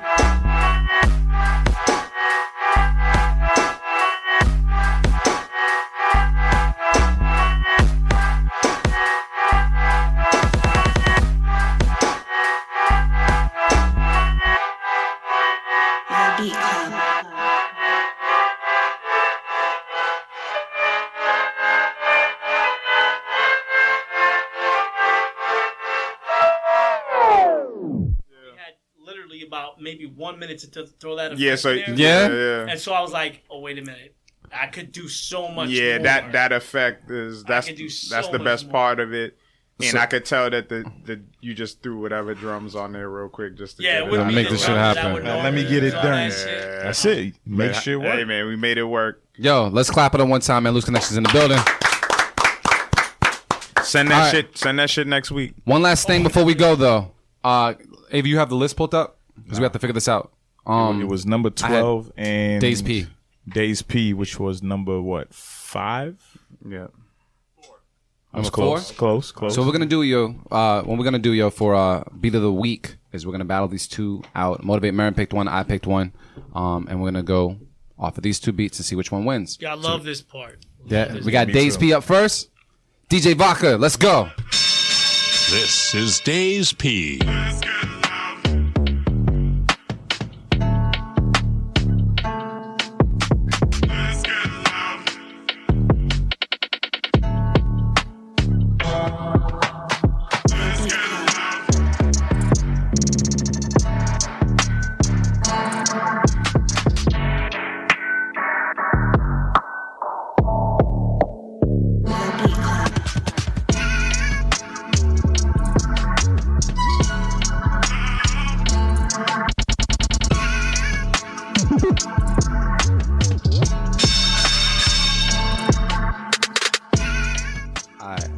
The Beat Club. He had literally about maybe 1 minute to throw that effect Yeah. So in there. yeah. And so I was like, oh, wait a minute. I could do so much Yeah. more. That effect is could do so that's the much best more. part of it. And I could tell that the you just threw whatever drums on there real quick just to get to make this shit happen. Let me get it done. That's it. Make shit work. Hey man, we made it work. Yo, let's clap it on one time, man. Loose Connections in the building. Send that shit. Send that shit next week. One last thing before we go, though. Ava, you have the list pulled up because we have to figure this out. It was number 12 and Days P. Days P, which was number what? 5? Yeah. I was Number 4? Close. So what we're gonna do, for beat of the week is we're gonna battle these two out. Motivate Marin picked one, I picked one, and we're gonna go off of these two beats and see which one wins. Yeah, I love this part. We got Days P up first. DJ Vodka, let's go. This is Days P.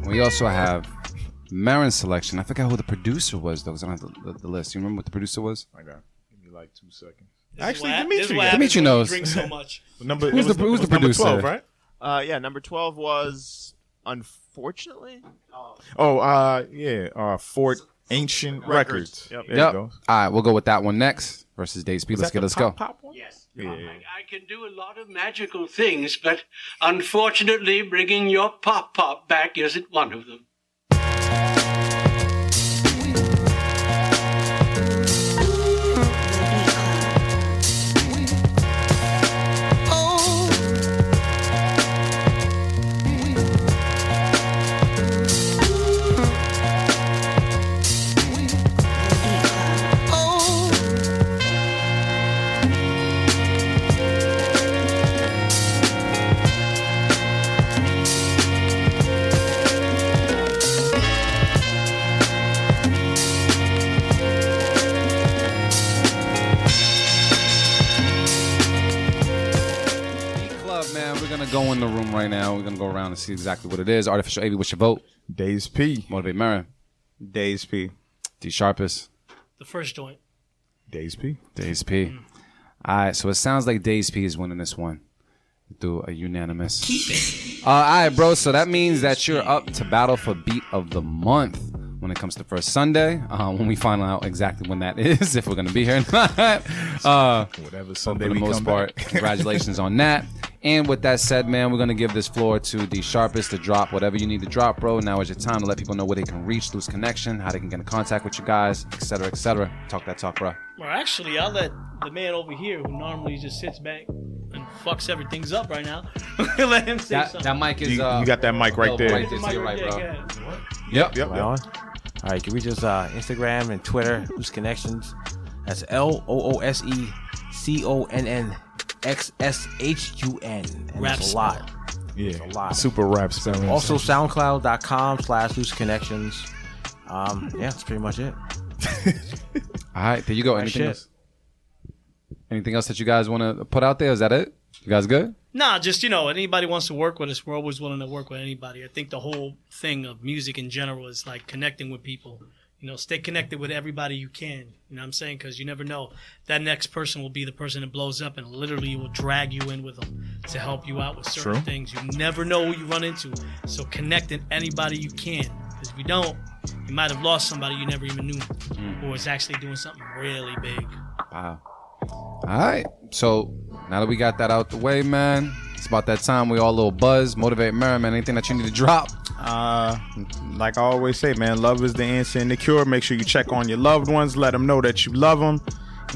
We also have Marin's selection. I forgot who the producer was, though, because I don't have the list. You remember what the producer was? I got. Give me like 2 seconds. Actually, Dimitri knows. Drink so much. Who's the producer? 12, right? Yeah, number 12 was unfortunately. Fort Ancient Records. Yep. There you go. All right, we'll go with that one next versus Days P. Let's go. Pop one? Yes. Yeah. I can do a lot of magical things, but unfortunately, bringing your pop back isn't one of them. Go in the room right now. We're gonna go around and see exactly what it is. Artificial AV, what's your vote? Days P. Motivate Marin. Days P. D Sharpest. The first joint. Days P. Days P. All right, so it sounds like Days P is winning this one. Do a unanimous. Keep it. All right, bro. So that means that you're up to battle for beat of the month when it comes to first Sunday. When we find out exactly when that is, if we're gonna be here or not. Whatever Sunday for the we most come part, back. congratulations on that. And with that said, man, we're going to give this floor to the Sharpest to drop whatever you need to drop, bro. Now is your time to let people know where they can reach Loose Connection, how they can get in contact with you guys, et cetera, et cetera. Talk that talk, bro. Well, actually, I'll let the man over here, who normally just sits back and fucks everything's up right now, let him say something. That mic is... You got that mic right there. Right there, so you're right, bro. Yep. Am I on? All right, can we just Instagram and Twitter, Loose Connections. That's LOOSECONNXSHUN. And it's a lot. Yeah. It's a lot. Super rap spelling. Also, SoundCloud.com/Loose Connections. Yeah, that's pretty much it. All right, there you go. Anything else? Anything else that you guys want to put out there? Is that it? You guys good? Nah, just, anybody wants to work with us, we're always willing to work with anybody. I think the whole thing of music in general is like connecting with people. Stay connected with everybody you can. You know what I'm saying? Because you never know. That next person will be the person that blows up and literally will drag you in with them to help you out with certain things. You never know who you run into. So connect with anybody you can. Because if you don't, you might have lost somebody you never even knew who was actually doing something really big. Wow. All right. So now that we got that out the way, man, it's about that time we all a little buzz. Motivate Marin, man. Anything that you need to drop? Like I always say, man, love is the answer and the cure. Make sure you check on your loved ones. Let them know that you love them.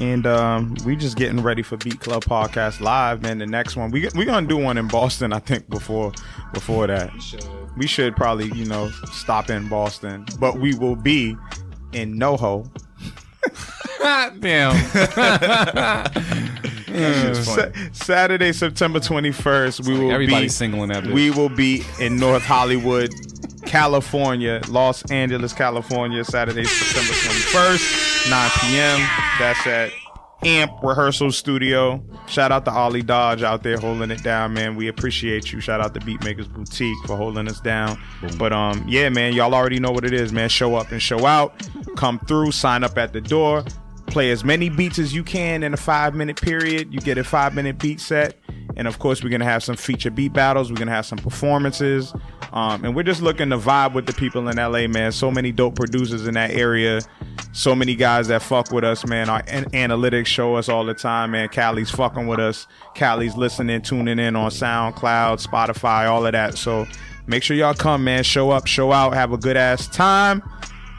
And we just getting ready for Beat Club Podcast Live, man. The next one, we're going to do one in Boston, I think, before that. We should probably, stop in Boston. But we will be in NoHo. Damn. Saturday, September 21st, Everybody's single in that bitch. We will be in North Hollywood California, Los Angeles, California, Saturday, September 21st, 9 p.m. That's at Amp Rehearsal Studio. Shout out to Ollie Dodge out there holding it down, man. We appreciate you. Shout out to Beatmakers Boutique for holding us down. But yeah, man, y'all already know what it is, man. Show up and show out. Come through, sign up at the door. Play as many beats as you can in a 5-minute period. You get a 5-minute beat set. And of course, we're going to have some feature beat battles. We're going to have some performances. And we're just looking to vibe with the people in LA, man. So many dope producers in that area. So many guys that fuck with us, man. Our analytics show us all the time, man. Cali's fucking with us. Cali's listening, tuning in on SoundCloud, Spotify, all of that. So make sure y'all come, man. Show up, show out, have a good ass time.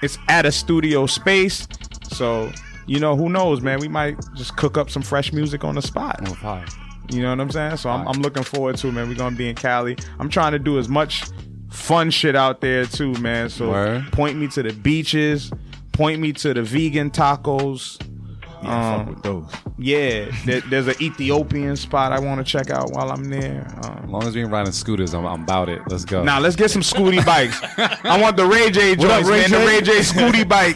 It's at a studio space. So, you know, who knows, man? We might just cook up some fresh music on the spot. Oh, fire. You know what I'm saying? So I'm looking forward to it, man. We're going to be in Cali. I'm trying to do as much fun shit out there, too, man. So point me to the beaches. Point me to the vegan tacos. Yeah, fuck with those. Yeah, there's an Ethiopian spot I want to check out while I'm there. As long as we ain't riding scooters, I'm about it. Let's go. Nah, let's get some scooty bikes. I want the Ray J joints, man. The Ray J scooty bike.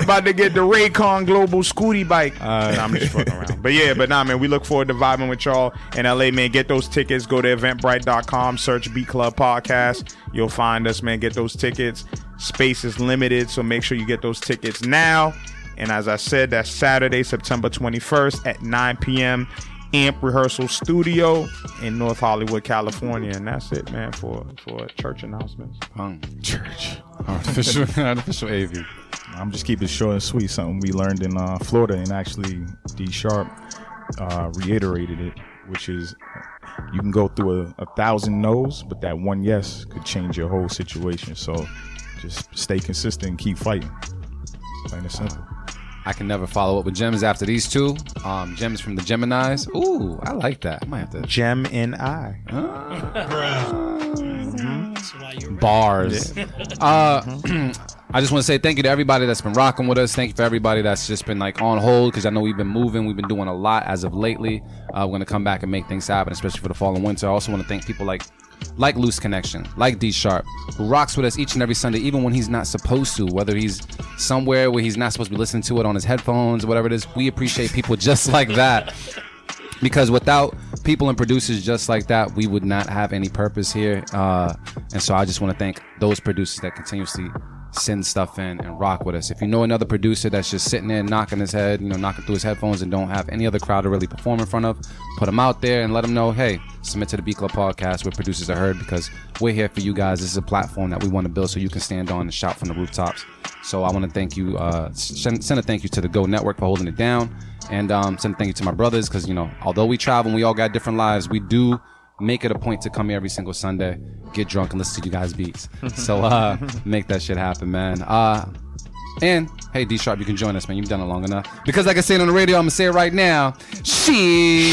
About to get the Raycon Global scooty bike. Nah, I'm just fucking around. But yeah, man, we look forward to vibing with y'all in LA, man. Get those tickets. Go to eventbrite.com. Search Beat Club Podcast. You'll find us, man. Get those tickets. Space is limited, so make sure you get those tickets now. And as I said, that's Saturday, September 21st at 9 p.m. Amp Rehearsal Studio in North Hollywood, California. And that's it, man, for church announcements. Church. Artificial AV. I'm just keeping it short and sweet. Something we learned in Florida, and actually D Sharp reiterated it, which is you can go through 1,000 no's, but that one yes could change your whole situation. So just stay consistent and keep fighting. Plain and simple. I can never follow up with gems after these two. Gems from the Geminis. Ooh, I like that. I might have to. Gem and I. Bars. I just want to say thank you to everybody that's been rocking with us. Thank you for everybody that's just been like on hold, because I know we've been moving. We've been doing a lot as of lately. We're going to come back and make things happen, especially for the fall and winter. I also want to thank people like Looseconnxshun, like D Sharp, who rocks with us each and every Sunday, even when he's not supposed to, whether he's somewhere where he's not supposed to be listening to it on his headphones or whatever it is. We appreciate people just like that, because without people and producers just like that, we would not have any purpose here. And so I just want to thank those producers that continuously send stuff in and rock with us. If you know another producer that's just sitting there knocking his head, knocking through his headphones and don't have any other crowd to really perform in front of, put them out there and let them know, hey, submit to the Beat Club Podcast where producers are heard, because we're here for you guys. This is a platform that we want to build so you can stand on and shout from the rooftops. So I want to thank you, send a thank you to the Go Network for holding it down, and send a thank you to my brothers, because although we travel and we all got different lives, we do make it a point to come here every single Sunday, get drunk, and listen to you guys' beats. So make that shit happen, man. And hey, D Sharp, you can join us, man. You've done it long enough. Because like I said on the radio, I'm gonna say it right now. She.